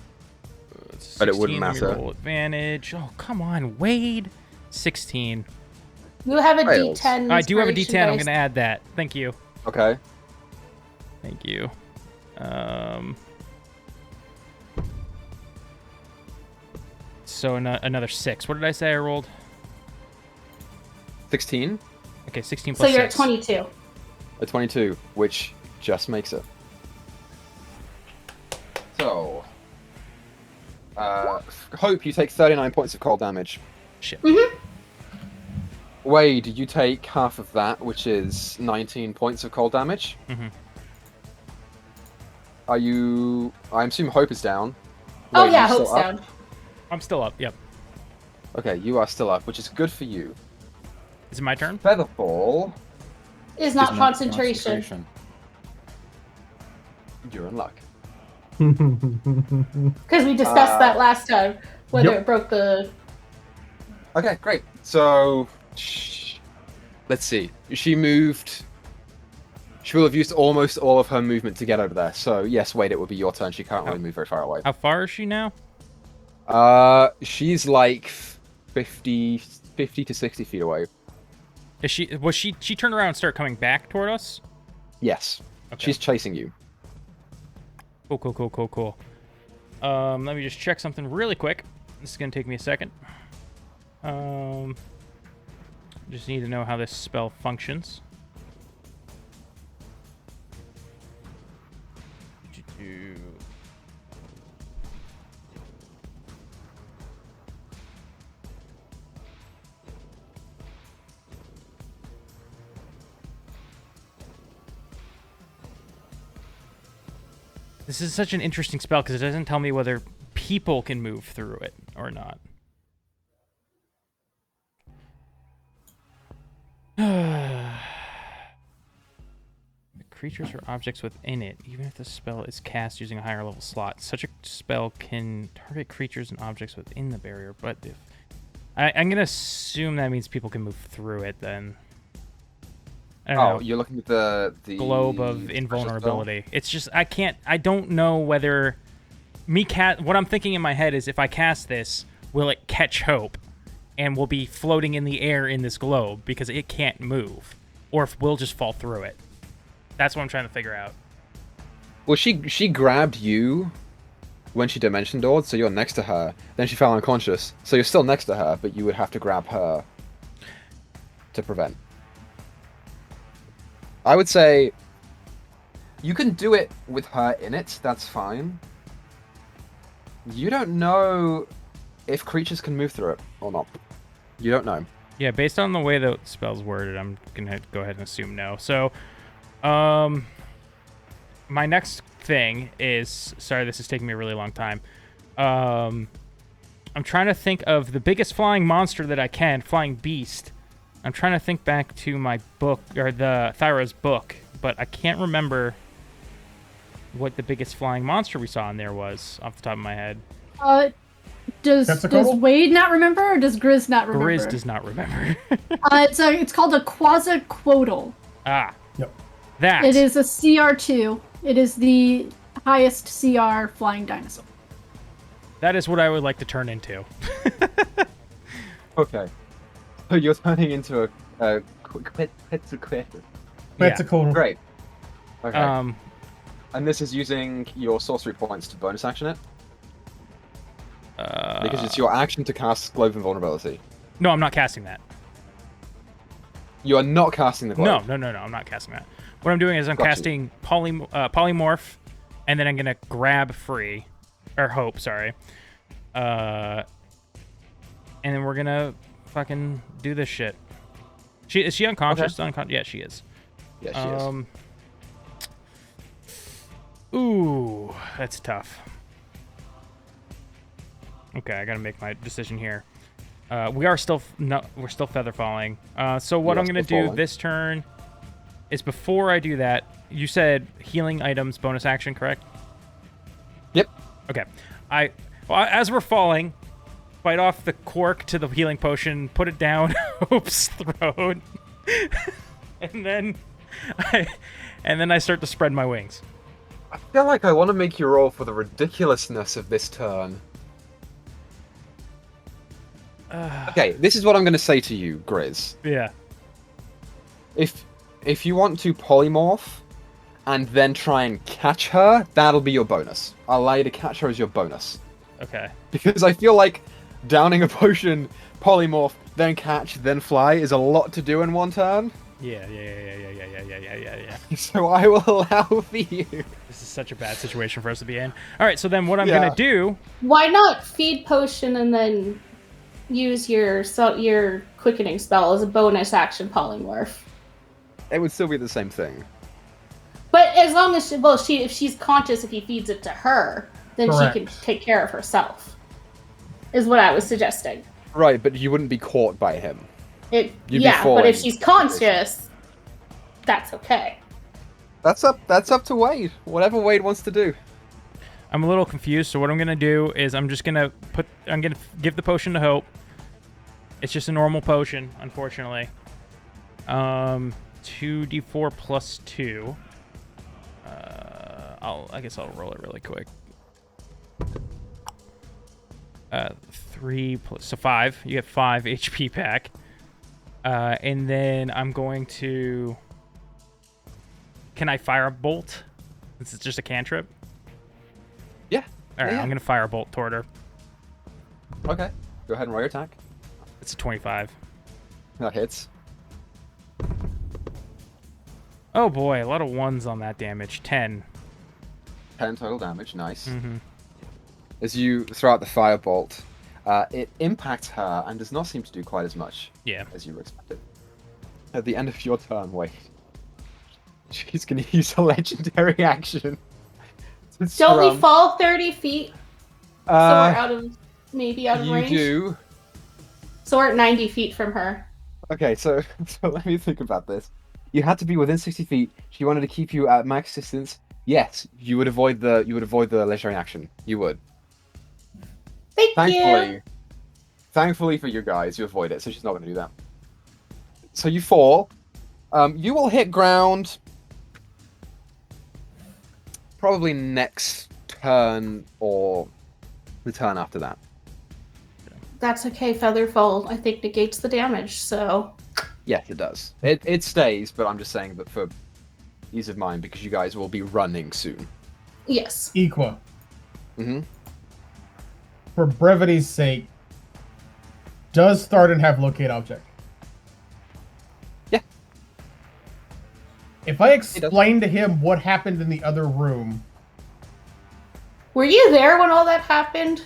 But it wouldn't 16, let me matter. roll advantage. Oh, come on, Wade. 16. You have a Fails. D10. I do have a inspiration D10. I'm dice. going to add that. Thank you. Okay. Thank you. So another 6. What did I say I rolled? 16. Okay, 16 So plus you're at 6. 22. A 22, which just makes it. So, Hope, you take 39 points of cold damage. Shit. Wade, you take half of that, which is 19 points of cold damage. Mhm. Are you... I assume Hope is down. Oh Wade, yeah, you still Hope's up? down. I'm still up. Yep. Okay, you are still up, which is good for you. Is it my turn? Featherfall, Is not Is concentration. you're in luck. Because we discussed that last time. Whether Yep. it broke the... Okay, great. So, let's see. She moved. She will have used almost all of her movement to get over there. So yes, Wade, it would be your turn. She can't really move very far away. How far is she now? She's like 50 to 60 feet away. Is she turned around and started coming back toward us? Yes. Okay. She's chasing you. Cool. Let me just check something really quick. This is gonna take me a second. Just need to know how this spell functions. This is such an interesting spell because it doesn't tell me whether people can move through it or not. Creatures or objects within it, even if the spell is cast using a higher level slot. Such a spell can target creatures and objects within the barrier, but if... I'm going to assume that means people can move through it then. I don't know. You're looking at the Globe of invulnerability. It's just, I don't know whether... What I'm thinking in my head is if I cast this, will it catch Hope? And we'll be floating in the air in this globe because it can't move. Or if we'll just fall through it. That's what I'm trying to figure out. Well, she grabbed you when she dimension doored, so you're next to her. Then she fell unconscious, so you're still next to her, but you would have to grab her to prevent. I would say you can do it with her in it, that's fine. You don't know if creatures can move through it or not. You don't know. Yeah, based on the way the spell's worded, I'm going to go ahead and assume no. So, my next thing is... Sorry, this is taking me a really long time. I'm trying to think of the biggest flying monster that I can, flying beast. I'm trying to think back to my book, or the Thyra's book, but I can't remember what the biggest flying monster we saw in there was off the top of my head. Does Wade not remember, or does Griz not remember? Griz does not remember. It's called a quasiquotal. Ah. Yep. That. It is a CR2. It is the highest CR flying dinosaur. That is what I would like to turn into. Okay. So you're turning into a Quetzalcoatl. Quetzalcoatl. Great. Okay. And this is using your sorcery points to bonus action it? Because it's your action to cast Globe of Invulnerability. No, I'm not casting that. You are not casting the globe? No, I'm not casting that. What I'm doing is I'm casting polymorph, and then I'm going to grab free, or hope, sorry. And then we're going to fucking do this shit. Is she unconscious? Okay. Yeah, she is. Yeah, she is. Ooh, that's tough. Okay, I gotta make my decision here. We're still feather falling. So what I'm gonna do this turn is, before I do that, you said healing items bonus action, correct? Yep. Okay. As we're falling, bite off the cork to the healing potion, put it down Hope's throat, and then I start to spread my wings. I feel like I want to make you roll for the ridiculousness of this turn. Okay, this is what I'm going to say to you, Griz. Yeah. If you want to polymorph and then try and catch her, that'll be your bonus. I'll allow you to catch her as your bonus. Okay. Because I feel like downing a potion, polymorph, then catch, then fly is a lot to do in one turn. Yeah. So I will allow for you. This is such a bad situation for us to be in. All right, so then what I'm going to do... Why not feed potion and then use your quickening spell as a bonus action polymorph? It would still be the same thing. But as long as if she's conscious, if he feeds it to her, then Correct. she can take care of herself. Is what I was suggesting. Right, but you wouldn't be caught by him. But falling. if she's conscious, that's okay. That's up to Wade. Whatever Wade wants to do. I'm a little confused, so what I'm gonna do is I'm gonna give the potion to Hope. It's just a normal potion, unfortunately. 2d4 plus 2. I guess I'll roll it really quick. 3 plus, so 5. You get 5 HP back. And then I'm going to... Can I fire a bolt? This is just a cantrip? Yeah. All right, Yeah. I'm going to fire a bolt toward her. Okay. Go ahead and roll your attack. It's a 25. That hits. Oh boy, a lot of ones on that damage. 10. 10 total damage. Nice. Mm-hmm. As you throw out the firebolt, it impacts her and does not seem to do quite as much Yeah. as you were expected. At the end of your turn, wait. She's going to use a legendary action. to Don't we scrum. fall 30 feet? So we're out of range? You do. So we're at 90 feet from her. Okay, so let me think about this. You had to be within 60 feet. She wanted to keep you at max distance. Yes, you would avoid the legendary action. You would. Thank you. Thankfully for you guys, you avoid it, so she's not going to do that. So you fall. You will hit ground probably next turn or the turn after that. That's okay. Featherfall, I think, negates the damage, so... Yes, it does. It stays, but I'm just saying that for ease of mind, because you guys will be running soon. Yes. Equa. Mm-hmm. For brevity's sake, does Tharden have locate object? Yeah. If I explain to him what happened in the other room... Were you there when all that happened?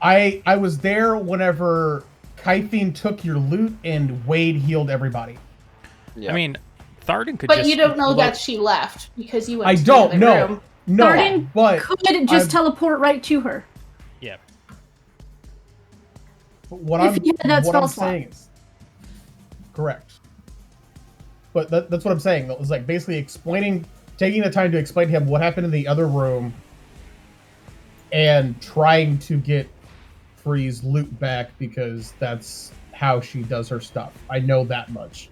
I was there whenever Kythine took your loot and Wade healed everybody. Yeah. I mean, Tharden could But just... you don't know that she left because you went I to don't the know. other room. No, Tharden but could just teleport right to her. Yeah. what If I'm he had that what I'm spell slot. saying is correct. But that's what I'm saying. It was like basically taking the time to explain to him what happened in the other room, and trying to get Free's loot back because that's how she does her stuff. I know that much.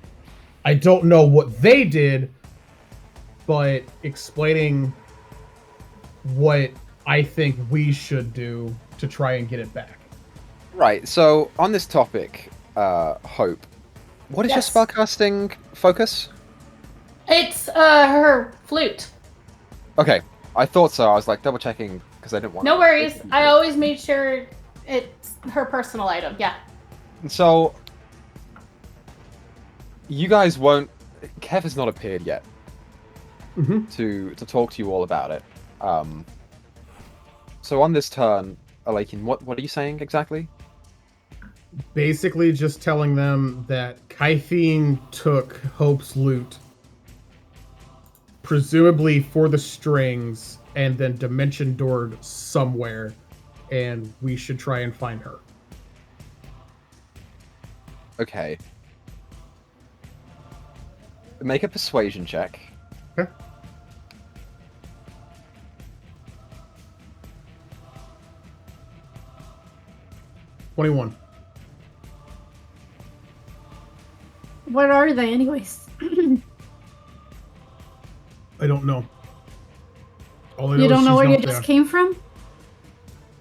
I don't know what they did, but explaining what I think we should do to try and get it back. Right, so on this topic, Hope, what is Yes. your spellcasting focus? It's her flute. Okay, I thought so. I was like double checking because I didn't want No worries. I always made sure it's her personal item. Yeah. So, you guys won't... Kev has not appeared yet Mm-hmm. to talk to you all about it. So on this turn, Alakin, what are you saying exactly? Basically just telling them that Kythine took Hope's loot, presumably for the strings, and then dimension doored somewhere, and we should try and find her. Okay. Make a persuasion check. Okay. $21. What are they, anyways? I don't know. All I You is don't know she's where you not just there. came from?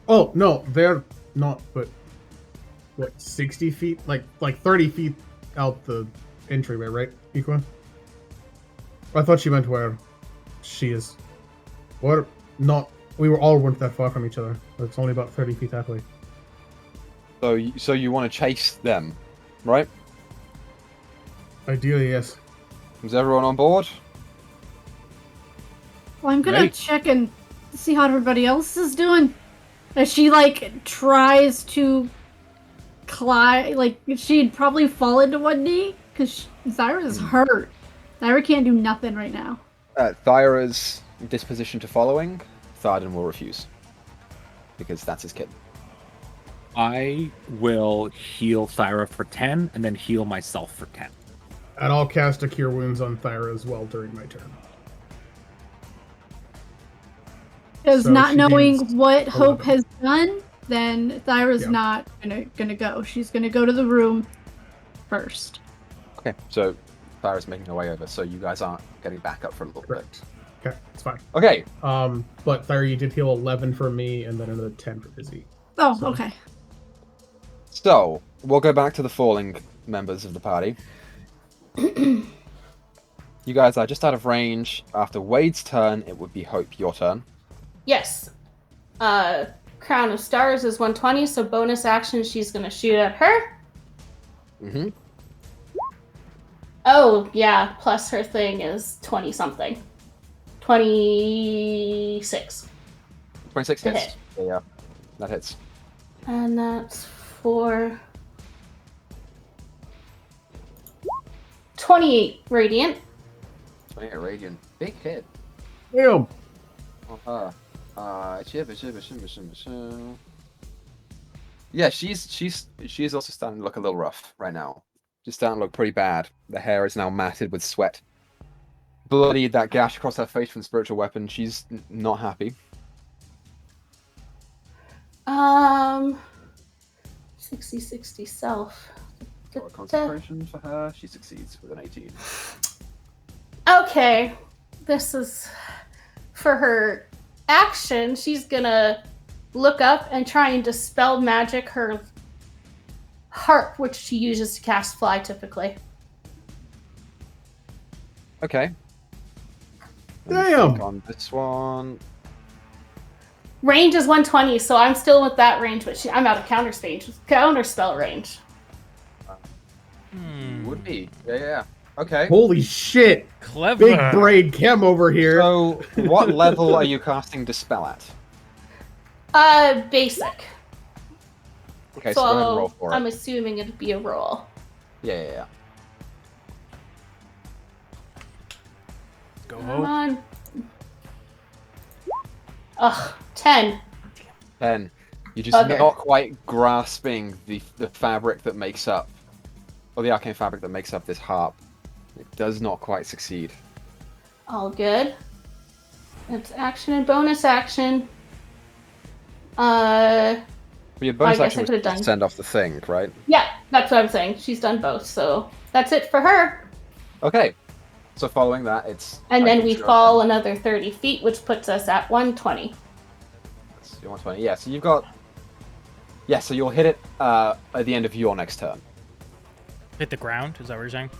Oh, no, they're not, but... What, 60 feet? Like 30 feet out the entryway, right, Equa? I thought she meant where she is. We're not... We weren't that far from each other. It's only about 30 feet that way. So you want to chase them, right? Ideally, yes. Is everyone on board? Well, I'm gonna Right. check and see how everybody else is doing. As she, tries to climb, she'd probably fall into one knee, because Zyra's hurt. Zyra can't do nothing right now. Thyra's disposition to following, Tharden will refuse. Because that's his kid. I will heal Thyra for 10 and then heal myself for 10. And I'll cast a Cure Wounds on Thyra as well during my turn. Because So not she knowing gains what Hope 11. has done, then Thyra's Yeah. not gonna go. She's gonna go to the room first. Okay, so Thyra's making her way over, so you guys aren't getting back up for a little Correct. Okay, it's fine. bit. Okay. But Thyra, you did heal 11 for me, and then another 10 for Izzy. Oh, So- okay. So, we'll go back to the falling members of the party. You guys are just out of range. After Wade's turn, it would be Hope, your turn. Yes. Crown of Stars is 120, so bonus action, she's gonna shoot at her. Mm-hmm. Oh, yeah, plus her thing is 20-something. 26. 26 To hits. hit. Yeah, that hits. And that's for 28 radiant. 28 radiant. Big hit. Damn. Yeah, she's also starting to look a little rough right now. She's starting to look pretty bad. The hair is now matted with sweat. Bloodied, that gash across her face from spiritual weapon. She's not happy. 60 self. So a concentration for her. She succeeds with an 18. Okay, this is for her action. She's gonna look up and try and dispel magic her harp, which she uses to cast fly typically. Okay. Damn. On this one. Range is 120, so I'm still with that range, but I'm out of counter spell range. Would be. Yeah. Okay. Holy shit. Clever. Big braid Chem over here. So, what level are you casting Dispel at? Basic. Okay, so go ahead and roll for it. I'm assuming it'd be a roll. Yeah. Go Come Hope. on. Ugh, 10. 10. You're just Okay. not quite grasping the fabric that makes up, or the arcane fabric that makes up this harp. It does not quite succeed. All good. It's action and bonus action. But your bonus I guess action I was could've to done- send off the thing, right? Yeah, that's what I'm saying. She's done both, so that's it for her. Okay. So following that, it's... And then we Typhon's go fall again. another 30 feet, which puts us at 120. That's your 120. Yeah, so you've got... Yeah, so you'll hit it at the end of your next turn. Hit the ground? Is that what you're saying?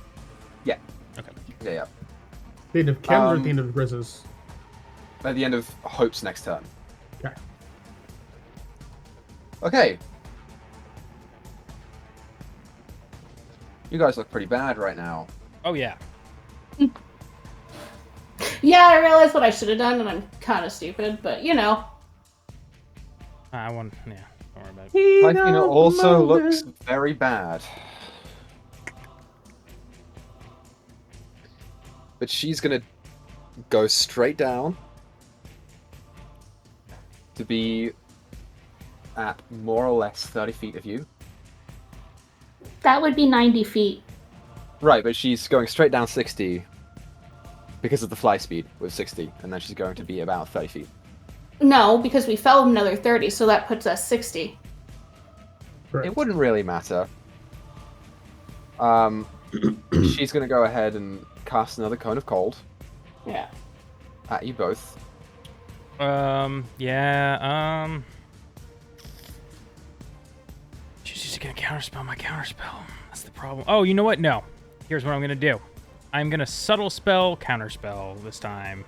Yeah. Okay. Yeah. The end of Chem's or Um, the end of Griz's? At the end of Hope's next turn. Okay. Okay. You guys look pretty bad right now. Oh, yeah. Yeah, I realize what I should have done, and I'm kind of stupid, but you know. I want. Yeah, don't worry about it. Typhina also looks very bad. But she's gonna go straight down to be at more or less 30 feet of you. That would be 90 feet. Right, but she's going straight down 60 because of the fly speed with 60, and then she's going to be about 30 feet. No, because we fell another 30, so that puts us 60. It wouldn't really matter. She's going to go ahead and cast another Cone of Cold Yeah. at you both. Yeah, she's just gonna counterspell my counterspell. That's the problem. Oh, you know what? No. Here's what I'm gonna do. I'm gonna subtle spell counterspell this time.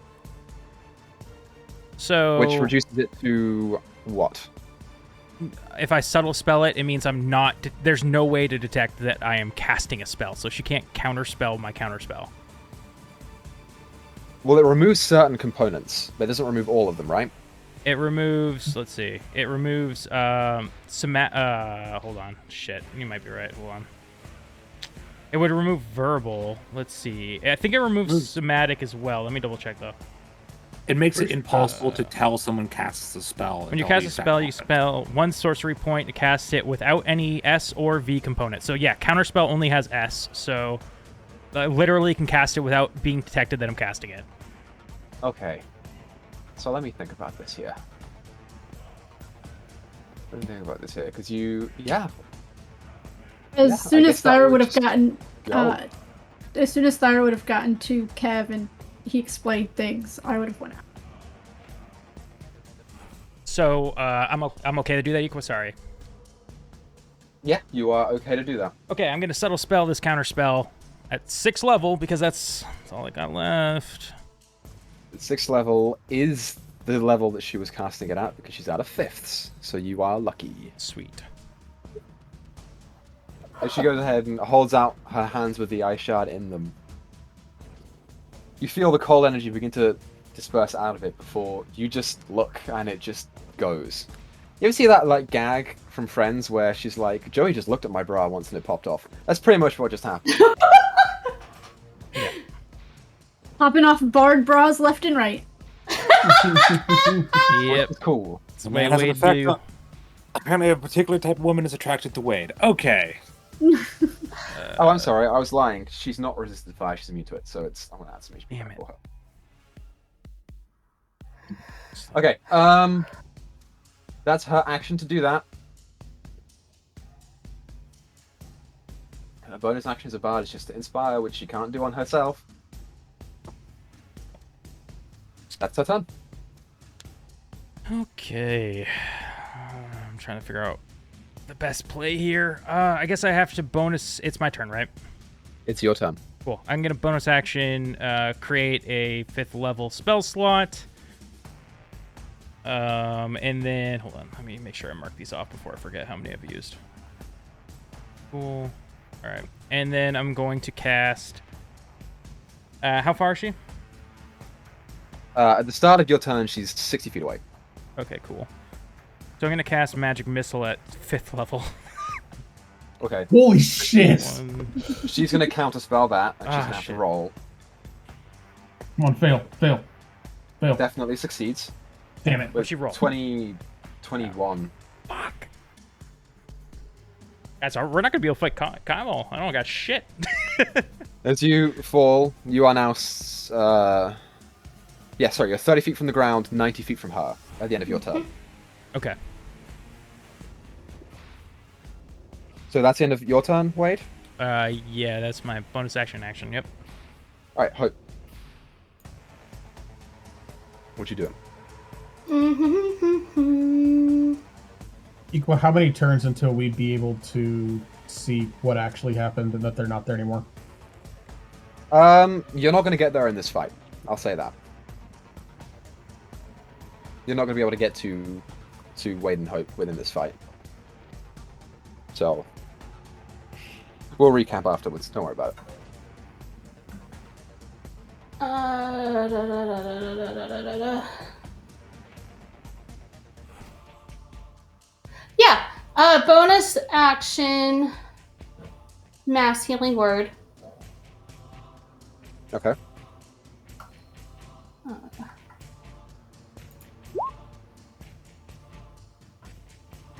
So Which reduces it to what? if I subtle spell it, it means I'm not. There's no way to detect that I am casting a spell, so she can't counterspell my counterspell. Well, it removes certain components, but it doesn't remove all of them, right? It removes. Let's see. It removes. Hold on. Shit. You might be right. Hold on. It would remove verbal. Let's see. I think it removes somatic as well. Let me double check though. It makes it impossible to tell someone casts a spell. When you until cast a the spell, you effect spell one sorcery point to cast it without any S or V component. So yeah, counterspell only has S. So I literally can cast it without being detected that I'm casting it. Okay. So let me think about this here. Because you... Yeah. As Yeah, soon I as guess that Thyra would would have just gotten go. as soon as Thyra would have gotten to Kev and he explained things, I would have went out. So I'm okay to do that, Equa. Sorry. Yeah, you are okay to do that. Okay, I'm gonna subtle spell this counter spell at 6th level because that's all I got left. 6th level is the level that she was casting it at because she's out of 5ths, so you are lucky. Sweet. As she goes ahead and holds out her hands with the ice shard in them, you feel the cold energy begin to disperse out of it before you just look and it just goes. You ever see that like gag from Friends where she's like, Joey just looked at my bra once and it popped off? That's pretty much what just happened. Popping off barred bras left and right. Yep. It's cool. It's the Man way has an Wade effect do. on- Apparently, a particular type of woman is attracted to Wade. Okay. Oh, I'm sorry, I was lying. She's not resistant to fire, she's immune to it, so I'm gonna add some HP Damn it. for her. Okay, that's her action to do that. Her bonus action as a bard is just to inspire, which she can't do on herself. That's her turn. Okay. I'm trying to figure out the best play here. I guess I have to bonus. It's my turn, right? It's your turn. Cool. I'm gonna bonus action create a 5th level spell slot. And then hold on. Let me make sure I mark these off before I forget how many I've used. Cool. All right. And then I'm going to cast. How far is she? At the start of your turn, she's 60 feet away. Okay, cool. So I'm gonna cast Magic Missile at 5th level. Okay. Holy shit! She's gonna counterspell that, and she's Ah, gonna have shit. to roll. Come on, fail. Definitely succeeds. Damn it. With What'd she roll? 21. Fuck. Guys, we're not gonna be able to fight Kyle. I don't got shit. As you fall, you are now. You're 30 feet from the ground, 90 feet from her at the end of your turn. Okay. So that's the end of your turn, Wade? Yeah, that's my bonus action. Yep. Alright, Hope. What you doing? Equa, how many turns until we'd be able to see what actually happened and that they're not there anymore? You're not going to get there in this fight. I'll say that. You're not going to be able to get to Wade and Hope within this fight. So, we'll recap afterwards. Don't worry about it. Yeah. Bonus action. Mass healing word. Okay.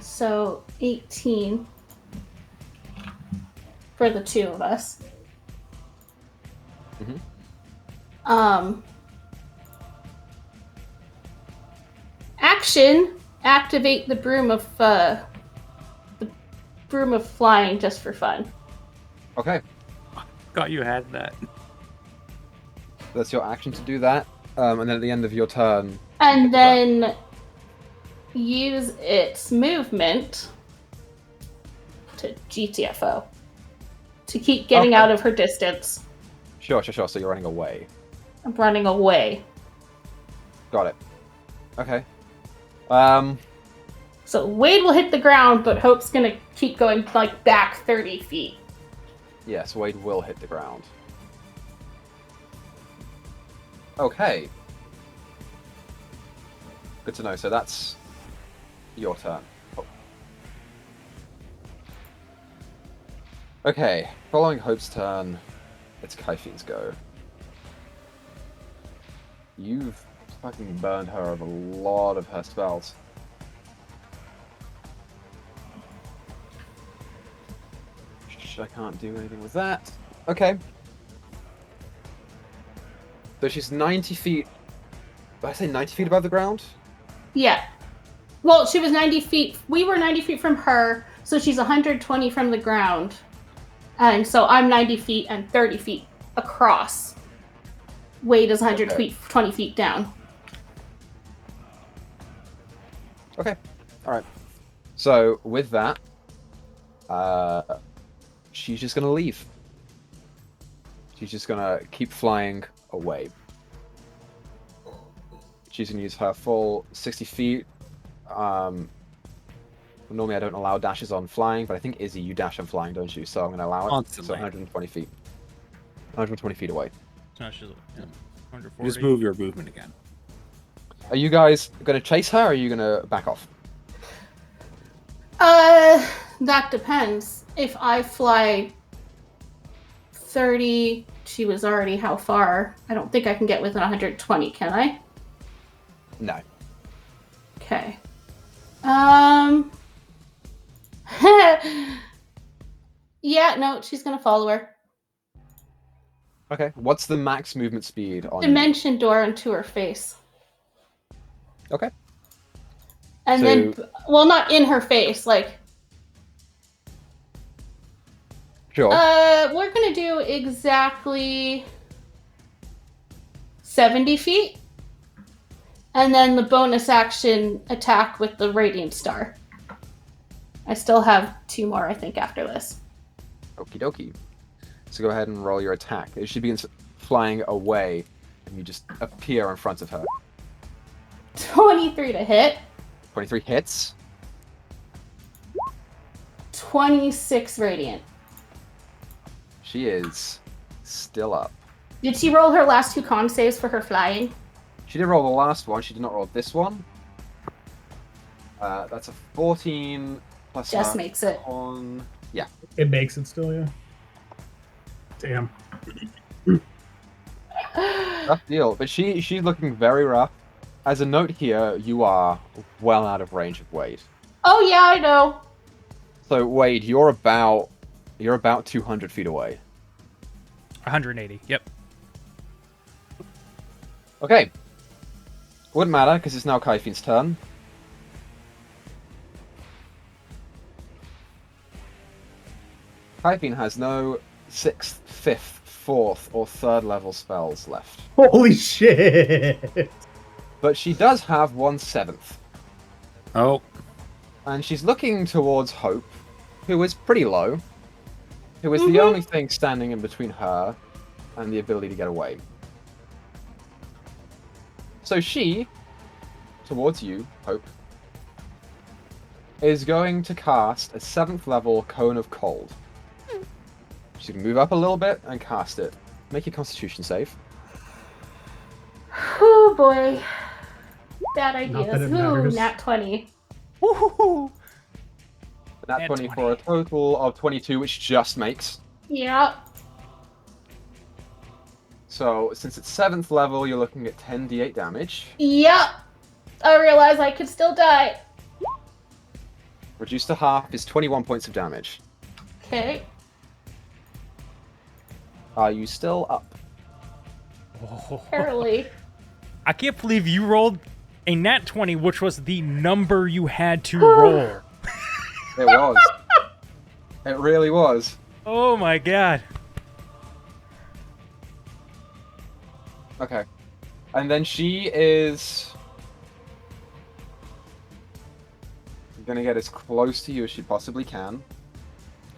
So 18 for the two of us. Action. Activate the broom of flying just for fun. Okay. Thought you had that. That's your action to do that. And then at the end of your turn... And then use its movement to GTFO. To keep getting out of her distance. Sure. So you're running away. I'm running away. Got it. Okay. So Wade will hit the ground, but Hope's gonna keep going like back 30 feet. Yes, Wade will hit the ground. Okay. Good to know. So that's your turn. Oh. Okay. Following Hope's turn, it's Kaifi's go. You've fucking burned her of a lot of her spells. I can't do anything with that. Okay. So she's 90 feet... Did I say 90 feet above the ground? Yeah. Well, she was 90 feet. We were 90 feet from her, so she's 120 from the ground. And so I'm 90 feet and 30 feet across. Wade is 120 Okay. 20 feet down. Okay. All right. So with that, she's just gonna leave. She's just gonna keep flying away. She's gonna use her full 60 feet. Normally I don't allow dashes on flying, but I think Izzy, you dash on flying, don't you? So I'm gonna allow it. Constantly. So 120 feet. 120 feet away. So she's, yeah, 140. Just move your movement again. Are you guys gonna chase her, or are you gonna back off? That depends. If I fly 30, she was already how far? I don't think I can get within 120, can I? No. Okay. Yeah, no, she's gonna follow her. Okay. What's the max movement speed on? Dimension door into her face. Okay. And So- then, well, not in her face, like, Sure. we're gonna do exactly 70 feet. And then the bonus action attack with the Radiant Star. I still have 2 more, I think, after this. Okie dokie. So go ahead and roll your attack. She begins flying away, and you just appear in front of her. 23 to hit. 23 hits. 26 Radiant. She is still up. Did she roll her last 2 con saves for her flying? She did roll the last one. She did not roll this one. That's a 14 plus Just her makes it. con. Yeah. It makes it still, yeah. Damn. Rough deal. But she's looking very rough. As a note here, you are well out of range of Wade. Oh yeah, I know. So Wade, you're about 200 feet away. 180. Yep. Okay. Wouldn't matter because it's now Kaifin's turn. Kaifin has no 6th, 5th, 4th, or 3rd level spells left. Holy shit! But she does have 1/7th. Oh, And she's looking towards Hope, who is pretty low. Who is the Mhm. only thing standing in between her and the ability to get away. So she, towards you, Hope, is going to cast a 7th level Cone of Cold. She's going to move up a little bit and cast it. Make your Constitution save. Oh boy. Bad Not that ideas. it Ooh, matters. nat 20. Woohoo! That Add 20 20. for a total of 22, which just makes. Yeah. So, since it's 7th level, you're looking at 10d8 damage. Yep. I realize I could still die. Reduced to half is 21 points of damage. Okay. Are you still up? Barely. I can't believe you rolled a nat 20, which was the number you had to roll. It was. It really was. Oh my god. Okay. And then she is gonna get as close to you as she possibly can.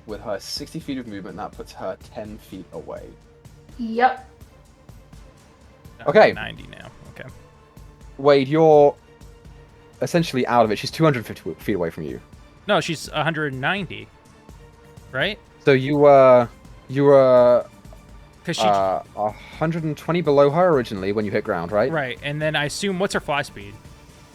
With her 60 feet of movement, that puts her 10 feet away. Yep. Okay. 90 now. Okay. Wade, you're essentially out of it. She's 250 feet away from you. No, she's 190. Right? So you were Because she. 120 below her originally when you hit ground, right? Right, and then I assume what's her fly speed?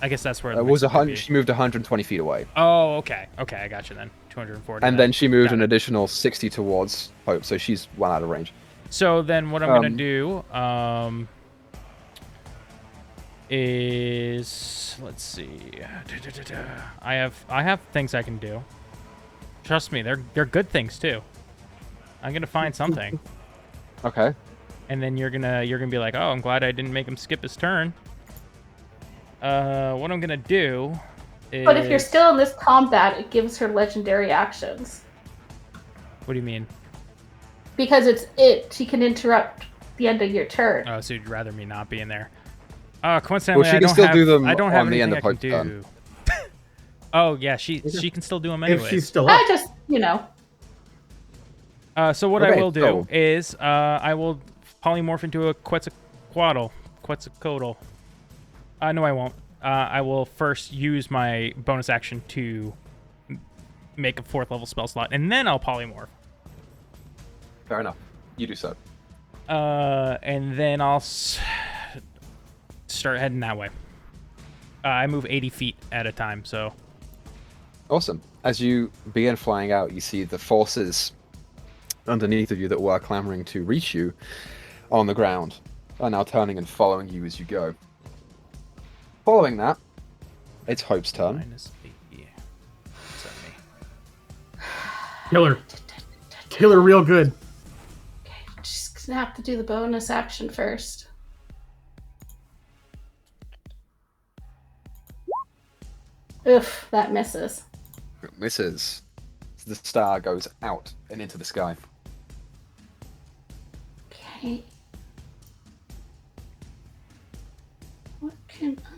I guess that's where It was 100. She moved 120 feet away, Oh, okay. Okay, I got you then. 240. and then she moved Got an it. additional 60 towards Hope, so she's well out of range. So then what I'm gonna do is let's see. I have things I can do. Trust me, they're good things too. I'm gonna find something, Okay. and then you're gonna be like, oh, I'm glad I didn't make him skip his turn. What I'm gonna do is. But if you're still in this combat, it gives her legendary actions. What do you mean? because she can interrupt the end of your turn. Oh, so you'd rather me not be in there? Coincidentally, Well, she I can don't still have, do them I don't have on the end anything of I can Hope's do. Oh yeah, she can still do them If anyways. she's still up. I just, So what I Okay, will do so- is I will polymorph into a Quetzalcoatl. No, I won't. I will first use my bonus action to make a 4th level spell slot, and then I'll polymorph. Fair enough. You do so. And then I'll start heading that way. I move 80 feet at a time, so... Awesome. As you begin flying out, you see the forces underneath of you that were clamoring to reach you on the ground are now turning and following you as you go. Following that, it's Hope's turn. Minus 80. 70. Kill her real good. Okay, she's gonna have to do the bonus action first. Oof, that misses. It misses. The star goes out and into the sky. Okay. What can I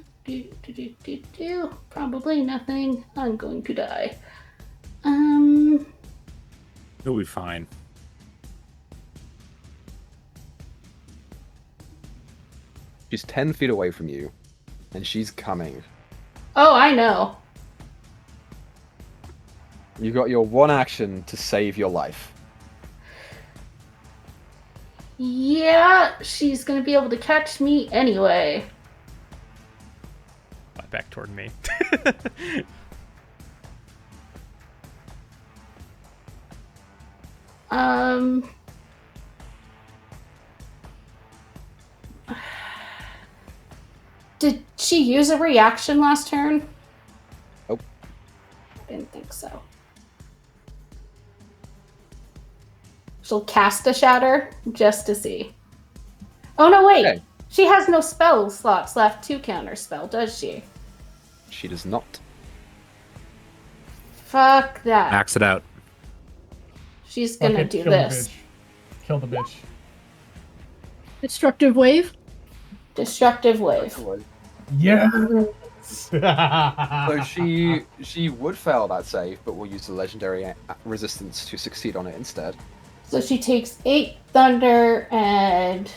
do? Probably nothing. I'm going to die. You'll be fine. She's 10 feet away from you, and she's coming. Oh, I know. You got your one action to save your life. Yeah, she's gonna be able to catch me anyway. Fly back toward me. Did she use a reaction last turn? Nope. I didn't think so. She'll cast a shatter just to see. Oh no, wait. Okay. She has no spell slots left to counter spell, does she? She does not. Fuck that. Max it out. She's Fuck gonna it, do kill this. The bitch. Kill the bitch. Destructive wave. Destructive wave. Yes. So she would fail that save, but will use the legendary resistance to succeed on it instead. So she takes 8 thunder and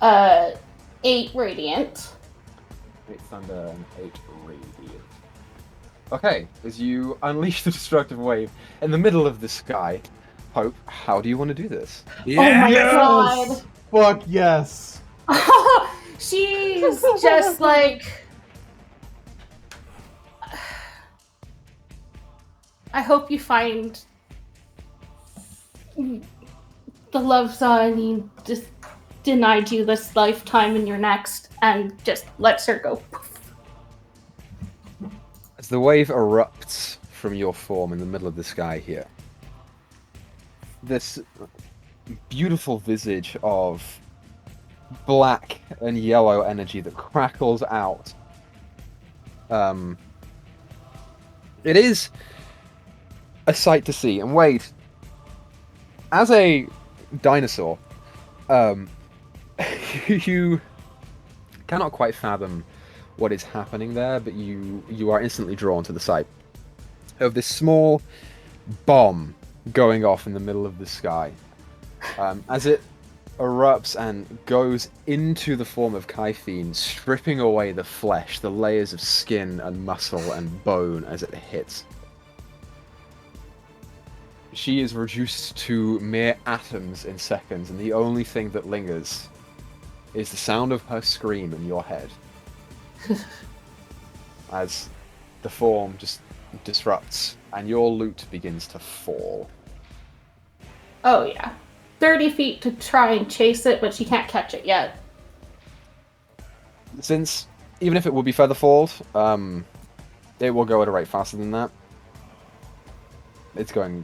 8 radiant. 8 thunder and 8 radiant. Okay, as you unleash the destructive wave in the middle of the sky, Hope, how do you want to do this? Oh my god. Fuck yes. She's just like... I hope you find the love Zani just denied you this lifetime in your next, and just lets her go. As the wave erupts from your form in the middle of the sky here, this beautiful visage of black and yellow energy that crackles out. It is a sight to see. And Wade, as a dinosaur, you cannot quite fathom what is happening there, but you are instantly drawn to the sight of this small bomb going off in the middle of the sky. As it erupts and goes into the form of Kyphine, stripping away the flesh, the layers of skin and muscle and bone as it hits. She is reduced to mere atoms in seconds, and the only thing that lingers is the sound of her scream in your head. As the form just disrupts and your loot begins to fall. Oh yeah. 30 feet to try and chase it, but she can't catch it yet. Since, even if it would be feather falled, it will go at a rate faster than that. It's going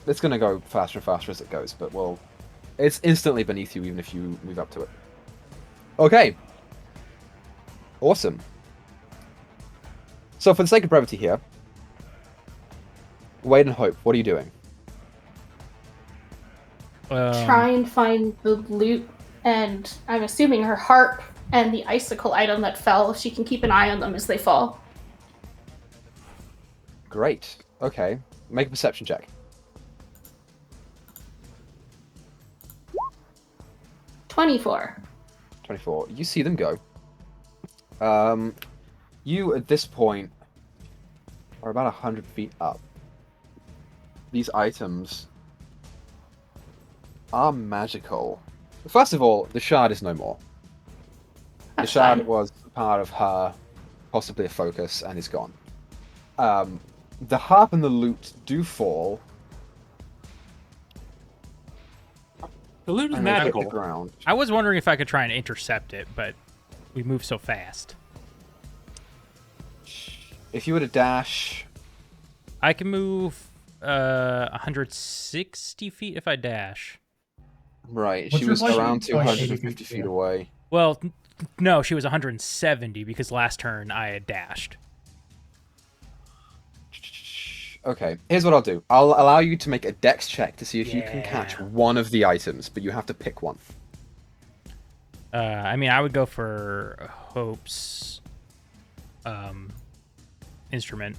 to go faster and faster as it goes, but it's instantly beneath you even if you move up to it. Okay. Awesome. So for the sake of brevity here, Wade and Hope, what are you doing? try and find the loot, and I'm assuming her harp and the icicle item that fell, she can keep an eye on them as they fall. Great. Okay. Make a perception check. 24. 24. You see them go. You, at this point, are about 100 feet up. These items are magical. First of all, the shard is no more. That's the shard fine. was part of her, possibly a focus, and is gone. The harp and the lute do fall. The loot is and they hit magical. the ground. I was wondering if I could try and intercept it, but we move so fast. If you were to dash, I can move 160 feet if I dash. right, What's she your was flight around speed? Like 80 250 feet, feet yeah. away. Well, no, she was 170 because last turn I had dashed. Okay, here's what I'll do. I'll allow you to make a dex check to see if you can Yeah. catch one of the items, but you have to pick one. I mean, I would go for Hope's instrument.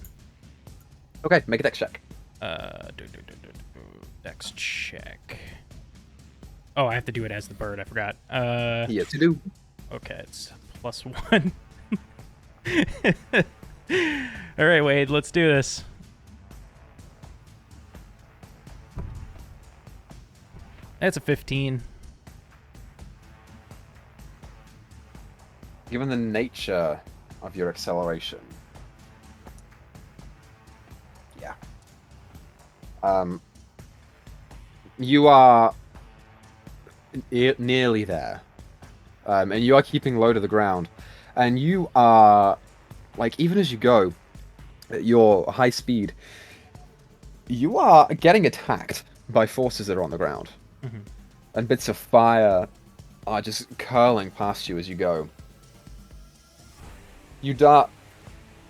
Okay, make a dex check. Dex check. Oh, I have to do it as the bird. I forgot. Yeah, to do. Okay, it's +1. All right, Wade, let's do this. That's a 15. Given the nature of your acceleration, yeah, you are nearly there, and you are keeping low to the ground, and you are, like, even as you go at your high speed, you are getting attacked by forces that are on the ground, and bits of fire are just curling past you as you go. You dart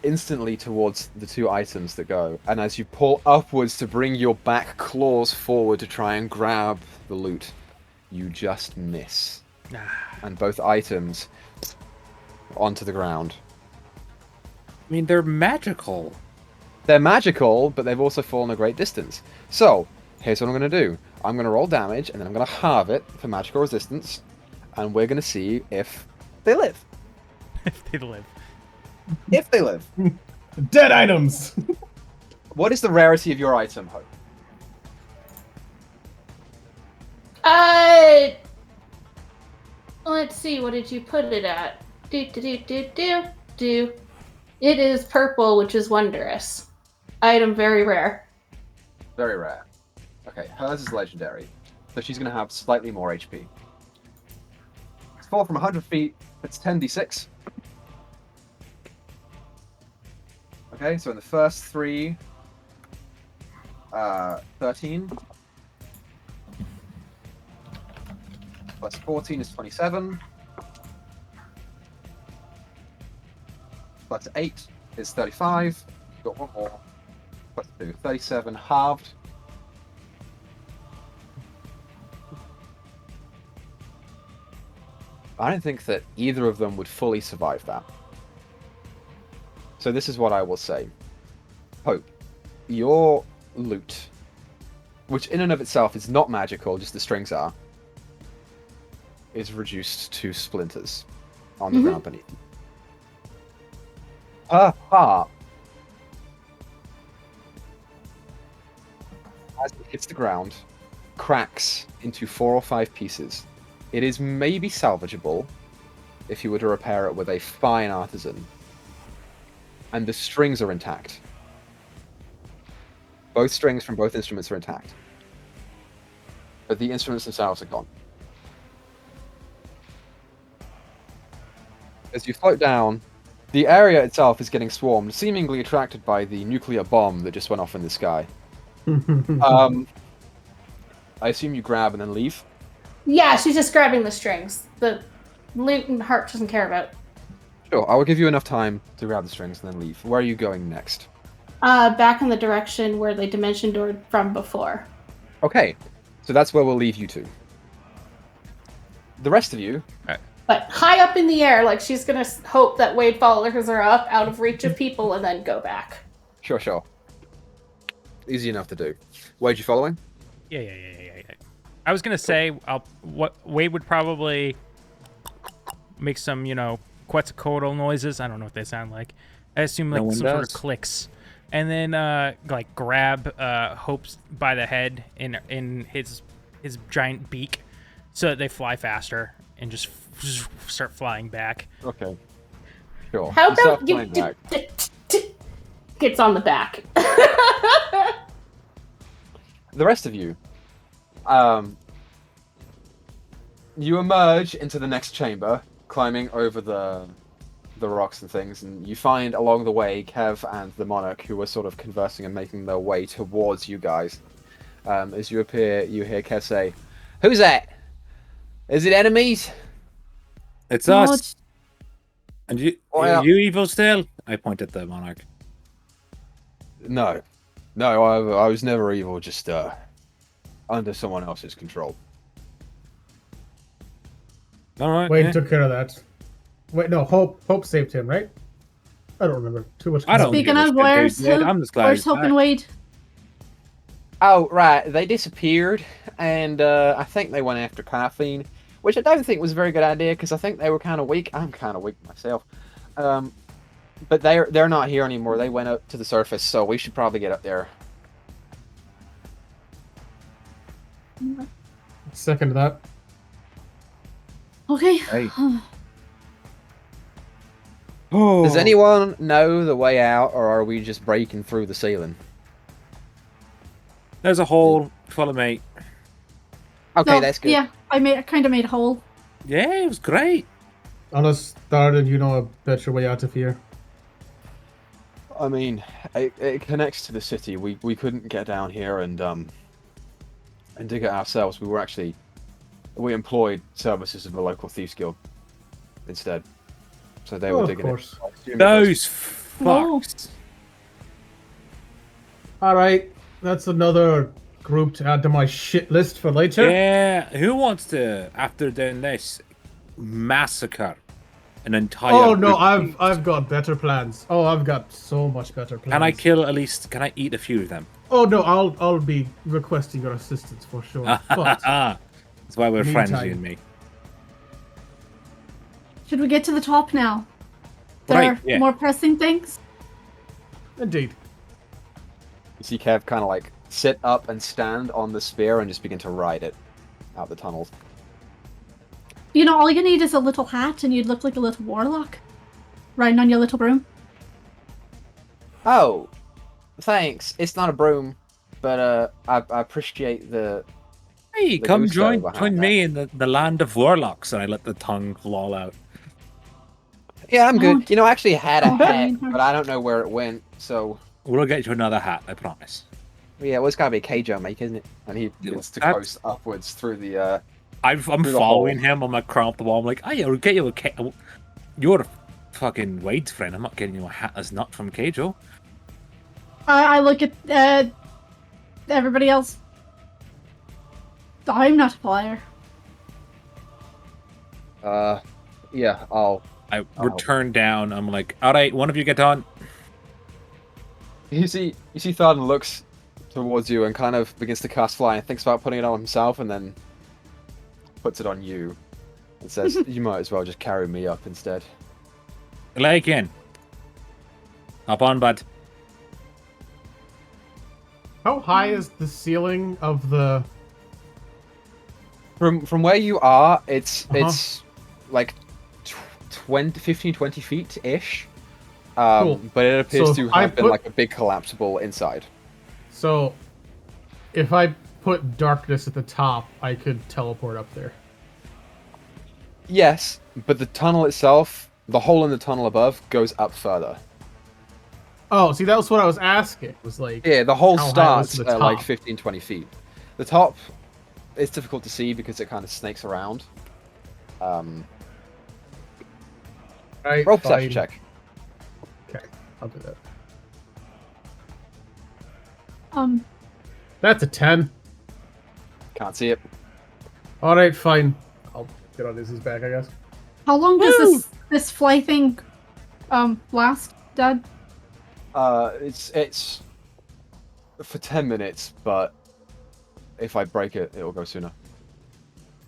instantly towards the two items that go, and as you pull upwards to bring your back claws forward to try and grab the loot, you just miss. And both items onto the ground. I mean, they're magical. They're magical, but they've also fallen a great distance. So, here's what I'm going to do. I'm going to roll damage, and then I'm going to halve it for magical resistance, and we're going to see if they live. If they live. If they live. Dead items! What is the rarity of your item, Hope? Let's see, what did you put it at? Do. It is purple, which is wondrous. Item very rare. Very rare. Okay, hers is legendary, so she's going to have slightly more HP. Fall from 100 feet, it's 10d6. Okay, so in the first three, 13. Plus 14 is 27. Plus 8 is 35. Got one more. Plus 2, 37, halved. I don't think that either of them would fully survive that. So this is what I will say. Hope, your loot, which in and of itself is not magical, just the strings are, is reduced to splinters on the ground beneath you. Her heart, as it hits the ground, cracks into 4 or 5 pieces. It is maybe salvageable if you were to repair it with a fine artisan. And the strings are intact. Both strings from both instruments are intact. But the instruments themselves are gone. As you float down, the area itself is getting swarmed, seemingly attracted by the nuclear bomb that just went off in the sky. I assume you grab and then leave? Yeah, she's just grabbing the strings. The loot and harp doesn't care about. Sure, I will give you enough time to grab the strings and then leave. Where are you going next? Back in the direction where they dimension doored from before. Okay, So that's where we'll leave you two. The rest of you, But high up in the air, like she's gonna hope that Wade follows her up out of reach of people and then go back. sure. Easy enough to do. Wade, you following? Yeah. I was gonna say, what Wade would probably make some, Quetzalcoatl noises. I don't know what they sound like. I assume like No one some sort of does. clicks, and then like grab Hope's by the head in his giant beak, so that they fly faster and just start flying back. Okay. Sure. How start about you flying back. gets on the back? The rest of you, you emerge into the next chamber, climbing over the rocks and things, and you find along the way Kev and the Monarch, who are sort of conversing and making their way towards you guys. As you appear, you hear Kev say, "Who's that? Is it enemies?" It's No, us. And you evil still? I point at the monarch. No, I was never evil, just under someone else's control. All right. Wade yeah. took care of that. Wait, no, Hope saved him, right? I don't remember too much. I don't Speaking give a of, shit, where's dude. I'm Hope? just glad Where's he's Hope back. and Wade? Oh, right, they disappeared, and I think they went after caffeine, which I don't think was a very good idea, because I think they were kind of weak. I'm kind of weak myself. But they're not here anymore. They went up to the surface, so we should probably get up there. Second to that. Okay. Hey. Oh. Does anyone know the way out, or are we just breaking through the ceiling? There's a hole. Follow me. Okay, No, that's good. Yeah, I kind of made a hole. Yeah, it was great. Unless started, you know a better way out of here. I mean, it connects to the city. We couldn't get down here and dig it ourselves. We employed services of the local thieves guild instead. So they were Of digging course. it. I assume it Those Whoa. fucks. Alright, that's another group to add to my shit list for later. Yeah, who wants to, after doing this, massacre an entire Oh no, group of thieves? I've got better plans. Oh, I've got so much better plans. Can I kill at least? Can I eat a few of them? Oh no, I'll be requesting your assistance for sure. But That's why we're friends, you Meantime. and me. Should we get to the top now? There Right, are yeah. more pressing things. indeed. You see Kev kind of like sit up and stand on the spear and just begin to ride it out the tunnels. You know, all you need is a little hat and you'd look like a little warlock. Riding on your little broom. Oh, thanks. It's not a broom, but I appreciate the. Hey, The come gusto join behind me in the land of warlocks. And I let the tongue loll out. Yeah, I'm good. Oh. You know, I actually had a Oh, hat, darn. but I don't know where it went. So We'll get you another hat, I promise. yeah, well, it's gotta be a Keijo make, isn't it? And he begins to That's- coast upwards through the. I'm Through the following hole. him. I'm like crawling up the wall. I'm like, hey, I'll get you a You're fucking Wade's friend. I'm not getting you a hat that's not from Keijo. I look at everybody else. I'm not a player. Yeah, I'll. I return down. I'm like, all right, one of you get on. You see Tharden looks towards you and kind of begins to cast fly and thinks about putting it on himself and then puts it on you and says, "You might as well just carry me up instead." Like in. Hop on, bud. How high is the ceiling of the? From where you are, it's Uh-huh. it's like 15, 20 feet ish. Cool. But it appears So to if I have been put- like a big collapsible inside. So, if I put darkness at the top, I could teleport up there. Yes, but the tunnel itself, the hole in the tunnel above, goes up further. Oh, see, that was what I was asking. Was like, Yeah, the hole How high was starts the at like top? 15, 20 feet. The top, it's difficult to see because it kind of snakes around. right, Roll perception fine. check. Okay, I'll do that. Um, That's a 10. Can't see it. All right, fine. I'll get on Izzy's back, I guess. How long does this fly thing last, Dad? It's for 10 minutes, but if I break it, it'll go sooner.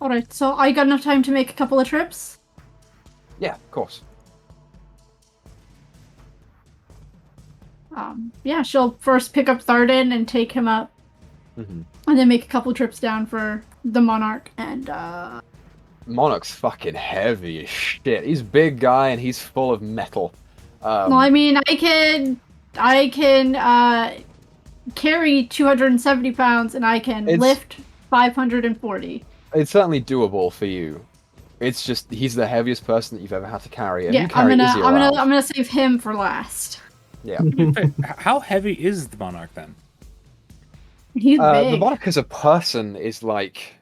All right, so I got enough time to make a couple of trips. Yeah, of course. Yeah, she'll first pick up Tharden and take him up, Mm-hmm. and then make a couple trips down for the Monarch and Monarch's fucking heavy as shit. He's a big guy and he's full of metal. no, I mean I can carry 270 pounds and I can lift 540. It's certainly doable for you. It's just he's the heaviest person that you've ever had to carry, and Yeah, you carry Izzy around. I'm gonna save him for last. Yeah. How heavy is the Monarch then? He's big. The Monarch as a person is like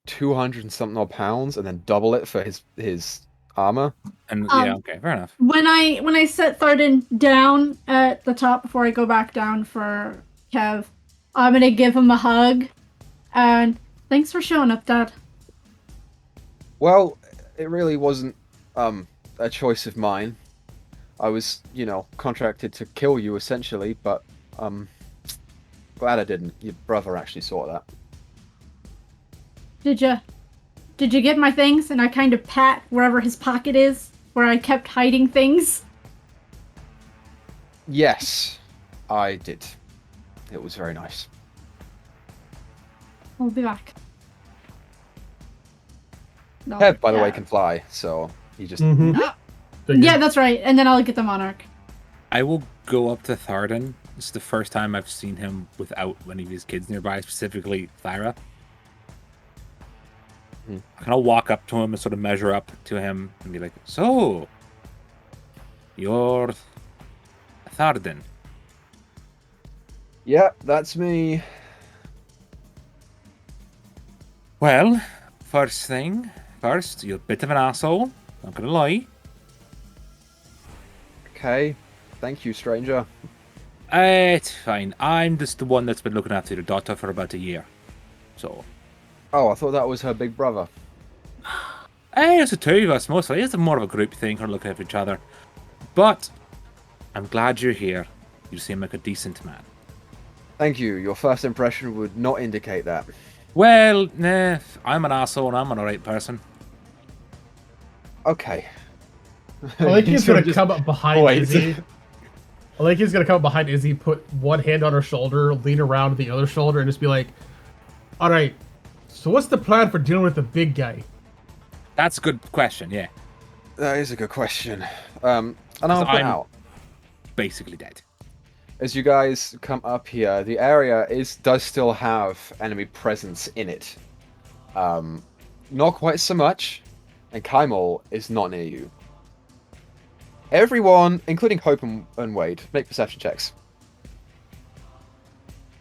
200 and something odd pounds, and then double it for his armor. And yeah, okay, fair enough. When I set Tharden down at the top before I go back down for Kev, I'm gonna give him a hug, and thanks for showing up, Dad. Well, it really wasn't a choice of mine. I was, contracted to kill you essentially, but glad I didn't. Your brother actually saw that. Did you get my things? And I kind of pat wherever his pocket is, where I kept hiding things. Yes, I did. It was very nice. I'll be back. No, Kev, by the way, yeah. can fly, so he just... Mm-hmm. Yeah, that's right. And then I'll get the Monarch. I will go up to Tharden. This is the first time I've seen him without any of his kids nearby, specifically Thyra. I kind of walk up to him and sort of measure up to him and be like, "So, you're Tharden." Yeah, that's me. Well, first, you're a bit of an asshole. Not gonna lie. Okay, thank you, stranger. It's fine. I'm just the one that's been looking after your daughter for about a year. So. Oh, I thought that was her big brother. It's the two of us mostly. It's more of a group thing, or looking after each other. But I'm glad you're here. You seem like a decent man. Thank you. Your first impression would not indicate that. Well, nah, I'm an asshole and I'm an alright person. Okay. I like he's gonna just come up behind wait. Izzy. I like he's gonna come up behind Izzy, put one hand on her shoulder, lean around the other shoulder, and just be like, "Alright, so what's the plan for dealing with the big guy?" That's a good question, yeah. That is a good question. And I'll put it out. Basically dead. As you guys come up here, the area does still have enemy presence in it. Not quite so much, and Kaimol is not near you. Everyone, including Hope and Wade, make perception checks.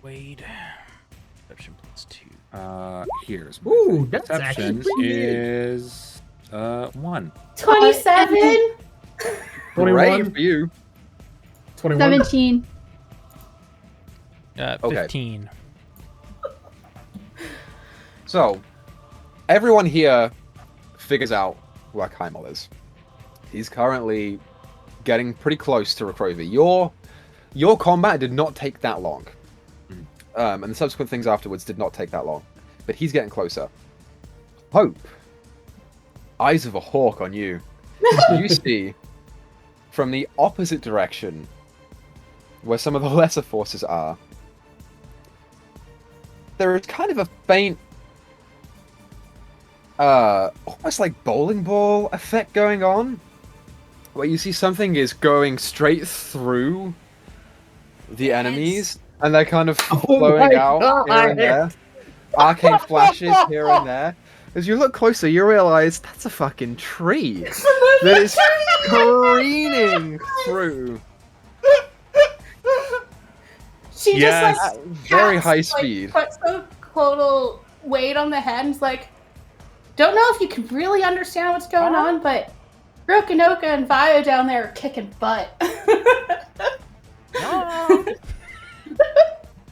Wade. Perception +2. Here's Ooh, that's actually perception pretty good. is 1. 27. 21, Great for you. 21. 17. Okay. 15. So, everyone here figures out where Kaimol is. He's currently getting pretty close to Rakrovi. Your combat did not take that long. And the subsequent things afterwards did not take that long. But he's getting closer. Hope. Eyes of a hawk on you. You see, from the opposite direction, where some of the lesser forces are, there is kind of a faint, almost like bowling ball effect going on, where you see something is going straight through the enemies, and they're kind of flowing out here and there. Arcane flashes here and there. As you look closer, you realize that's a fucking tree that is careening through. She Yes. just At very taps, high speed. Puts the total weight on the head and is like, don't know if you can really understand what's going on, but Rokanoka and Vio down there are kicking butt.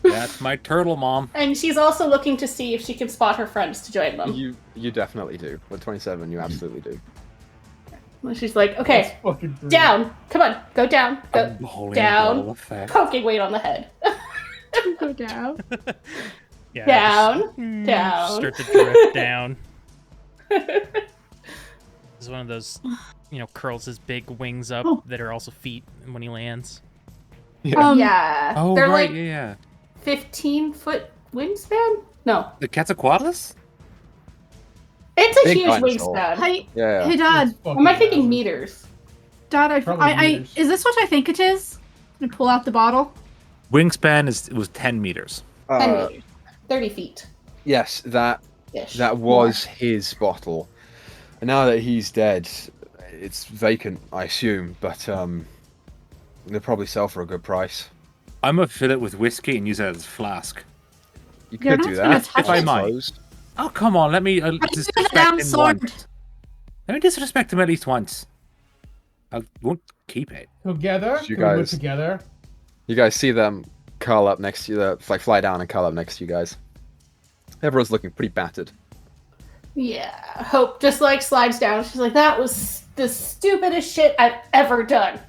Yeah, That's my turtle, Mom. And she's also looking to see if she can spot her friends to join them. You definitely do. With 27, you absolutely do. And she's like, okay, That's fucking brilliant. down. Come on, go down. Go Holy down. ball effect. Poking weight on the head. Go down. Yeah, Down. Down. Start to drift down. This is one of those, curls his big wings up that are also feet when he lands. Yeah. Yeah. Oh, They're right, like yeah. 15-foot wingspan? No. The Quetzalcoatlus? It's a Big huge dinosaur. wingspan. Yeah. Hey, Dad. It's Am I fucking thinking massive. meters? Dad, Probably I meters. is this what I think it is? I'm gonna pull out the bottle. Wingspan was 10 meters. 10 meters. 30 feet. Yes, that Ish. was his bottle. And now that he's dead, it's vacant, I assume, but they'll probably sell for a good price. I'm gonna fill it with whiskey and use it as a flask. You You're could not do gonna that. touch If I it. might. suppose. Oh, come on, let me I do disrespect the damn him sword. once. Let me disrespect him at least once. I won't keep it. Together? You Can we do it guys- together? You guys see them curl up next to you, like fly down and curl up next to you guys. Everyone's looking pretty battered. Yeah. Hope just like slides down. She's like, that was the stupidest shit I've ever done.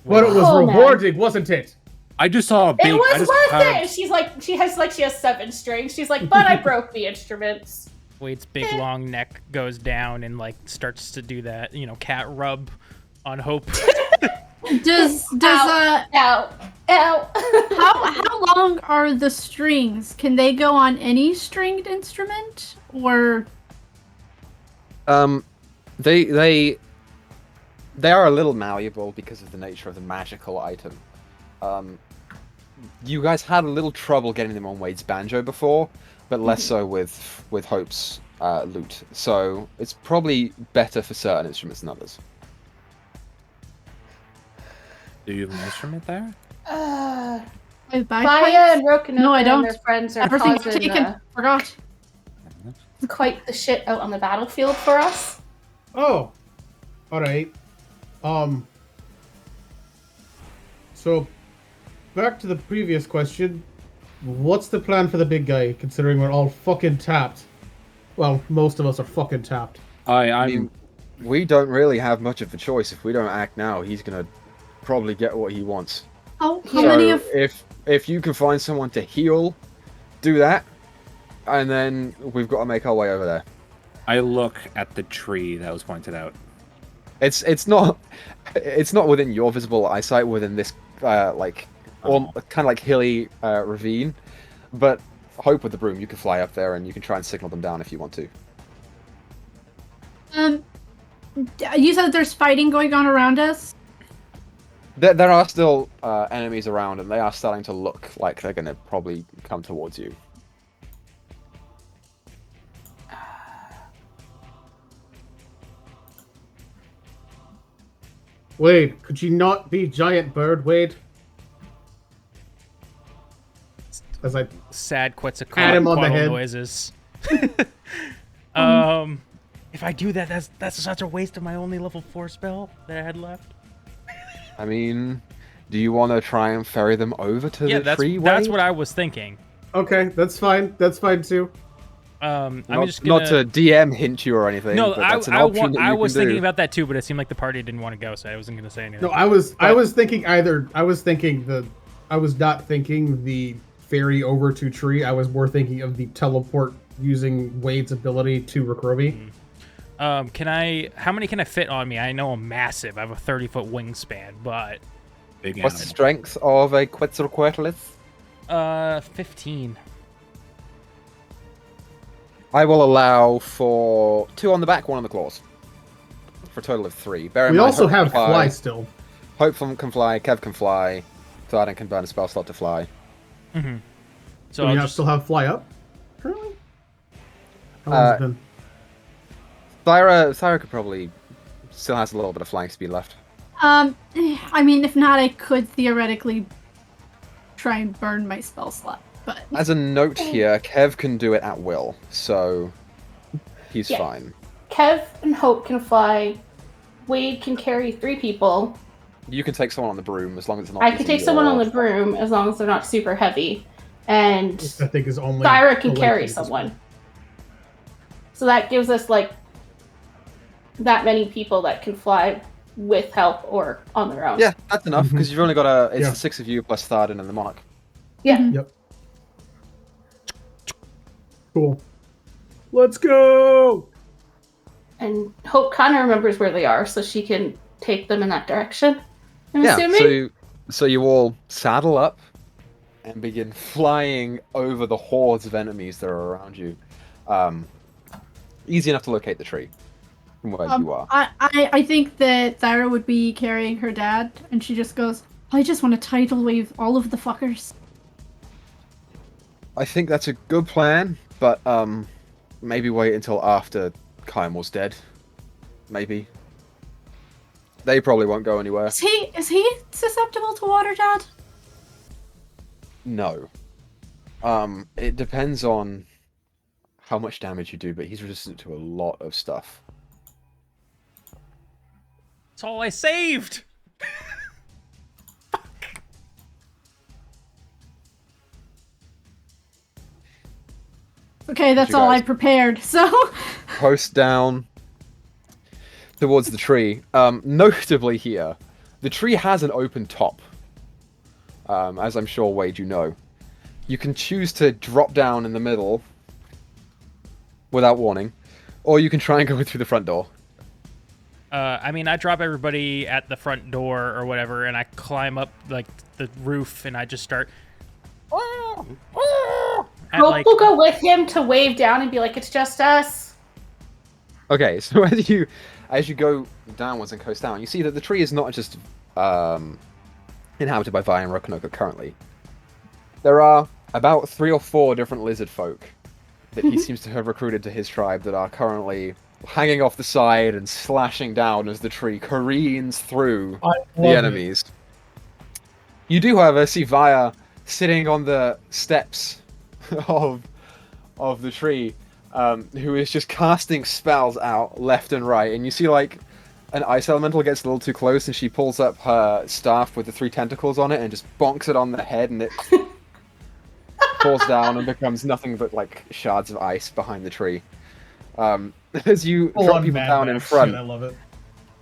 But it was Oh, man. rewarding, wasn't it? I just saw a big. It I was just worth heard- it. She's like, she has 7 strings. She's like, but I broke the instruments. Wade's big long neck goes down and starts to do that, cat rub on Hope. Does Ow. Ow. how long are the strings? Can they go on any stringed instrument or They are a little malleable because of the nature of the magical item. You guys had a little trouble getting them on Wade's banjo before, but less so with Hope's lute. So it's probably better for certain instruments than others. Do you have an instrument there? with Maya bagpipes? and Rokanoko No, I don't. and their friends are Everything causing taken. Forgot. quite the shit out on the battlefield for us. Oh. Alright. So, back to the previous question. What's the plan for the big guy, considering we're all fucking tapped? Well, most of us are fucking tapped. I mean, we don't really have much of a choice. If we don't act now, he's gonna probably get what he wants. How So many of if you can find someone to heal, do that, and then we've got to make our way over there. I look at the tree that was pointed out. It's not within your visible eyesight within this kind of like hilly ravine, but Hope with the broom, you can fly up there and you can try and signal them down if you want to. you said there's fighting going on around us? There are still enemies around, and they are starting to look like they're going to probably come towards you. Wade, could you not be giant bird, Wade? As I Sad Pat Quetzalcoatl him on the head. noises. If I do that, that's such a waste of my only level 4 spell that I had left. I mean, do you want to try and ferry them over to Yeah, the tree? that's Wade? what I was thinking. Okay, that's fine. That's fine too. I'm Not, just gonna... not to DM hint you or anything. No, but that's an I option that you was can thinking do. about that too, but it seemed like the party didn't want to go, so I wasn't gonna say anything. No, I was thinking either. I was not thinking the ferry over to tree. I was more thinking of the teleport using Wade's ability to Recroby. How many can I fit on me? I know I'm massive. I have a 30-foot wingspan, but Big What's the animal. strength of a Quetzalcoatl? 15. I will allow for 2 on the back, 1 on the claws. For a total of 3. Bear in We mind, also Hope have can fly still. Hope can fly, Kev can fly, Thardan can burn a spell slot to fly. Mm-hmm. So Do we I'll just... still have fly up currently? How long's it been? Thyra could probably still has a little bit of flying speed left. I mean, if not, I could theoretically try and burn my spell slot, but As a note here, Kev can do it at will, so he's Yeah. fine. Kev and Hope can fly. Wade can carry 3 people. You can take someone on the broom as long as it's not. I can using take someone on your- the broom as long as they're not super heavy. and I think is only Thyra can the carry length of this someone. So that gives us like that many people that can fly with help or on their own. Yeah, that's enough because you've only got it's Yeah. the 6 of you plus Tharden and the Monarch. Yeah. Mhm. Yep. Cool. Let's go. And Hope kind of remembers where they are, so she can take them in that direction. I'm Yeah, assuming. so you all saddle up and begin flying over the hordes of enemies that are around you. Easy enough to locate the tree from where you are. I think that Thyra would be carrying her dad, and she just goes, I just want to tidal wave all of the fuckers. I think that's a good plan, but maybe wait until after Kaimel's dead. Maybe. They probably won't go anywhere. Is he susceptible to water, Dad? No. It depends on how much damage you do, but he's resistant to a lot of stuff. That's all I saved. Okay, that's you all I guys- prepared, so... Post down towards the tree. Notably here, the tree has an open top. As I'm sure, Wade, you know. You can choose to drop down in the middle without warning, or you can try and go through the front door. I mean, I drop everybody at the front door or whatever, and I climb up like the roof, and I just start. At, Hope like, will go with him to wave down and be like, it's just us. Okay, so as you go downwards and coast down, you see that the tree is not just inhabited by Vi and Rokonoka currently. There are about 3 or 4 different lizard folk that he seems to have recruited to his tribe that are currently hanging off the side and slashing down as the tree careens through the enemies. You do, however, see Vaya sitting on the steps of the tree, who is just casting spells out left and right, and you see like an ice elemental gets a little too close, and she pulls up her staff with the 3 tentacles on it and just bonks it on the head, and it falls down and becomes nothing but like shards of ice behind the tree. As you drop people down in front, Shit, I love it.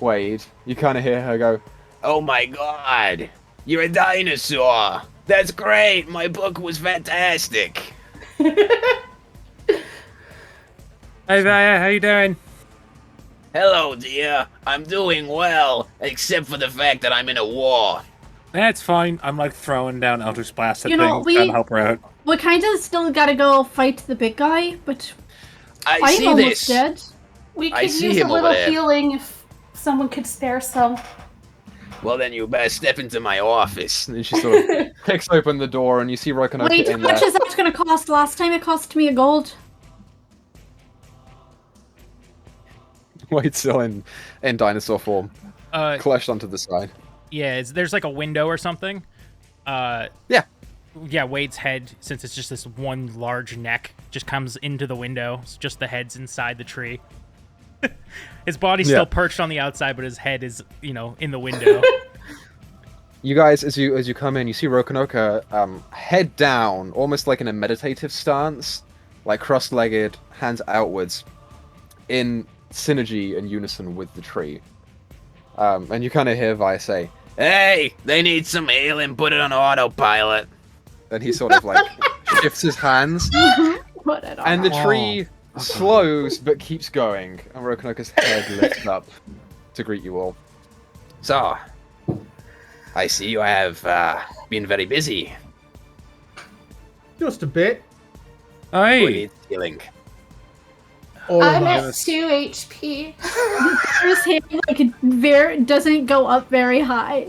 Wade, you kind of hear her go, "Oh my god, you're a dinosaur! That's great! My book was fantastic!" Hey, Vaya, how you doing? Hello, dear. I'm doing well, except for the fact that I'm in a war. That's fine. I'm like throwing down Eldritch Blast at You know, things, trying to help her out. We kind of still gotta go fight the big guy, but I I'm see almost this. dead. We I could see use a him over little there. healing if someone could spare some. Well, then you better step into my office. And she sort of kicks open the door, and you see Rokonoka Wait, how in much there. is that gonna cost? Last time it cost me a gold. Wade's still in dinosaur form, clashed onto the side. Yeah, there's like a window or something. Yeah. Yeah, Wade's head, since it's just this one large neck, just comes into the window. It's just the head's inside the tree. His body's Yeah. still perched on the outside, but his head is, in the window. You guys, as you come in, you see Rokonoka head down, almost like in a meditative stance, like cross-legged, hands outwards, in synergy and unison with the tree. And you kind of hear Vi say, Hey, they need some healing. Put it on autopilot. and he sort of like shifts his hands, Put it on. and the tree slows but keeps going, and Rokonoka's head lifts up to greet you all. So, I see you have been very busy. Just a bit. Who Hey, needs healing? All I'm of at us. 2 HP. His hand doesn't go up very high.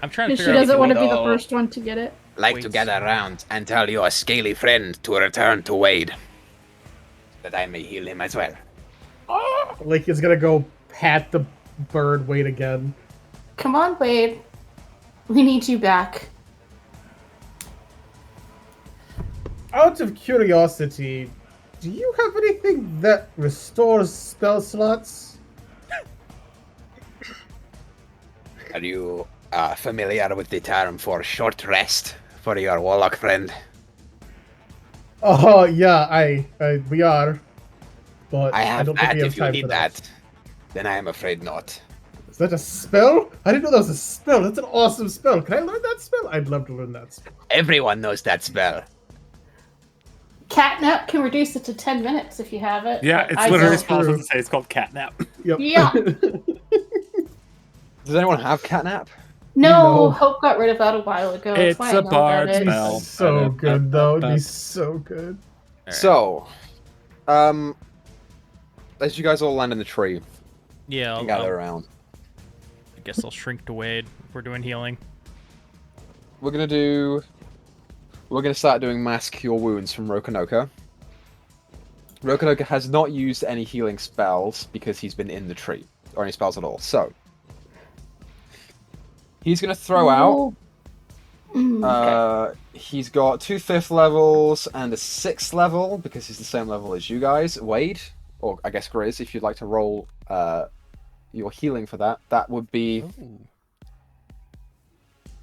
I'm trying to Because she figure out. doesn't want to be the No. first one to get it. Like Wait. to gather around and tell your scaly friend to return to Wade. That I may heal him as well. Lake is gonna go pat the bird weight again. Come on, Wade. We need you back. Out of curiosity, do you have anything that restores spell slots? Are you familiar with the term for short rest for your warlock friend? Oh yeah, we are, but I I have don't think that we have if you time need for that. that. Then I am afraid not. Is that a spell? I didn't know that was a spell. That's an awesome spell. Can I learn that spell? I'd love to learn that spell. Everyone knows that spell. Catnap can reduce it to 10 minutes if you have it. Yeah, but it's I literally a don't. spell. It True. doesn't say it's called catnap. Yep. Yeah. Does anyone have catnap? No, No. Hope got rid of that a while ago. That's It's why I a know bard about it. spell. So good though. It'd be so good. So, as you guys all land in the tree Yeah, and gather around, I guess I'll shrink to Wade if we're doing healing. we're gonna start doing mass cure wounds from Rokonoka. Rokonoka has not used any healing spells because he's been in the tree, or any spells at all. So, he's gonna throw out. Okay. He's got 2 5th levels and a 6th level because he's the same level as you guys. Wade, or I guess Griz, if you'd like to roll your healing for that, that would be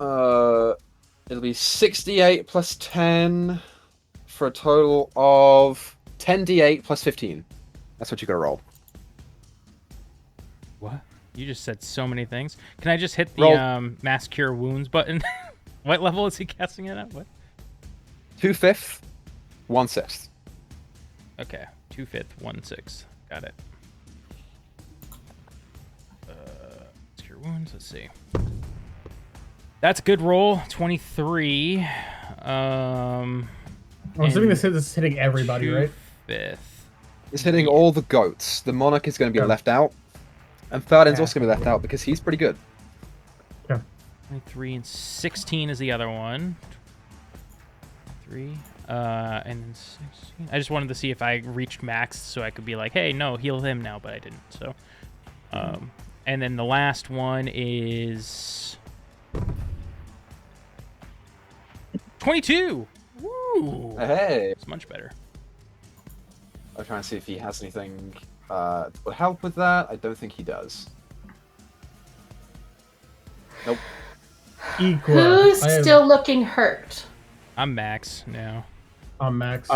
it'll be 68 plus 10 for a total of 10d8 plus 15. That's what you gotta roll. What? You just said so many things. Can I just hit the Roll. mass cure wounds button? What level is he casting it at? What? 2 5th, 1 6th. Okay, 2 5th, 1 6. Got it. Cure wounds. Let's see. That's a good roll. 23. I'm assuming this is hitting everybody, right? 5th. It's hitting all the goats. The monarch is going to be left out, and Ferdinand's Yeah. also going to be left out because he's pretty good. 23 and 16 is the other one. 3. And then 16. I just wanted to see if I reached max so I could be like, hey, no, heal him now, but I didn't. So, and then the last one is 22. Woo! Hey. It's much better. I'm trying to see if he has anything that would help with that. I don't think he does. Nope. Equa. Who's I am still looking hurt? I'm max now. on max.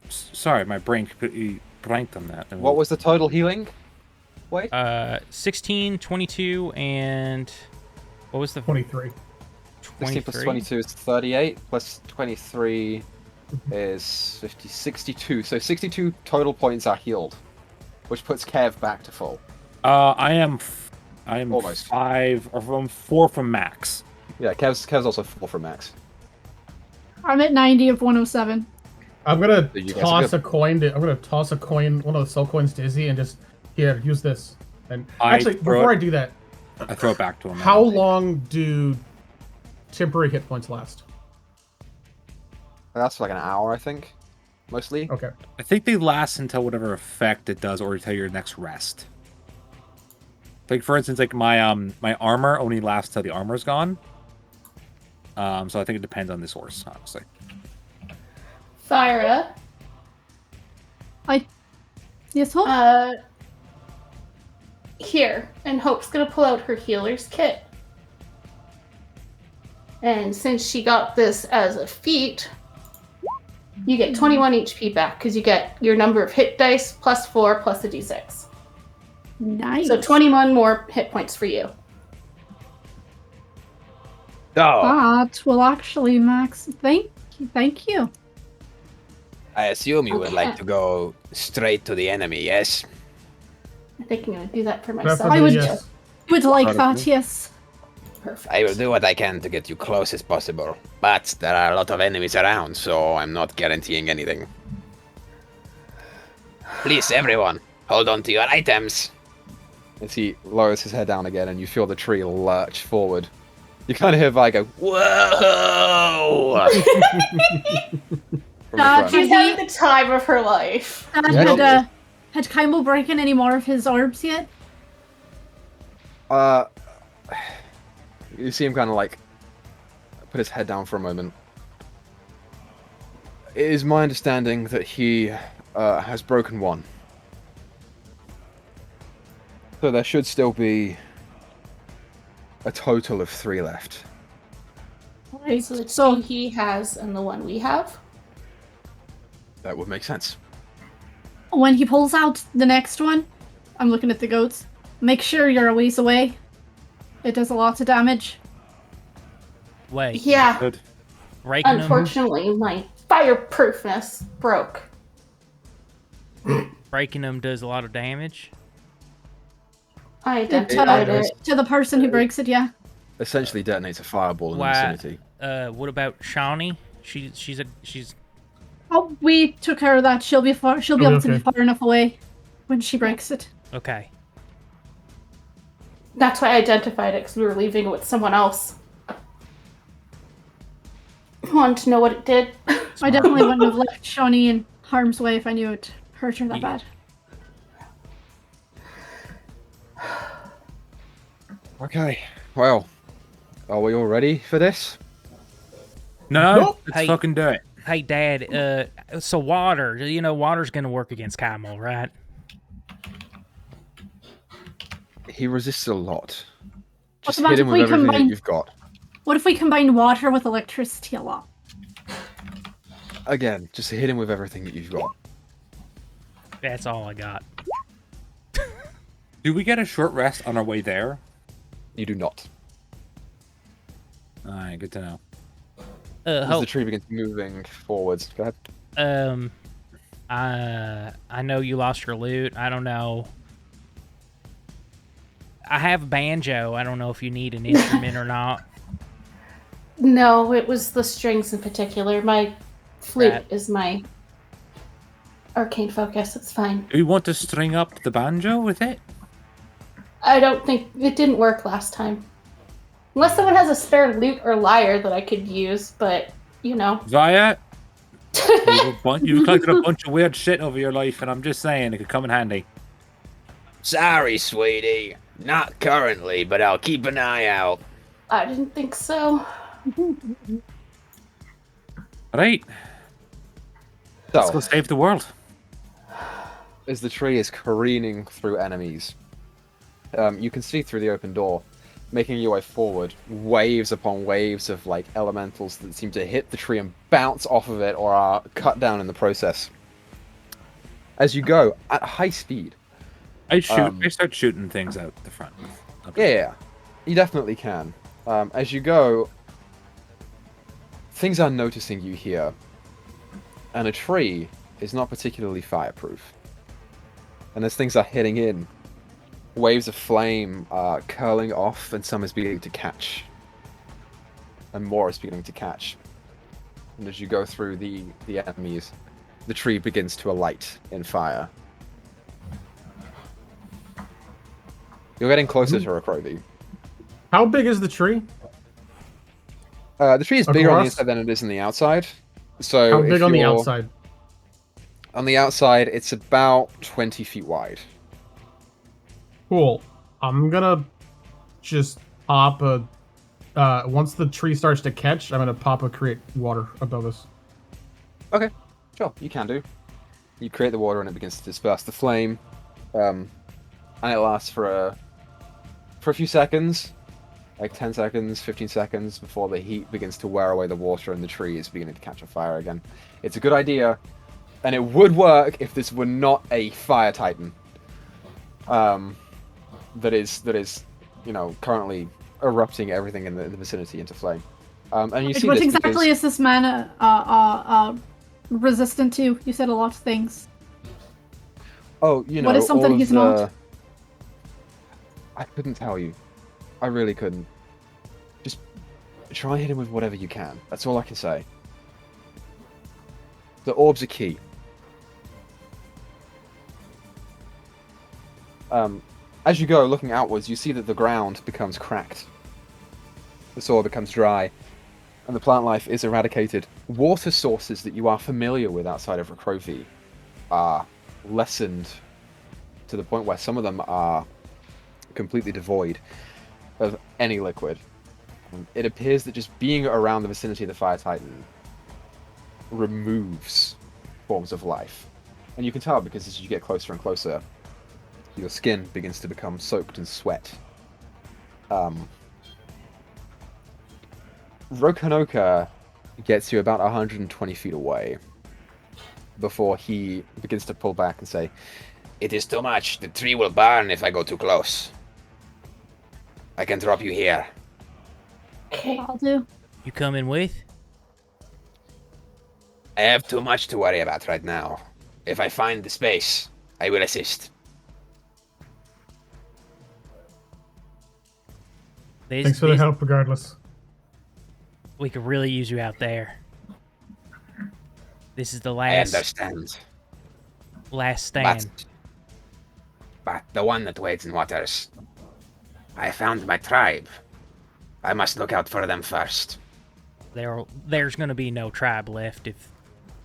Sorry, my brain completely blanked on that. What was the total healing? Wait. 16, 22, and what was the 23. 16 plus 22 is 38, plus 23 is 50, 62. So 62 total points are healed, which puts Kev back to full. I am Almost. 5 or from 4 from max. Yeah, Kev's also full for max. I'm at 90 of 107. I'm gonna You guys are toss good. a coin. I'm gonna toss a coin, one of the soul coins, to Izzy, and just here, use this. And I actually, throw before it- I do that, I throw it back to him. how long do temporary hit points last? That's for like an hour, I think, mostly. Okay. I think they last until whatever effect it does, or until your next rest. Like for instance, like my my armor only lasts till the armor's gone. So I think it depends on the source, honestly. Thyra, Yes, Hope? here, and Hope's gonna pull out her healer's kit. And since she got this as a feat, you get 21 HP back because you get your number of hit dice plus 4 plus a d6. Nice. So 21 more hit points for you. So, That will actually max. Thank you. I assume you would like to go straight to the enemy, yes? I think I'm gonna do that for myself. Preferably I would- yes. Would like Proud of that, you. yes. Perfect. I will do what I can to get you close as possible, but there are a lot of enemies around, so I'm not guaranteeing anything. Please, everyone, hold on to your items. As he lowers his head down again, and you feel the tree lurch forward. You kind of hear Vi go, Whoa! from the front. She's having the time of her life. Had Kaimel broken any more of his orbs yet? You see him kind of like put his head down for a moment. It is my understanding that he has broken one. So there should still be a total of 3 left. Right. So the So two he has and the one we have. That would make sense. when he pulls out the next one, I'm looking at the goats. Make sure you're a ways away. It does a lot of damage. Wait, Yeah, Good. breaking them? unfortunately, my fireproofness broke. Breaking them does a lot of damage. I To, identified it. to the person who breaks it, yeah. Essentially detonates a fireball in the Why? vicinity. What about Shawnee? She's Oh, we took care of that. She'll be able to be okay. far enough away when she breaks it. okay. That's why I identified it, because we were leaving it with someone else. Wanted to know what it did. I definitely wouldn't have left Shawnee in harm's way if I knew it hurt her that bad. Okay, well, are we all ready for this? No, Nope. let's Hey. fucking do it. Hey, Dad. So water. You know, water's gonna work against Camel, right? He resists a lot. Just about hit him if with we everything that combine- you've got. What if we combine water with electricity a lot? Again, just hit him with everything that you've got. That's all I got. Do we get a short rest on our way there? You do not. Alright, good to know. As the tree begins moving forwards. Go ahead. I know you lost your loot. I don't know. I have a banjo. I don't know if you need an instrument or not. No, it was the strings in particular. My flute Right. is my arcane focus. It's fine. Do we want to string up the banjo with it? I don't think it didn't work last time. Unless someone has a spare lute or lyre that I could use, but you know. Zaya, you've collected a bunch of weird shit over your life, and I'm just saying it could come in handy. Sorry, sweetie. Not currently, but I'll keep an eye out. I didn't think so. Right, let's go So, save the world. as the tree is careening through enemies, you can see through the open door, making your way forward, waves upon waves of like elementals that seem to hit the tree and bounce off of it or are cut down in the process. As you go at high speed. I start shooting things out the front. Yeah, you definitely can. As you go, things are noticing you here, and a tree is not particularly fireproof. And as things are hitting in, waves of flame are curling off, and some is beginning to catch. And more is beginning to catch. And as you go through the enemies, the tree begins to alight in fire. You're getting closer to Rakrovi. How big is the tree? The tree is bigger on the Across? inside than it is on the outside. So How if big on the you're- outside? On the outside, it's about 20 feet wide. Cool. I'm gonna just pop a. Once the tree starts to catch, I'm gonna pop a create water above us. Okay, sure, you can do. You create the water and it begins to disperse the flame, and it lasts for a few seconds, like 10 seconds, 15 seconds, before the heat begins to wear away the water and the tree is beginning to catch on fire again. It's a good idea, and it would work if this were not a fire titan. That is, you know, currently erupting everything in the vicinity into flame. And you see What this exactly because, is this man resistant to? You said a lot of things. oh, you know, what is something all of he's not? the- I couldn't tell you. I really couldn't. Just try and hit him with whatever you can. That's all I can say. The orbs are key. As you go, looking outwards, you see that the ground becomes cracked. The soil becomes dry, and the plant life is eradicated. Water sources that you are familiar with outside of Rakrovi are lessened to the point where some of them are completely devoid of any liquid. It appears that just being around the vicinity of the Fire Titan removes forms of life. And you can tell because as you get closer and closer, your skin begins to become soaked in sweat. Rokanoka gets you about 120 feet away before he begins to pull back and say, It is too much. The tree will burn if I go too close. I can drop you here. Okay. I'll do. You coming with? I have too much to worry about right now. If I find the space, I will assist. Thanks for the help, regardless. We could really use you out there. This is the I last understand. stand. But the one that wades in waters. I found my tribe. I must look out for them first. There's gonna be no tribe left if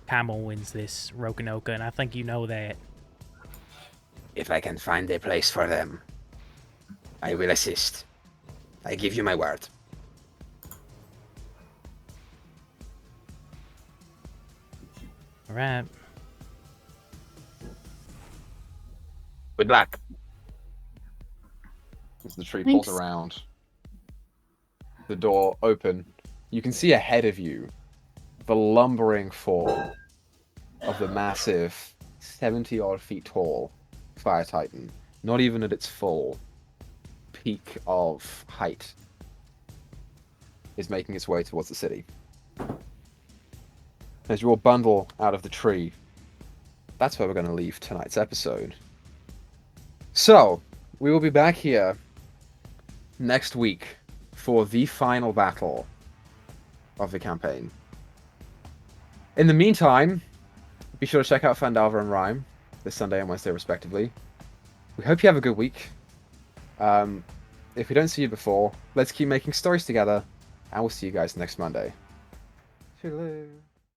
Kamo wins this Rokanoka, and I think you know that. If I can find a place for them, I will assist. I give you my word. All right. Good luck. as the tree pulls Thanks. around, the door open, you can see ahead of you the lumbering form of the massive 70-odd feet tall Fire Titan, not even at its full peak of height, is making its way towards the city. As you all bundle out of the tree, that's where we're going to leave tonight's episode. So, we will be back here next week for the final battle of the campaign. In the meantime, be sure to check out Fandalva and Rhyme this Sunday and Wednesday respectively. We hope you have a good week. If we don't see you before, let's keep making stories together, and we'll see you guys next Monday. Toodaloo.